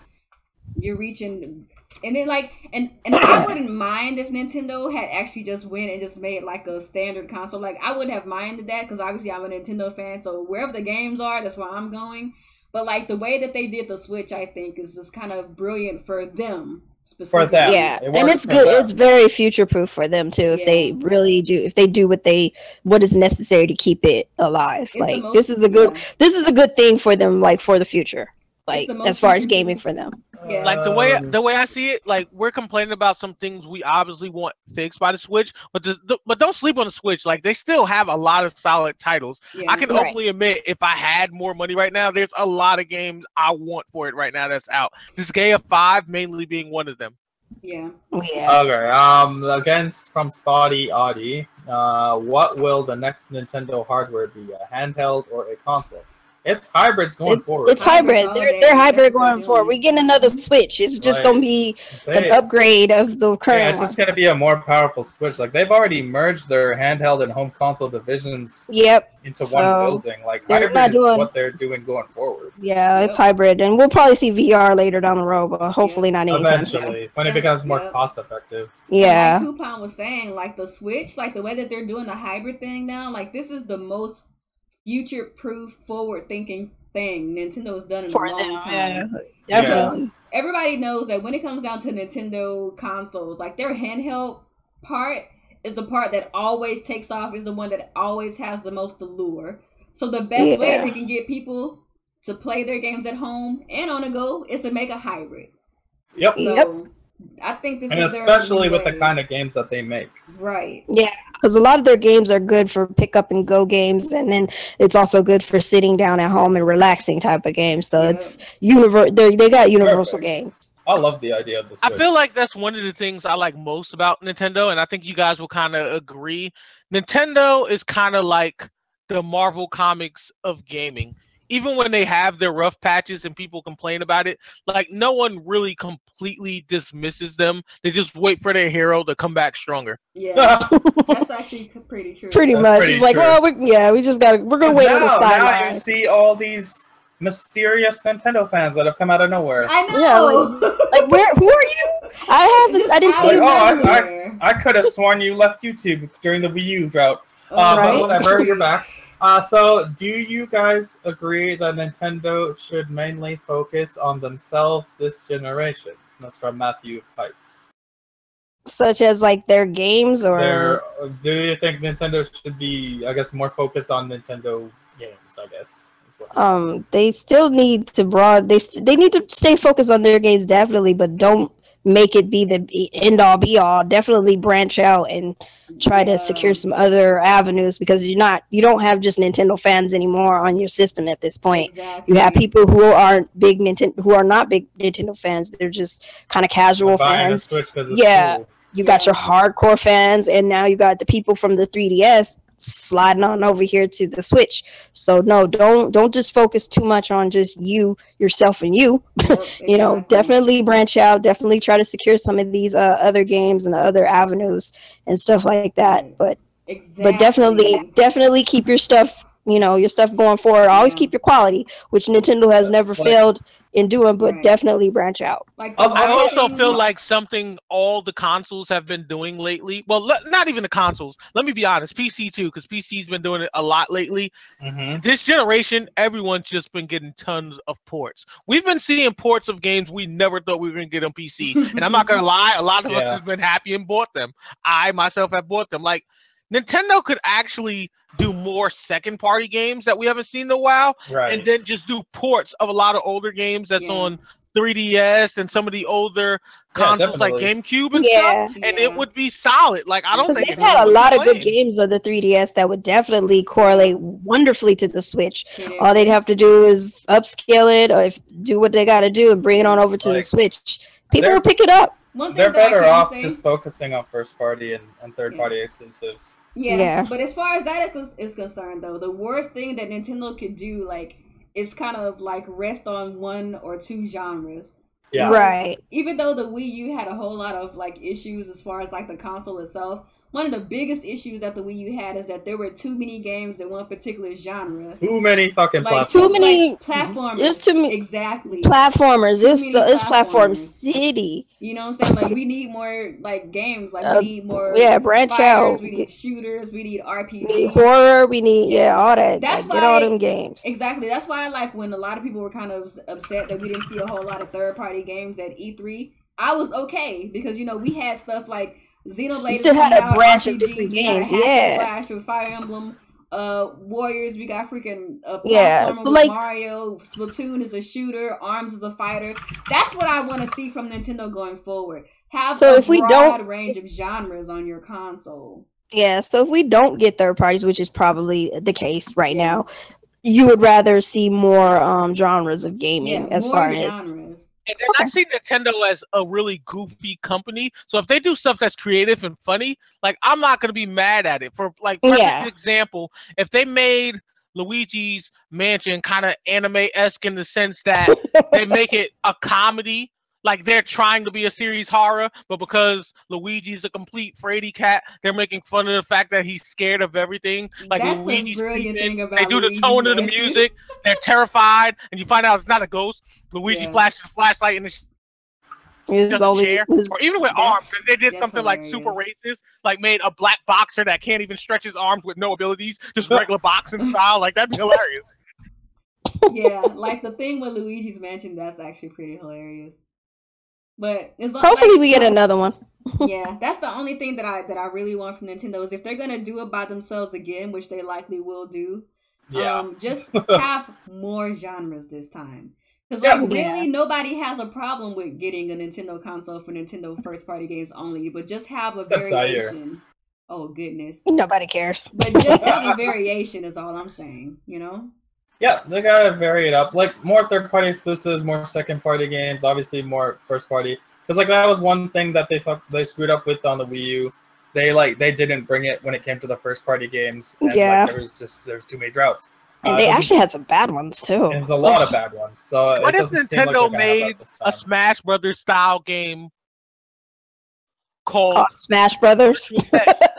you're reaching, and then like, and I wouldn't mind if Nintendo had actually just went and just made like a standard console. Like I wouldn't have minded that because obviously I'm a Nintendo fan, so wherever the games are, that's where I'm going. But like the way that they did the Switch, I think is just kind of brilliant for them. For them, yeah, and it's good. It's very future proof for them too. If they really do, if they do what is necessary to keep it alive. It's like this is a good thing for them. Like for the future, like as far as gaming for them. Yeah. Like the way I see it, like we're complaining about some things we obviously want fixed by the Switch, but don't sleep on the Switch. Like they still have a lot of solid titles. Yeah. I can openly admit, if I had more money right now, there's a lot of games I want for it right now that's out. This Gaia 5 mainly being one of them. Yeah. Okay. Against from Spotty Audie, what will the next Nintendo hardware be? A handheld or a console? It's hybrids going forward. It's hybrid. all They're day. hybrid That's what going they're forward. doing. We get another Switch. It's just Like, gonna be an they- upgrade of the Yeah, current it's one. just gonna be a more powerful Switch. Like they've already merged their handheld and home console divisions Yep. into So, one building. Like they're hybrid not is doing- what they're doing going forward. Yeah, it's Yep. hybrid, and we'll probably see VR later down the road, but hopefully not anytime soon. Eventually, when it becomes more Yep. cost effective. Yeah. And like Coupon was saying, like the Switch, like the way that they're doing the hybrid thing now, like this is the most future-proof, forward-thinking thing Nintendo's done in For a long them, time. yeah. Because Definitely. everybody knows that when it comes down to Nintendo consoles, like their handheld part is the part that always takes off, is the one that always has the most allure. So the best way Yeah. they can get people to play their games at home and on the go is to make a hybrid. Yep. So Yep. I think this And is their especially new with the way. kind of games that they make. Right. Yeah, because a lot of their games are good for pick up and go games, and then it's also good for sitting down at home and relaxing type of games. So Yeah. it's they got universal Perfect. games. I love the idea of the Switch. I feel like that's one of the things I like most about Nintendo, and I think you guys will kind of agree. Nintendo is kind of like the Marvel Comics of gaming. Even when they have their rough patches and people complain about it, like no one really completely dismisses them. They just wait for their hero to come back stronger. Yeah. That's actually pretty true. Pretty That's much. pretty It's like, true. well, we're gonna wait on the now you sideline. see all these mysterious Nintendo fans that have come out of nowhere. I Yeah, know. Like, who are you? I didn't see Like, you. oh, Everywhere. I could have sworn you left YouTube during the Wii U drought. Right. But whatever, you're back. So, do you guys agree that Nintendo should mainly focus on themselves this generation? That's from Matthew Pipes. Such as like their games, or Do you think Nintendo should be, I guess, more focused on Nintendo games? I guess. is what- they still need to they need to stay focused on their games, definitely, but don't make it be the end all be all. Definitely branch out and try to secure some other avenues, because you don't have just Nintendo fans anymore on your system at this point. Exactly. You have people who are not big Nintendo fans. They're just kind of casual Buying a fans. Switch 'cause it's Yeah. cool. You got your hardcore fans, and now you got the people from the 3DS sliding on over here to the Switch. So no, don't just focus too much on just yourself and you. Yep, You know, exactly. definitely branch out, definitely try to secure some of these other games and other avenues and stuff like that. Right. But Exactly. definitely keep your stuff, your stuff going forward. Always Yeah. keep your quality, which Nintendo has never Like- failed in doing, but Right. definitely branch out. Like I also thing- feel like something all the consoles have been doing lately. Well, not even the consoles. Let me be honest, PC too, because PC's been doing it a lot lately. Mhm. This generation, everyone's just been getting tons of ports. We've been seeing ports of games we never thought we were going to get on PC. And I'm not going to lie, a lot of us Yeah. have been happy and bought them. I myself have bought them. Like, Nintendo could actually do more second-party games that we haven't seen in a while, Right. and then just do ports of a lot of older games that's Yeah. on 3DS and some of the older consoles like definitely. GameCube and Yeah. stuff, and Yeah. it would be solid. Like, I don't Because think they've it's had a lot of good playing. games on the 3DS that would definitely correlate wonderfully to the Switch. It All they'd is. have to do is upscale it, or do what they got to do and bring it on over to the Like, Switch. People they're- will pick it up. One thing They're that I better can off say, just focusing on first party and third party exclusives. yeah. But as far as that is concerned, though, the worst thing that Nintendo could do, like, is kind of like rest on one or two genres. Yeah. Right. Even though the Wii U had a whole lot of like issues as far as like the console itself, one of the biggest issues that the Wii U had is that there were too many games in one particular genre. Too many fucking Like platforms. Too many- like platformers. There's too many exactly. platformers. Too It's many platform platformers. city. You know what I'm saying? Like we need more like games. Like we need more branch fighters, out. We need shooters. We need RPG. We need horror. We need all that. That's Like, get all why- them games. Exactly. That's why I like when a lot of people were kind of upset that we didn't see a whole lot of third-party games at E3. I was okay because we had stuff like Xenoblade. You still had coming a out, branch of RPGs, different we got games, Hack and yeah. Slash with Fire Emblem, Warriors. We got freaking Yeah, platformer so, with like- Mario. Splatoon is a shooter. Arms is a fighter. That's what I want to see from Nintendo going forward. Have So a if we broad don't- range of genres on your console. Yeah. So if we don't get third parties, which is probably the case right Yeah. now, you would rather see more genres of gaming Yeah, as more far as. genres. And then I see Nintendo as a really goofy company. So if they do stuff that's creative and funny, like I'm not gonna be mad at it. For like perfect Yeah. example, if they made Luigi's Mansion kind of anime-esque in the sense that they make it a comedy. Like they're trying to be a serious horror, but because Luigi's a complete fraidy cat, they're making fun of the fact that he's scared of everything. Like That's Luigi's the brilliant creeping, thing about they do the Luigi's tone of the Mansion. music, they're terrified, and you find out it's not a ghost. Luigi Yeah. flashes a flashlight in the doesn't share. Or even with arms, they did something like super racist, like made a black boxer that can't even stretch his arms with no abilities, just regular boxing style. Like that'd be hilarious. Yeah, like the thing with Luigi's Mansion, that's actually pretty hilarious. But it's hopefully we get another one. Yeah, that's the only thing that I really want from Nintendo is if they're gonna do it by themselves again, which they likely will do. Yeah. Just have more genres this time. Because like really nobody has a problem with getting a Nintendo console for Nintendo first party games only, but just have a variation. Oh goodness. Nobody cares. But just have a variation is all I'm saying, you know? Yeah, they gotta vary it up. Like more third-party exclusives, more second-party games. Obviously, more first-party. Because like that was one thing that they screwed up with on the Wii U. They didn't bring it when it came to the first-party games. And, yeah. Like, there was too many droughts. And they actually had some bad ones too. There's a lot of bad ones. So what if Nintendo made a Smash Brothers style game called Smash Brothers?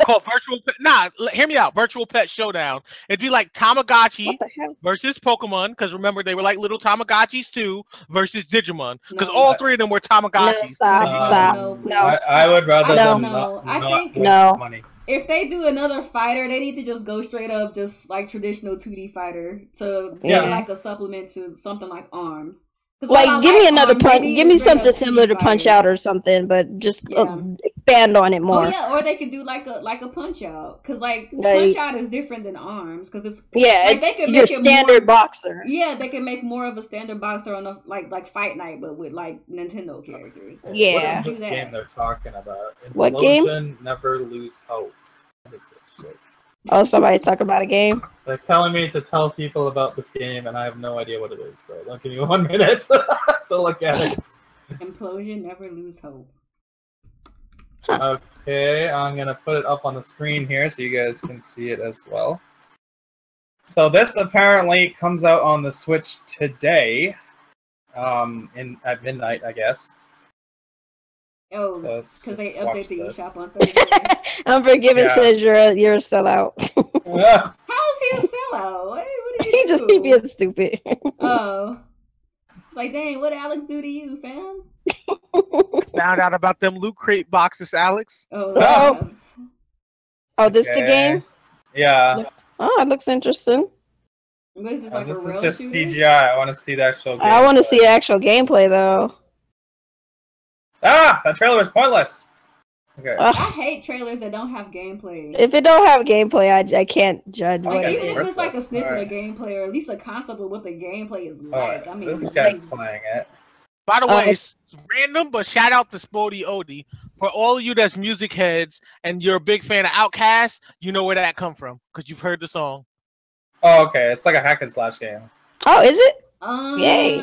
Called Virtual Pet. Nah, hear me out. Virtual Pet Showdown. It'd be like Tamagotchi versus Pokemon, because remember they were like little Tamagotchis too, versus Digimon, because all three of them were Tamagotchis. No, stop. No. I would rather not waste money. If they do another fighter, they need to just go straight up, just like traditional 2D fighter, to be like a supplement to something like ARMS. Like, give me another punch. Give me something similar to Punch Out or something, but just expand on it more. Oh yeah, or they could do like a Punch Out, because like Punch Out is different than ARMS, because it's like, it's your standard boxer. Yeah, they can make more of a standard boxer on a like Fight Night, but with like Nintendo characters. Yeah. What is this game they're talking about? What game? Never Lose Hope. What is this shit? Oh, somebody's talking about a game? They're telling me to tell people about this game, and I have no idea what it is, so don't give me 1 minute to look at it. Implosion, Never Lose Hope. Okay, I'm going to put it up on the screen here so you guys can see it as well. So this apparently comes out on the Switch today, at midnight, I guess. Oh, because they update the eShop on Thursday. Unforgiven says you're a sellout. How is he a sellout? What did he just keep being stupid. Oh. It's like, dang, what did Alex do to you, fam? Found out about them Loot Crate boxes, Alex. Oh, this the game? Yeah. Oh, it looks interesting. What is this, like this a real is just shooter? CGI. I want to see that show. I want to see actual gameplay, though. Ah, that trailer is pointless. Okay. I hate trailers that don't have gameplay. If it don't have gameplay, I can't judge what it is. Even if it's like a snippet of gameplay, or at least a concept of what the gameplay is like. I mean, this guy's playing it. By the way, it's random, but shout out to Spodie Odie. For all of you that's music heads and you're a big fan of Outkast, you know where that come from, because you've heard the song. Oh, okay. It's like a hack and slash game. Oh, is it? Yay.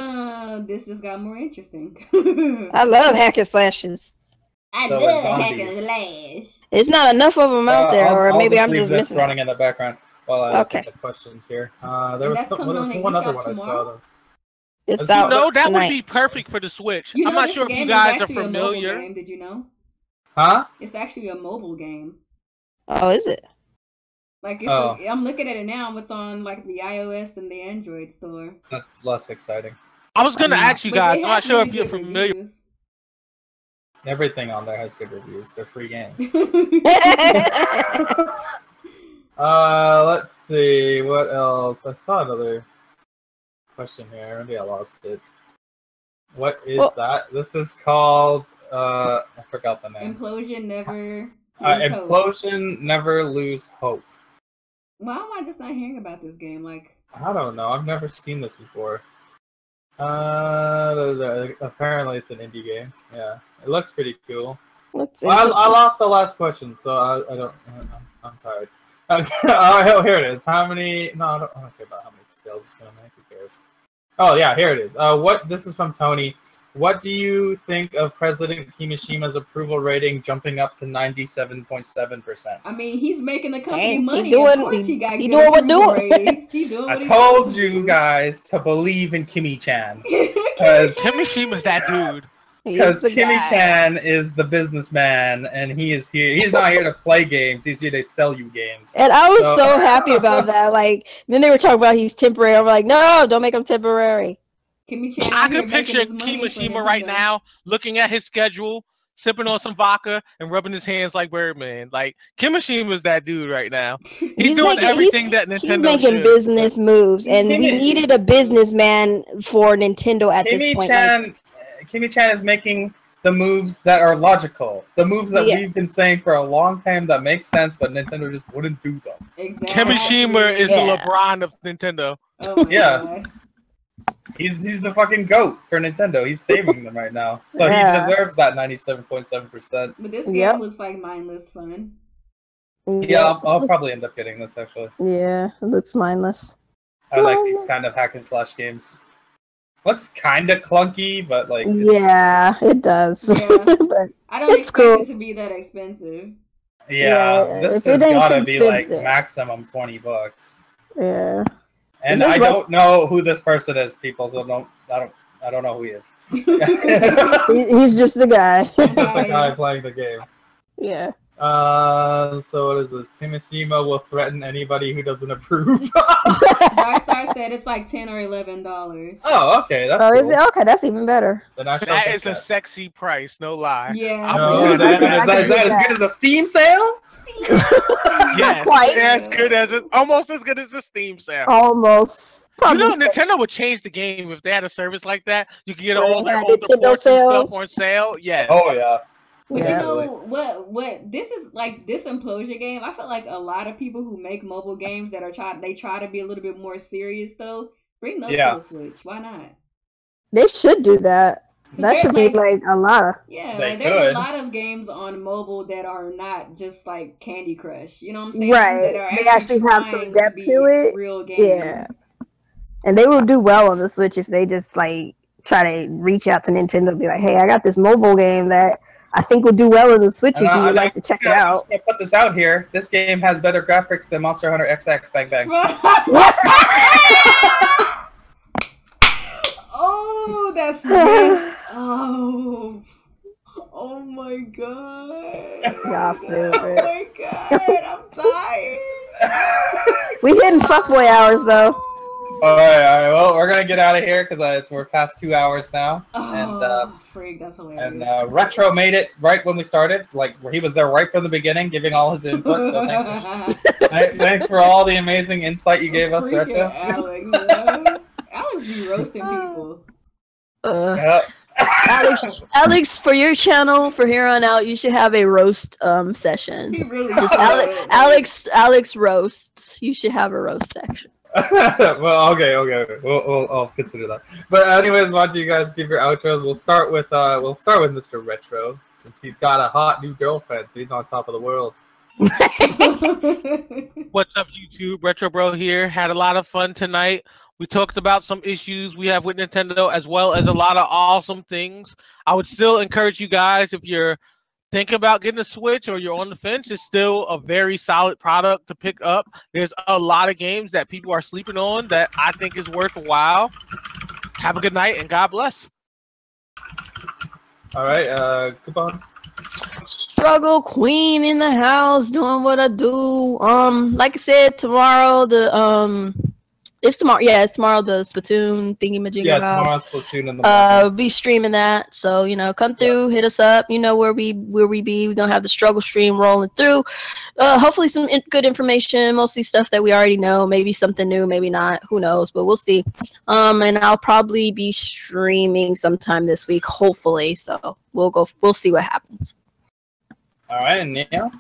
This just got more interesting. I love hack and slashes. I love hack and slash. There's not enough of them out there, or maybe I'm just missing running in the background while I look at the questions here. There was one other one I saw. It's out. That would be perfect for the Switch. I'm not sure if you guys are familiar. Did you know? Huh? It's actually a mobile game. Oh, is it? Like I'm looking at it now. It's on like the iOS and the Android store. That's less exciting. I was gonna ask you guys. I'm not sure if you're familiar. Reviews. Everything on there has good reviews. They're free games. Let's see what else. I saw another question here. Maybe I lost it. What is that? This is called. I forgot the name. Implosion Never. Implosion Never Lose Hope. Why am I just not hearing about this game? Like, I don't know. I've never seen this before. Apparently it's an indie game. Yeah, it looks pretty cool. Well, I lost the last question, so I don't. I'm tired. Oh, here it is. How many? No, I don't care about how many sales it's gonna make. Who cares? Oh yeah, here it is. This is from Tony. What do you think of President Kimishima's approval rating jumping up to 97.7%? I mean, he's making the company Dang, money. he doing, Of course, he got he good doing what approval doing. ratings. He doing I what he told supposed you to. guys to believe in Kimi-chan. Kimishima's that dude. Because He's the guy. Kimi-chan is the businessman, and he is here. He's not here to play games. He's here to sell you games. And I was so happy about that. Like, then they were talking about he's temporary. I'm like, no, don't make him temporary. I could picture Kimishima right now looking at his schedule, sipping on some vodka, and rubbing his hands like Birdman. Like, Kimishima's that dude right now. He's doing everything that Nintendo He's making should. business moves, and we needed a businessman for Nintendo at this point. Like, Kimi-chan is making the moves that are logical. The moves that we've been saying for a long time that make sense, but Nintendo just wouldn't do them. Exactly. Kimishima is the LeBron of Nintendo. Oh my God. He's the fucking GOAT for Nintendo. He's saving them right now. So he deserves that 97.7%. But this game looks like mindless fun. Yeah, I'll probably end up getting this, actually. Yeah, it looks mindless. I like these kind of hack and slash games. Looks kind of clunky, but like... Yeah, it does. Yeah. But I don't expect it to be that expensive. Yeah, this has gotta be like maximum $20. Yeah. And I don't know who this person is, people, so I don't know who he is. He's just the guy. He's just the guy playing the game. Yeah. So what is this? Kimishima will threaten anybody who doesn't approve. Darkstar said it's like $10 or $11. Oh, okay, that's cool. Is it? Okay, that's even better. That is a sexy price, no lie. Yeah. No, is that as good as a Steam sale? Yes. Quite. As good as it, almost as good as the Steam sale. Almost. Probably. You know, Nintendo would change the game if they had a service like that. You could get all their older ports and stuff on sale. Yes. Oh yeah. But you know what this is like, this Implosion game, I feel like a lot of people who make mobile games that are try to be a little bit more serious though. Bring those to the Switch. Why not? They should do that. That should be like a lot of there's a lot of games on mobile that are not just like Candy Crush. You know what I'm saying? Right. They actually have some depth to it. Real games. Yeah. And they will do well on the Switch if they just like try to reach out to Nintendo and be like, hey, I got this mobile game that I think will do well on the Switch if you would like to check it out. I'm just gonna put this out here. This game has better graphics than Monster Hunter XX Bang Bang. Oh, that's messed. Oh my god. Oh my god, I'm tired. We hitting fuckboy hours though. All right. Well, we're gonna get out of here because we're past 2 hours now. Freak, that's hilarious. And Retro made it right when we started. Like he was there right from the beginning, giving all his input. So thanks for all the amazing insight you gave us, Retro. Alex be roasting people. Alex, for your channel, for here on out, you should have a roast session. He really just Alex roasts. You should have a roast section. Well, okay. I'll consider that. But anyways, why don't you guys give your outros? We'll start with Mr. Retro, since he's got a hot new girlfriend, so he's on top of the world. What's up, YouTube? Retro Bro here. Had a lot of fun tonight. We talked about some issues we have with Nintendo, as well as a lot of awesome things. I would still encourage you guys, if you're thinking about getting a Switch or you're on the fence, it's still a very solid product to pick up. There's a lot of games that people are sleeping on that I think is worth a while. Have a good night and God bless. All right, coupon. Struggle Queen in the house, doing what I do. Like I said, tomorrow it's tomorrow. Yeah, it's tomorrow. The Splatoon thingy-majiggy. Yeah, tomorrow Splatoon in the morning. Be streaming that. So come through, hit us up. You know where we be. We're gonna have the struggle stream rolling through. Hopefully some good information. Mostly stuff that we already know. Maybe something new. Maybe not. Who knows? But we'll see. And I'll probably be streaming sometime this week. Hopefully. So we'll see what happens. All right, and Neil.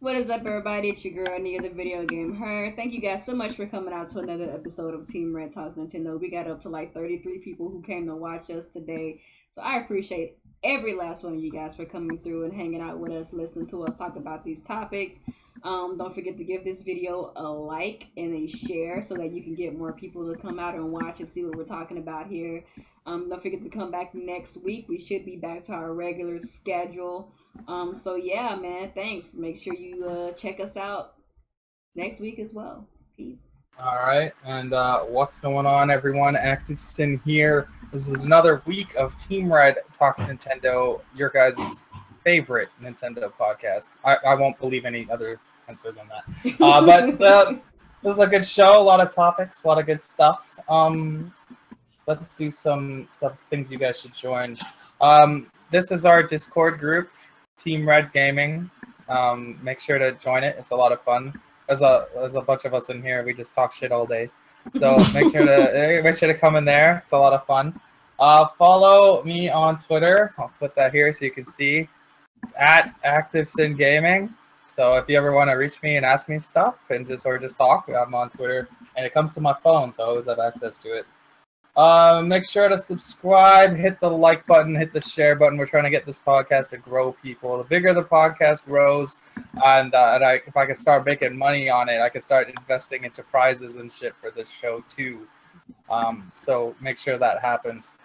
What is up, everybody? It's your girl, Nia, the Video Game Her. Thank you guys so much for coming out to another episode of Team Red Talks Nintendo. We got up to like 33 people who came to watch us today. So I appreciate every last one of you guys for coming through and hanging out with us, listening to us talk about these topics. Don't forget to give this video a like and a share so that you can get more people to come out and watch and see what we're talking about here. Don't forget to come back next week. We should be back to our regular schedule. So yeah, man, thanks. Make sure you check us out next week as well. Peace. All right, and what's going on, everyone? ActiveSyn here. This is another week of Team Red Talks Nintendo, your guys' favorite Nintendo podcast. I won't believe any other answer than that. But this is a good show, a lot of topics, a lot of good stuff. Let's do some things you guys should join. This is our Discord group, Team Red Gaming. Make sure to join it. It's a lot of fun. There's a bunch of us in here. We just talk shit all day. So make sure to come in there. It's a lot of fun. Follow me on Twitter. I'll put that here so you can see. It's at ActiveSyn Gaming. So if you ever want to reach me and ask me stuff and just talk, I'm on Twitter. And it comes to my phone, so I always have access to it. Make sure to subscribe, hit the like button, hit the share button. We're trying to get this podcast to grow people. The bigger the podcast grows, and if I can start making money on it, I can start investing into prizes and shit for this show too. So make sure that happens.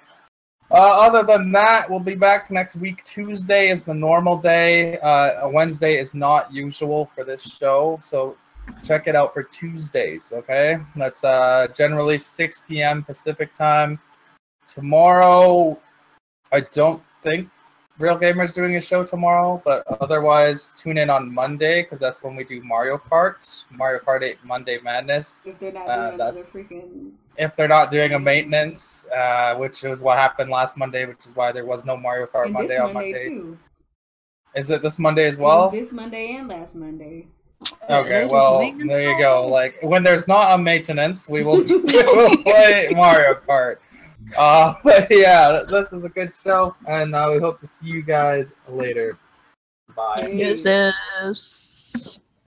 Other than that, we'll be back next week. Tuesday is the normal day. Wednesday is not usual for this show, so check it out for Tuesdays, okay? That's generally 6 p.m. Pacific time. Tomorrow, I don't think Real Gamer's doing a show tomorrow, but otherwise, tune in on Monday, because that's when we do Mario Kart 8 Monday Madness. If they're not doing another freaking... If they're not doing a maintenance, which is what happened last Monday, which is why there was no Mario Kart and Monday this on Monday Monday. Too. Is it this Monday as well? It was this Monday and last Monday. Okay, well, there you go. Like, when there's not a maintenance, we will play Mario Kart. But yeah, this is a good show, and we hope to see you guys later. Bye. Yes.